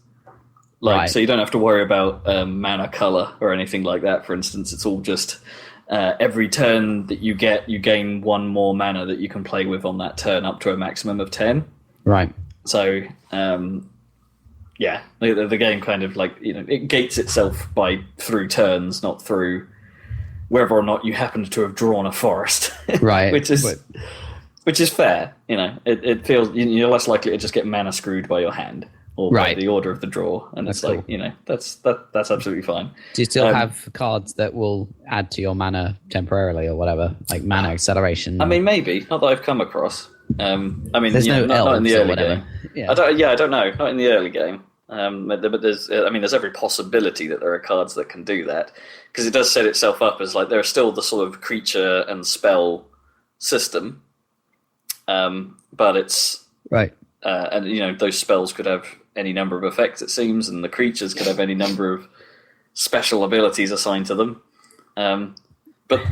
So you don't have to worry about mana color or anything like that. For instance, it's all just every turn that you get, you gain one more mana that you can play with on that turn, up to a maximum of 10. Right. So the game kind of it gates itself through turns, not through whether or not you happen to have drawn a forest. Right. which is fair. It feels you're less likely to just get mana screwed by your hand. Or by the order of the draw, and that's cool. That's absolutely fine. Do you still have cards that will add to your mana temporarily or whatever, like mana acceleration? I mean, maybe not that I've come across. There's not in the early game. Yeah. I don't know. Not in the early game. But there's every possibility that there are cards that can do that, because it does set itself up as like there's still the sort of creature and spell system, but it's right. And those spells could have any number of effects, it seems, and the creatures could have any number of special abilities assigned to them. But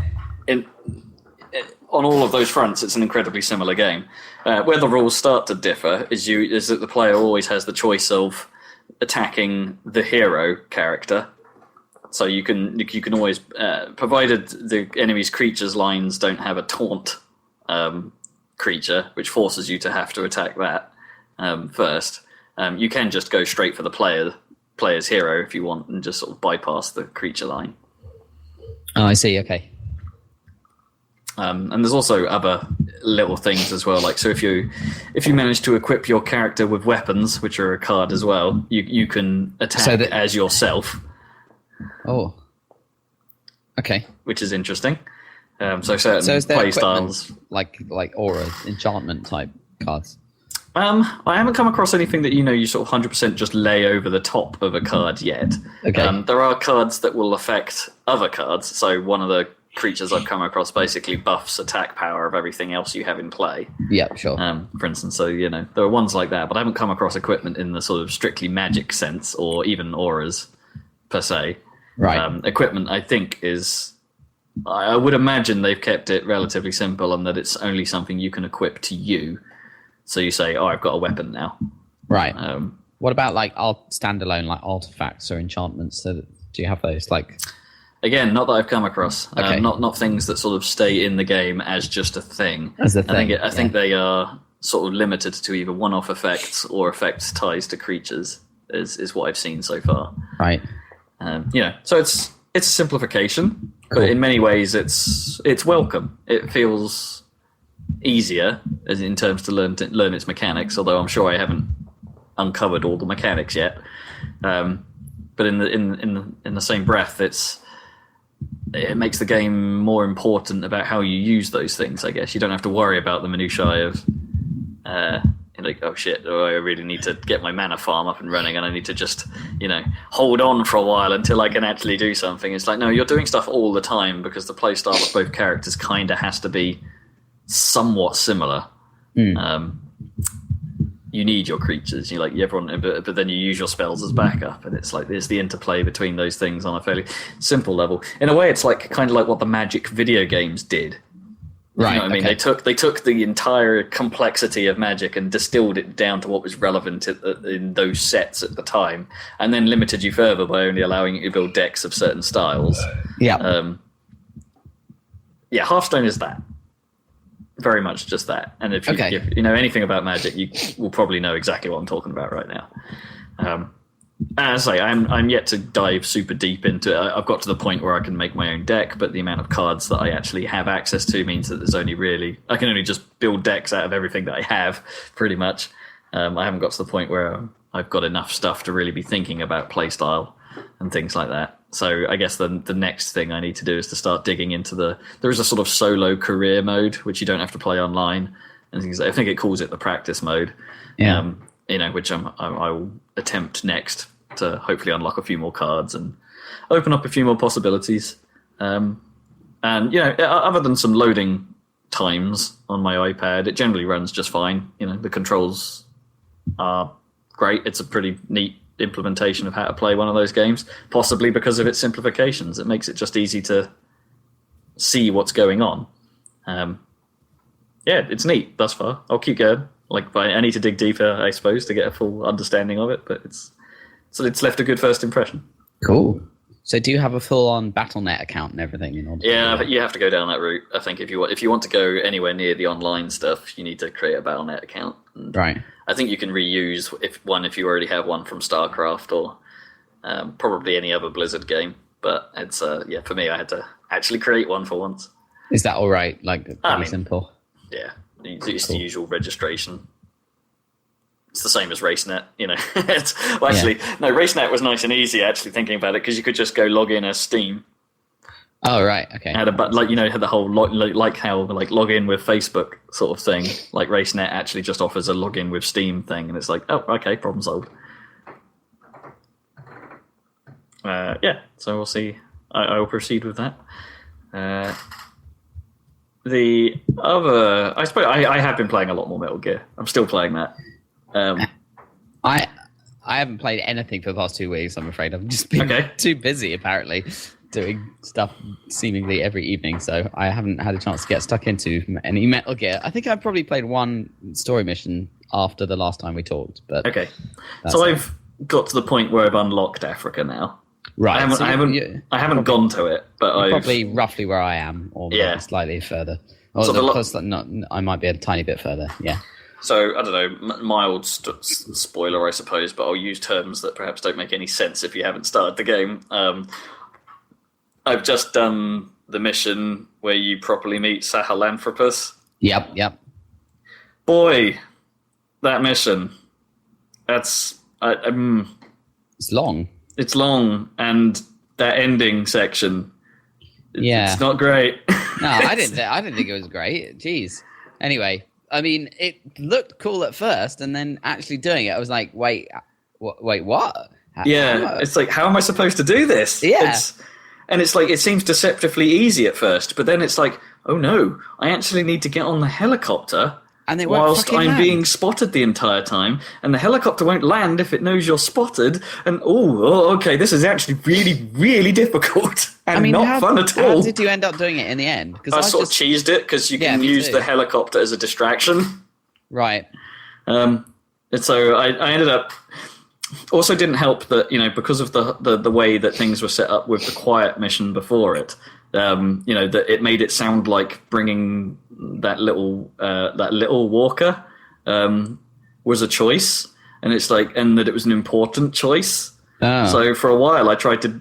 on all of those fronts, it's an incredibly similar game. Where the rules start to differ is that the player always has the choice of attacking the hero character. So you can always, provided the enemy's creatures lines don't have a taunt creature, which forces you to have to attack that first. You can just go straight for the player's hero if you want, and just sort of bypass the creature line. Oh, I see. Okay. And there's also other little things as well. Like, so if you manage to equip your character with weapons, which are a card as well, you can attack as yourself. Oh. Okay. Which is interesting. So certain play styles, like aura, enchantment type cards. I haven't come across anything that you sort of 100% just lay over the top of a card yet. Okay. There are cards that will affect other cards. So one of the creatures I've come across basically buffs attack power of everything else you have in play. Yeah, sure. For instance, so there are ones like that, but I haven't come across equipment in the sort of strictly magic sense, or even auras per se. Right. Equipment, I think, is. I would imagine they've kept it relatively simple, and that it's only something you can equip to you. So you say, "Oh, I've got a weapon now." Right. What about like standalone like artifacts or enchantments? Do you have those? Like, again, not that I've come across. Okay. Not things that sort of stay in the game as just a thing. As a thing. I think they are sort of limited to either one-off effects or effects ties to creatures. Is what I've seen so far. Right. So it's a simplification, Cool. but in many ways it's welcome. It feels easier as in terms to learn its mechanics, although I'm sure I haven't uncovered all the mechanics yet. But in the same breath, it makes the game more important about how you use those things. I guess you don't have to worry about the minutiae of like, oh shit, I really need to get my mana farm up and running, and I need to just hold on for a while until I can actually do something. It's like, no, you're doing stuff all the time because the playstyle of both characters kind of has to be somewhat similar. You need your creatures, everyone, but then you use your spells as backup, and it's like there's the interplay between those things on a fairly simple level. In a way, it's like kind of like what the Magic video games did. Right. You know what I mean? They took the entire complexity of Magic and distilled it down to what was relevant in those sets at the time, and then limited you further by only allowing you to build decks of certain styles. Yeah. Hearthstone is that. Very much just that. And if you know anything about Magic, you will probably know exactly what I'm talking about right now. As I say, I'm yet to dive super deep into it. I've got to the point where I can make my own deck, but the amount of cards that I actually have access to means that I can only just build decks out of everything that I have, pretty much. I haven't got to the point where I've got enough stuff to really be thinking about playstyle and things like that. So I guess the next thing I need to do is to start digging into there is a sort of solo career mode, which you don't have to play online, and things. I think it calls it the practice mode. Yeah. Which I will attempt next to hopefully unlock a few more cards and open up a few more possibilities. And other than some loading times on my iPad, it generally runs just fine. The controls are great. It's a pretty neat implementation of how to play one of those games, possibly because of its simplifications. It makes it just easy to see what's going on. It's neat thus far. I'll keep going. I need to dig deeper, I suppose, to get a full understanding of it, but it's left a good first impression. Cool. So do you have a full-on Battle.net account and everything in order? Yeah, but you have to go down that route. I think if you want to go anywhere near the online stuff, you need to create a Battle.net account. And right. I think you can reuse if you already have one from StarCraft or probably any other Blizzard game. But it's for me, I had to actually create one for once. Is that all right? Pretty simple. Yeah. It's the usual registration. It's the same as RaceNet, No, RaceNet was nice and easy, actually, thinking about it, because you could just go log in as Steam. Oh, right, okay. Had the whole, how log in with Facebook sort of thing. Like RaceNet actually just offers a login with Steam thing, and it's like, oh, okay, problem solved. So we'll see. I will proceed with that. The other, I suppose, I have been playing a lot more Metal Gear. I'm still playing that. I haven't played anything for the past 2 weeks, I'm afraid. I've just been too busy, apparently, doing stuff seemingly every evening, so I haven't had a chance to get stuck into any Metal Gear. I think I've probably played one story mission after the last time we talked. But so I've got to the point where I've unlocked Africa now. Right. I haven't gone to it, but I've probably roughly where I am, or slightly further. I might be a tiny bit further. Yeah. So I don't know, mild spoiler, I suppose, but I'll use terms that perhaps don't make any sense if you haven't started the game. I've just done the mission where you properly meet Sahelanthropus. Yep. Boy, that mission. It's long. It's long, and that ending section. It's not great. No, I didn't think it was great. Jeez. Anyway, I mean, it looked cool at first, and then actually doing it, I was like, wait, what? It's like, how am I supposed to do this? Yeah. And it's like, it seems deceptively easy at first, but then it's like, oh no, I actually need to get on the helicopter and whilst I'm land. being spotted the entire time, and the helicopter won't land if it knows you're spotted, and okay, this is actually really, really difficult and not fun at all. How did you end up doing it in the end? Because I sort of cheesed it, because you can use the helicopter as a distraction. Right. And so I ended up... Also didn't help that, because of the way that things were set up with the quiet mission before it, that it made it sound like bringing that little walker was a choice, and it's like, and that it was an important choice. Oh. So for a while I tried to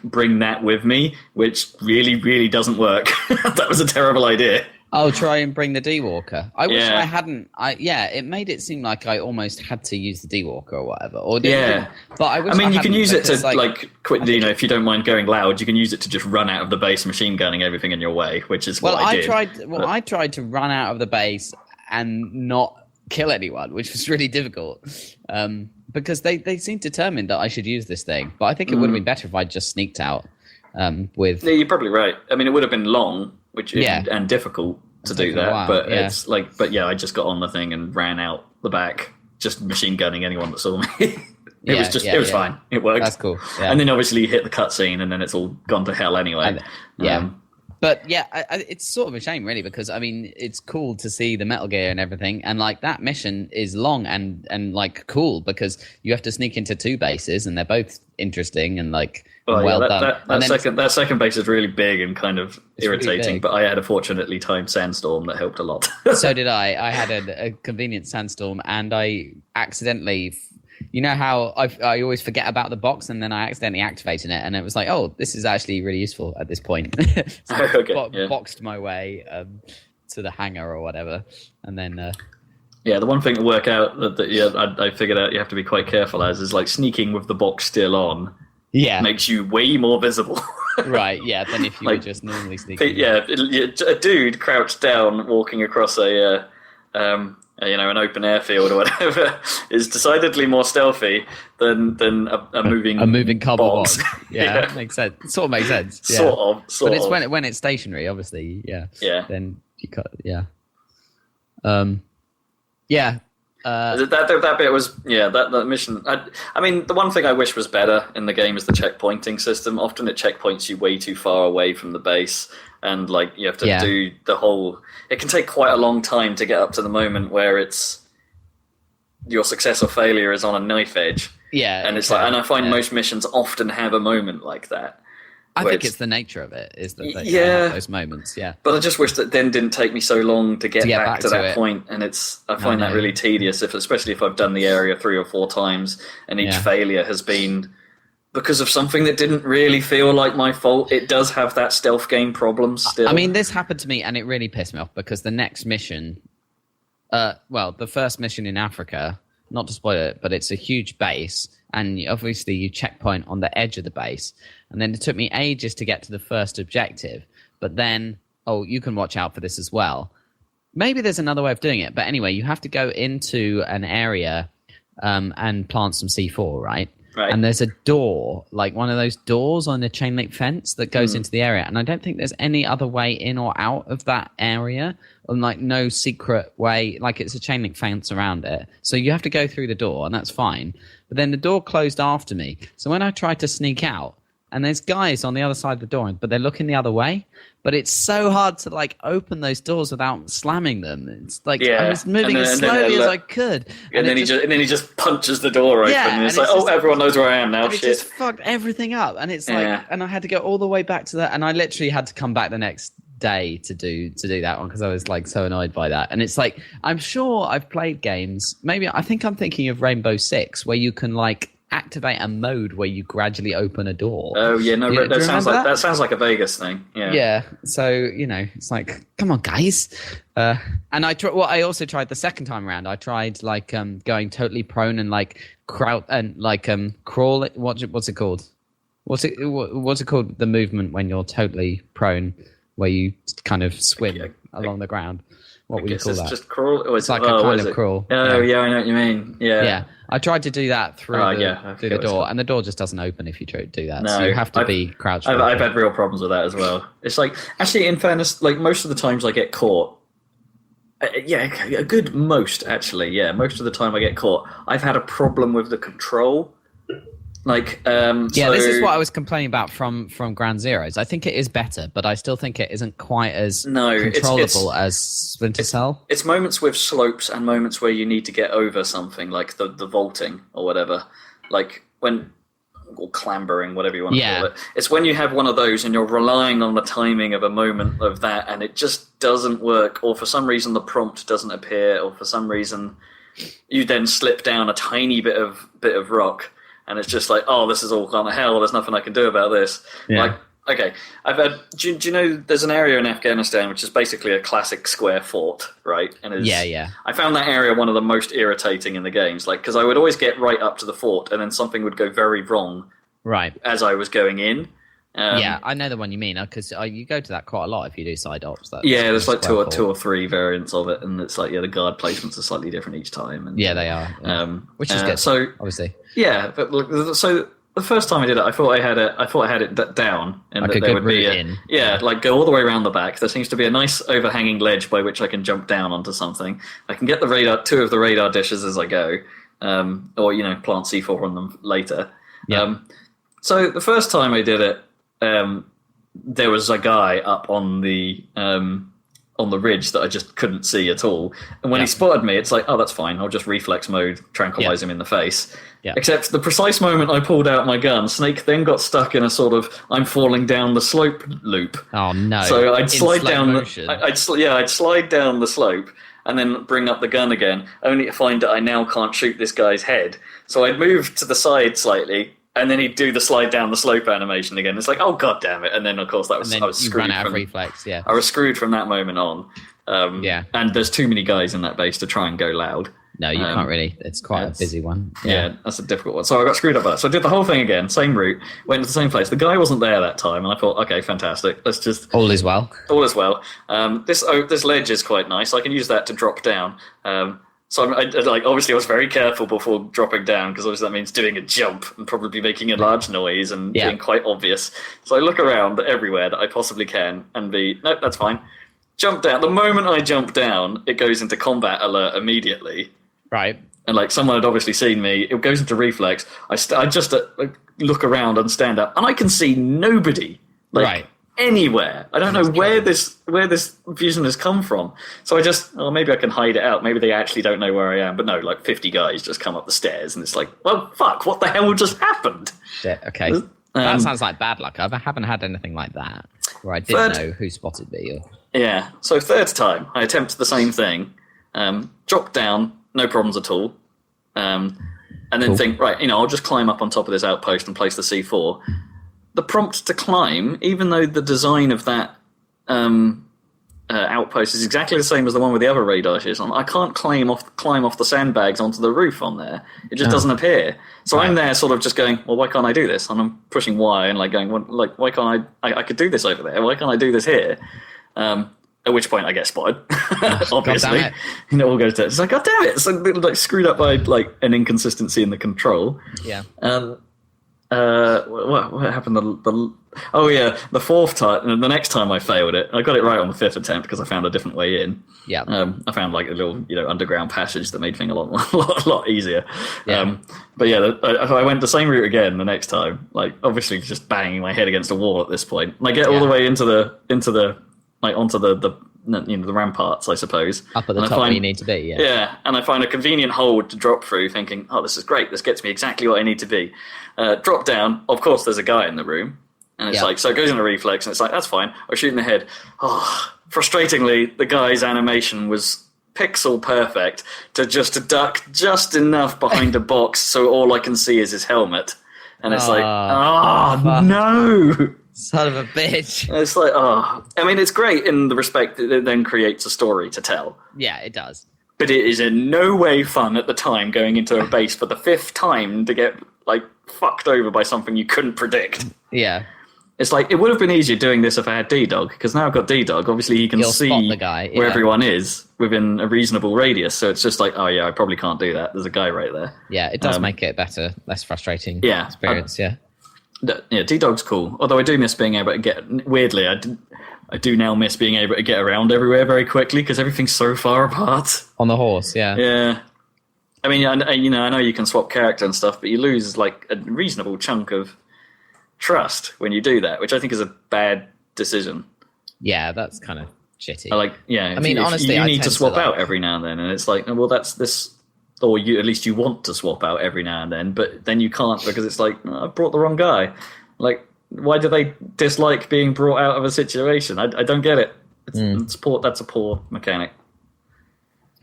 bring that with me, which really, really doesn't work. That was a terrible idea. I'll try and bring the D-Walker. I wish I hadn't. It made it seem like I almost had to use the D-Walker or whatever. But I wish you can use it to quit. If you don't mind going loud, you can use it to just run out of the base, machine gunning everything in your way, which is what I did. I tried to run out of the base and not kill anyone, which was really difficult. Because they seemed determined that I should use this thing. But I think it would have been better if I just sneaked out with. Yeah, you're probably right. I mean, it would have been long. And difficult to do that, but it's like, I just got on the thing and ran out the back, just machine gunning anyone that saw me. It was fine. It worked. That's cool. Yeah. And then obviously you hit the cutscene, and then it's all gone to hell anyway. It's sort of a shame, really, because I mean, it's cool to see the Metal Gear and everything, and that mission is long and cool because you have to sneak into 2 bases, and they're both interesting and done. That second base is really big and kind of irritating, really, but I had a fortunately timed sandstorm that helped a lot. So did I. I had a convenient sandstorm, and I accidentally. You know how I always forget about the box, and then I accidentally activated it, and it was like, oh, this is actually really useful at this point. So I boxed my way to the hangar or whatever, and then... the one thing to work out that I figured out you have to be quite careful as is sneaking with the box still on makes you way more visible. Right, than if you were just normally sneaking. A dude crouched down walking across an open airfield or whatever is decidedly more stealthy than a moving cardboard box. Makes sense. Sort of makes sense. Yeah. Sort of. But it's when it's stationary, obviously. Yeah. Then you cut. Yeah. That bit was that mission. I mean, the one thing I wish was better in the game is the checkpointing system. Often it checkpoints you way too far away from the base, and you have to do the whole. It can take quite a long time to get up to the moment where it's your success or failure is on a knife edge. Yeah, and it's and I find most missions often have a moment like that. I think it's the nature of it is that they have those moments. Yeah, but I just wish that then didn't take me so long to get back to that point, and I find that really tedious. Especially if I've done the area 3 or 4 times, and each failure has been because of something that didn't really feel like my fault. It does have that stealth game problem still. I mean, this happened to me, and it really pissed me off because the next mission, the first mission in Africa, not to spoil it, but it's a huge base, and obviously you checkpoint on the edge of the base, and then it took me ages to get to the first objective, but then, you can watch out for this as well. Maybe there's another way of doing it, but anyway, you have to go into an area and plant some C4, right? Right. And there's a door, one of those doors on the chain link fence that goes into the area. And I don't think there's any other way in or out of that area. Or no secret way. It's a chain link fence around it. So you have to go through the door, and that's fine. But then the door closed after me. So when I tried to sneak out, and there's guys on the other side of the door, but they're looking the other way. But it's so hard to open those doors without slamming them. It's I was moving as slowly as I could, and then he just punches the door open, and it's everyone knows where I am now. It just fucked everything up, and it's and I had to go all the way back to that, and I literally had to come back the next day to do that one because I was so annoyed by that. And it's I'm sure I've played games. Maybe I think I'm thinking of Rainbow Six, where you can activate a mode where you gradually open a door. Oh yeah, no, that sounds like a Vegas thing. Yeah. So it's come on, guys. And I also tried the second time around. I tried going totally prone and crouch and crawl. What's it called? What's it called? The movement when you're totally prone, where you kind of swim along the ground. What would you call that? Just crawl. It's a kind of crawl. Oh yeah, I know what you mean. Yeah. I tried to do that through the door, and the door just doesn't open if you do that. No, so you have to be crouched. I've had real problems with that as well. It's like, actually, in fairness, like most of the times I get caught. Most of the time I get caught, I've had a problem with the control. Like, this is what I was complaining about from Ground Zeroes. I think it is better, but I still think it isn't quite as controllable as Splinter Cell. It's moments with slopes and moments where you need to get over something, like the vaulting or whatever, like or clambering, whatever you want to call it. It's when you have one of those and you're relying on the timing of a moment of that, and it just doesn't work, or for some reason the prompt doesn't appear, or for some reason you then slip down a tiny bit of rock. And it's just like, oh, this is all kind of hell. There's nothing I can do about this. Yeah. Like, okay, I've had. Do you know? There's an area in Afghanistan which is basically a classic square fort, right? And I found that area one of the most irritating in the games, like because I would always get right up to the fort, and then something would go very wrong, right, as I was going in. I know the one you mean, because you go to that quite a lot if you do side ops. There's like two or three variants of it, and it's like the guard placements are slightly different each time. And, they are, which is good. So obviously, but look, so the first time I did it, I thought I had it down, and like that there would be like go all the way around the back. There seems to be a nice overhanging ledge by which I can jump down onto something. I can get two of the radar dishes as I go, or plant C4 on them later. Yeah. So the first time I did it. There was a guy up on the ridge that I just couldn't see at all. And when he spotted me, it's like, oh, that's fine. I'll just reflex mode, tranquilize him in the face. Yeah. Except the precise moment I pulled out my gun, Snake then got stuck in a sort of I'm falling down the slope loop. Oh no! So I'd slide down. I'd slide down the slope and then bring up the gun again, only to find that I now can't shoot this guy's head. So I'd move to the side slightly. And then he'd do the slide down the slope animation again. It's like, oh god damn it! And then of course I was screwed. Ran out of reflex. Yeah, I was screwed from that moment on. And there's too many guys in that base to try and go loud. No, you can't really. It's quite a busy one. Yeah, that's a difficult one. So I got screwed up by that. So I did the whole thing again, same route, went to the same place. The guy wasn't there that time, and I thought, okay, fantastic. Let's just all is well. All is well. This ledge is quite nice. I can use that to drop down. So I obviously I was very careful before dropping down, because obviously that means doing a jump and probably making a large noise and being quite obvious. So I look around everywhere that I possibly can and nope, that's fine. Jump down. The moment I jump down, it goes into combat alert immediately. Right. And someone had obviously seen me. It goes into reflex. I just look around and stand up, and I can see nobody. Right. Anywhere. I don't know where this vision has come from. So I maybe I can hide it out. Maybe they actually don't know where I am. But no, 50 guys just come up the stairs, and it's like, well, fuck, what the hell just happened? Shit, okay. That sounds like bad luck. I haven't had anything like that where I didn't know who spotted me. Yeah. So third time, I attempt the same thing. Drop down, no problems at all. And then think, right, I'll just climb up on top of this outpost and place the C4. The prompt to climb, even though the design of that outpost is exactly the same as the one with the other radar dishes on, I can't climb off the sandbags onto the roof on there. It just doesn't appear. So I'm there sort of just going, well, why can't I do this? And I'm pushing Y and going, well, why can't I could do this over there. Why can't I do this here? At which point I get spotted, obviously. It all goes to it's like, god damn it! So screwed up by an inconsistency in the control. Yeah. What happened? The fourth time, and the next time I failed it. I got it right on the fifth attempt because I found a different way in. Yeah. I found a little underground passage that made things a lot easier. Yeah. I went the same route again the next time. Obviously just banging my head against a wall at this point. And I get all the way onto the ramparts, I suppose. Up at the top where you need to be, yeah. Yeah, and I find a convenient hold to drop through, thinking, oh, this is great. This gets me exactly what I need to be. Drop down. Of course, there's a guy in the room. And it's so it goes into reflex, and it's like, that's fine. I shoot in the head. Oh, frustratingly, the guy's animation was pixel perfect to duck just enough behind a box so all I can see is his helmet. And it's no! Son of a bitch. It's like, it's great in the respect that it then creates a story to tell. Yeah, it does. But it is in no way fun at the time going into a base for the fifth time to get, fucked over by something you couldn't predict. Yeah. It's like, it would have been easier doing this if I had D-Dog, because now I've got D-Dog. Obviously, he can You'll see spot the guy, where everyone is within a reasonable radius. So it's just like, oh yeah, I probably can't do that. There's a guy right there. Yeah, it does make it better, less frustrating experience. Yeah, D-Dog's cool. Although I do miss being able to get. Weirdly, I do now miss being able to get around everywhere very quickly because everything's so far apart. On the horse, yeah. Yeah. I mean, I know you can swap character and stuff, but you lose like a reasonable chunk of trust when you do that, which I think is a bad decision. Yeah, that's kind of shitty. I mean, honestly, you need to swap out every now and then, and it's like, well, that's this, or you at least you want to swap out every now and then, but then you can't because it's like, I brought the wrong guy. Like, why do they dislike being brought out of a situation? I don't get it. That's a poor mechanic.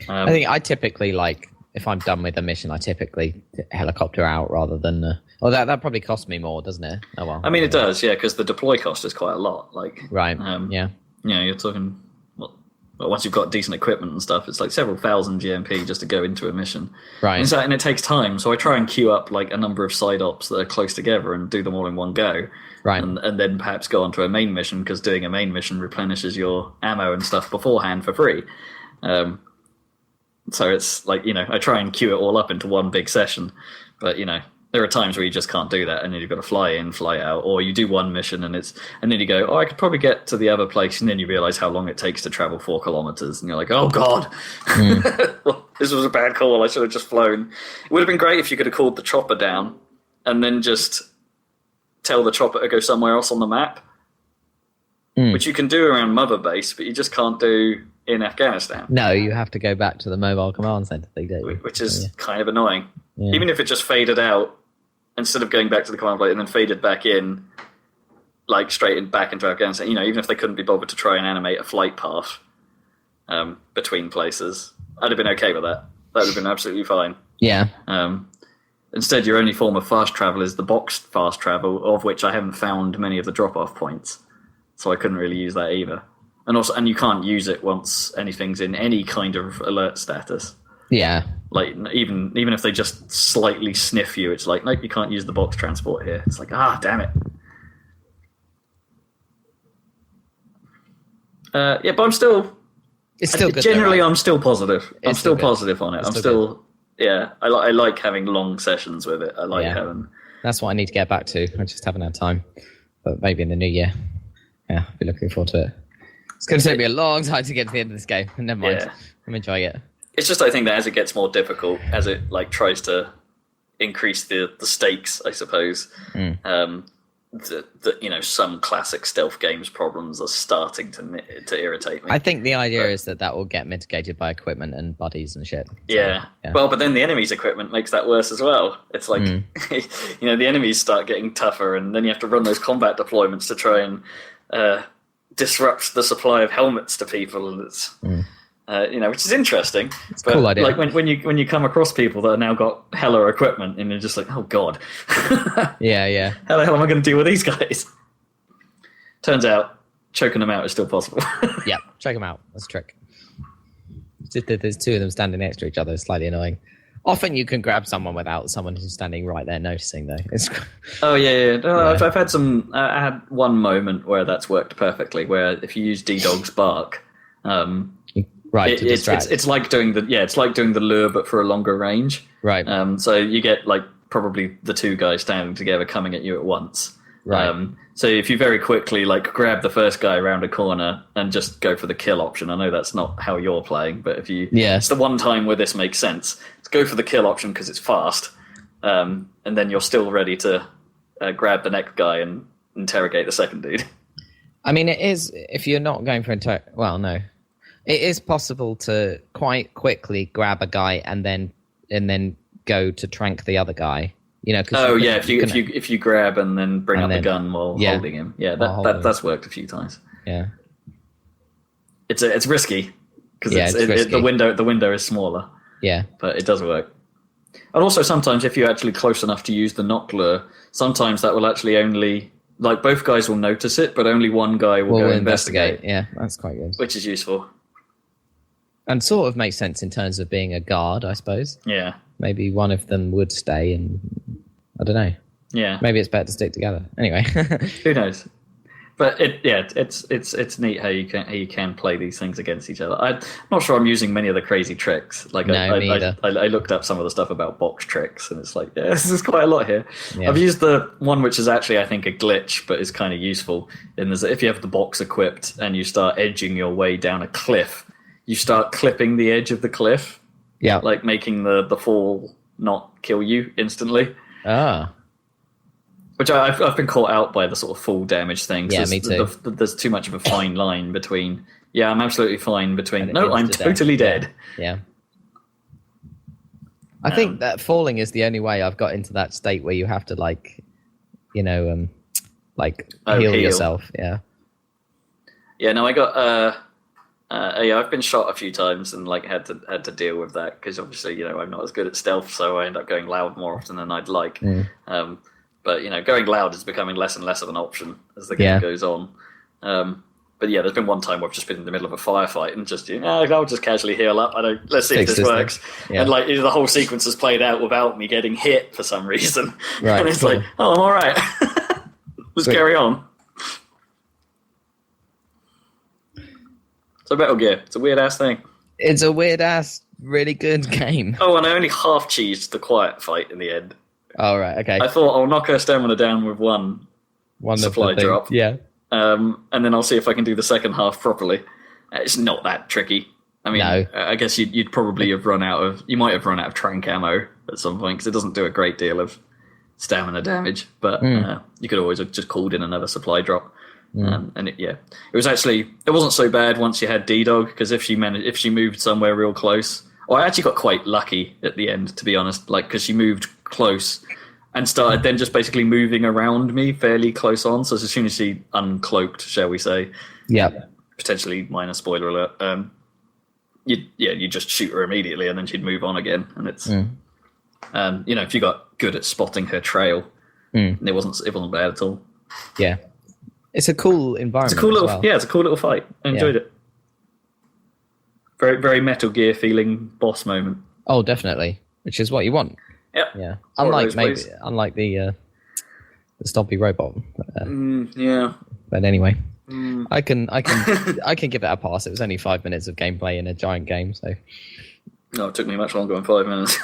I think I typically if I'm done with a mission, I typically helicopter out rather than. That probably costs me more, doesn't it? Oh well. I mean, it does, yeah, because the deploy cost is quite a lot. Right. Yeah. Yeah, you're talking. Well, once you've got decent equipment and stuff, it's like several thousand GMP just to go into a mission. Right. And it takes time, so I try and queue up like a number of side ops that are close together and do them all in one go. Right. And then perhaps go on to a main mission, because doing a main mission replenishes your ammo and stuff beforehand for free. So it's like, I try and queue it all up into one big session, but there are times where you just can't do that, and then you've got to fly in, fly out, or you do one mission and then you go, I could probably get to the other place, and then you realize how long it takes to travel 4 kilometers, and you're like, oh god, well, this was a bad call. I should have just flown. It would have been great if you could have called the chopper down and then just tell the chopper to go somewhere else on the map, which you can do around Mother Base, but you just can't do in Afghanistan. No, you have to go back to the mobile command center thing, don't you? Which is kind of annoying. Yeah. Even if it just faded out instead of going back to the command plate and then faded back in, straight back into Afghanistan. Even if they couldn't be bothered to try and animate a flight path between places, I'd have been okay with that. That would have been absolutely fine. Yeah. Instead, your only form of fast travel is the boxed fast travel, of which I haven't found many of the drop-off points, so I couldn't really use that either. And you can't use it once anything's in any kind of alert status. Yeah. Even if they just slightly sniff you, it's like, nope, you can't use the box transport here. It's like, damn it. But I'm still. It's still good. Generally, though, right? I'm still positive. I'm still positive on it. I'm still. Yeah, I like having long sessions with it. I like having. That's what I need to get back to. I just haven't had time, but maybe in the new year. Yeah, I'll be looking forward to it. It's going to take me a long time to get to the end of this game. Never mind. Yeah. I'm enjoying it. It's just, I think that as it gets more difficult, as it tries to increase the stakes, I suppose, some classic stealth games problems are starting to irritate me. I think the idea is that will get mitigated by equipment and buddies and shit. So, yeah. Well, but then the enemy's equipment makes that worse as well. It's like, the enemies start getting tougher, and then you have to run those combat deployments to try and disrupt the supply of helmets to people, and it's. Which is interesting. It's a cool idea. When you come across people that have now got hella equipment, and you're just like, oh god. Yeah. How the hell am I going to deal with these guys? Turns out, choking them out is still possible. Yeah, choke them out. That's a trick. There's 2 of them standing next to each other. It's slightly annoying. Often you can grab someone without someone who's standing right there noticing, though. Oh, yeah. No, yeah. I've had some... I had one moment where that's worked perfectly, where if you use D-Dog's bark... Right, it's like doing the lure, but for a longer range. Right. So you get probably the 2 guys standing together coming at you at once. Right. So if you very quickly grab the first guy around a corner and just go for the kill option, I know that's not how you're playing, but it's the one time where this makes sense. Let's go for the kill option because it's fast, and then you're still ready to grab the next guy and interrogate the second dude. I mean, it is if you're not going for well, no. It is possible to quite quickly grab a guy and then go to trank the other guy. If you grab and then bring up the gun while holding him. Yeah, that's worked a few times. Yeah, it's risky because the window is smaller. Yeah, but it does work. And also sometimes if you're actually close enough to use the knock lure, sometimes that will actually only both guys will notice it, but only one guy will go investigate. Yeah, that's quite good. Which is useful. And sort of makes sense in terms of being a guard, I suppose. Yeah. Maybe one of them would stay, and I don't know. Yeah. Maybe it's better to stick together. Anyway. Who knows? But it's neat how you can play these things against each other. I'm not sure I'm using many of the crazy tricks. Like I looked up some of the stuff about box tricks, and it's like, yeah, this is quite a lot here. Yeah. I've used the one which is actually I think a glitch, but is kind of useful. In that if you have the box equipped and you start edging your way down a cliff, you start clipping the edge of the cliff. Yeah, like making the fall not kill you instantly. Ah. Which I've been caught out by the sort of full damage thing. Yeah, me too. There's too much of a fine line between. Yeah, I'm absolutely fine between. No, I'm totally dead. Yeah. I think that falling is the only way I've got into that state where you have to heal yourself. Yeah. Yeah. No, I got. I've been shot a few times and had to deal with that because obviously I'm not as good at stealth, so I end up going loud more often than I'd like. But going loud is becoming less and less of an option as the game goes on. But yeah, there's been one time where I've just been in the middle of a firefight and just I'll just casually heal up. Let's see if this works. Yeah. And the whole sequence has played out without me getting hit for some reason. Right, and it's I'm all right. Let's carry on. So Metal Gear, it's a weird ass thing. It's a weird ass, really good game. Oh, and I only half cheesed the quiet fight in the end. Oh, right, okay. I thought I'll knock her stamina down with one supply drop. Yeah. And then I'll see if I can do the second half properly. It's not that tricky. I mean, no. I guess you'd probably have run out of... You might have run out of trank ammo at some point because it doesn't do a great deal of stamina damage. But you could always have just called in another supply drop. And it was actually... It wasn't so bad once you had D-Dog because if she moved somewhere real close... I actually got quite lucky at the end, to be honest, because she moved close and started then just basically moving around me fairly close on. So as soon as she uncloaked, shall we say, potentially minor spoiler alert, you just shoot her immediately and then she'd move on again. And it's, if you got good at spotting her trail, it wasn't bad at all. Yeah, it's a cool environment. It's a cool little fight. I enjoyed it. Very, very Metal Gear feeling boss moment. Oh, definitely. Which is what you want. Yep. Yeah. Unlike the stompy robot. Yeah. But anyway, I can give that a pass. It was only 5 minutes of gameplay in a giant game, so. No, it took me much longer than 5 minutes.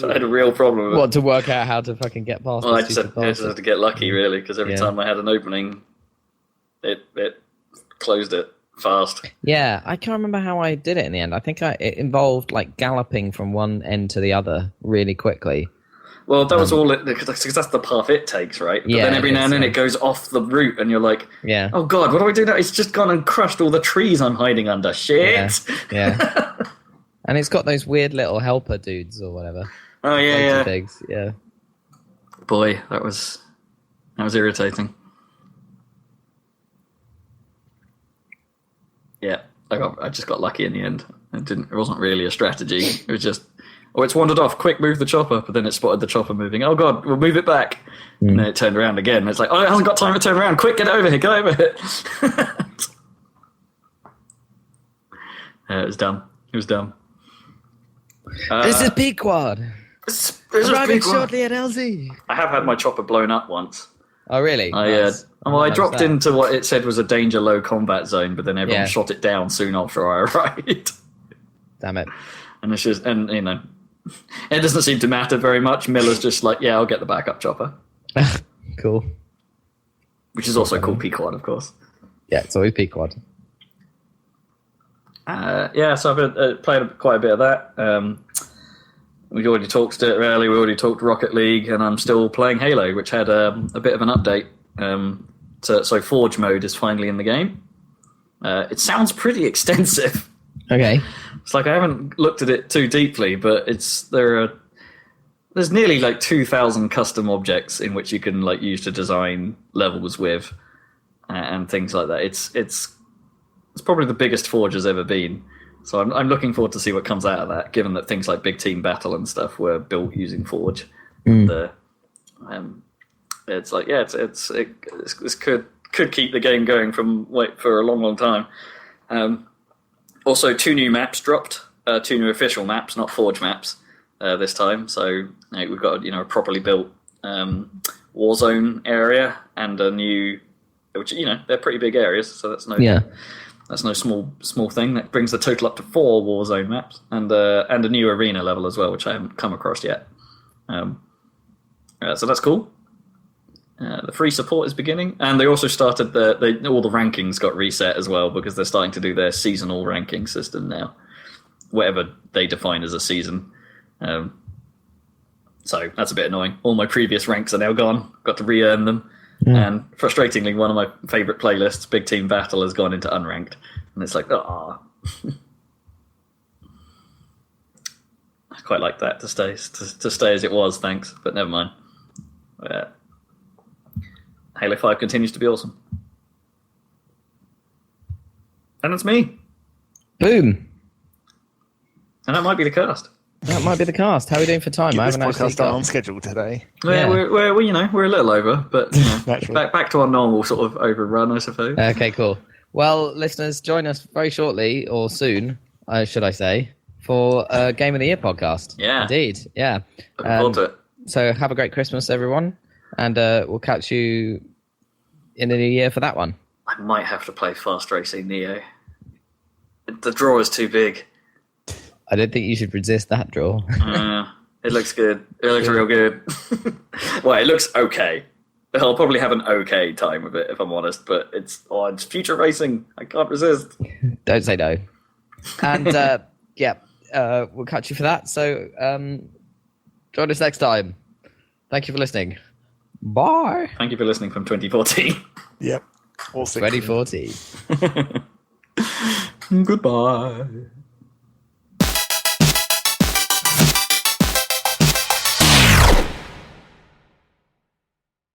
I had a real problem with it. What, to work out how to fucking get past? Well, I just had to get lucky, really, because every time I had an opening, it closed it fast. Yeah, I can't remember how I did it in the end. I think it involved galloping from one end to the other really quickly. Well, that was all it, because that's the path it takes, right? But then every now and then it goes off the route and you're like, oh God, what do I do now? It's just gone and crushed all the trees I'm hiding under. Shit! Yeah. And it's got those weird little helper dudes or whatever. Oh, yeah. Pigs. Yeah. Boy, that was irritating. Yeah, I just got lucky in the end. It wasn't really a strategy. It was just, it's wandered off. Quick, move the chopper. But then it spotted the chopper moving. Oh God, we'll move it back. And then it turned around again. It's like, it hasn't got time to turn around. Quick, get over here. It was dumb. This is Pequod. Arriving shortly at LZ. I have had my chopper blown up once. Oh, really? I dropped into what it said was a danger low combat zone, but then everyone shot it down soon after I arrived. Damn it. And it's just, it doesn't seem to matter very much. Miller's just like, I'll get the backup chopper. Cool. Which is also called Pequod, of course. Yeah, it's always Pequod. So I've played quite a bit of that. We already talked earlier. We already talked Rocket League, and I'm still playing Halo, which had a bit of an update. So Forge mode is finally in the game. It sounds pretty extensive. Okay. It's I haven't looked at it too deeply, but there's nearly 2,000 custom objects in which you can use to design levels with, and things like that. It's probably the biggest Forge has ever been. So I'm looking forward to see what comes out of that, given that things like Big Team Battle and stuff were built using Forge. It's it could keep the game going for a long time. Also, 2 new maps dropped, 2 new official maps, not Forge maps this time. So we've got a properly built Warzone area and a new which they're pretty big areas, so that's no small thing. That brings the total up to 4 Warzone maps and a new arena level as well, which I haven't come across yet. So that's cool. The free support is beginning, and they also started all the rankings got reset as well because they're starting to do their seasonal ranking system now, whatever they define as a season. So that's a bit annoying. All my previous ranks are now gone. Got to re-earn them, and frustratingly, one of my favourite playlists, Big Team Battle, has gone into unranked, and it's like, ah. I quite like that to stay as it was. Thanks, but never mind. Halo 5 continues to be awesome. And it's me. Boom. And that might be the cast. That might be the cast. How are we doing for time? Keep this podcast on schedule today. Yeah. We're a little over, but back to our normal sort of overrun, I suppose. Okay, cool. Well, listeners, join us very shortly, or soon, should I say, for a Game of the Year podcast. Yeah. Indeed, yeah. Looking forward to it. So have a great Christmas, everyone, and we'll catch you in the new year for that one. I might have to play Fast Racing Neo. The draw is too big. I don't think you should resist that draw. It looks good. It looks real good. Well, it looks okay. I'll probably have an okay time with it, if I'm honest, but it's future racing. I can't resist. Don't say no. And, we'll catch you for that. So join us next time. Thank you for listening. Bye. Thank you for listening from 2014. Yep. 2014. Goodbye.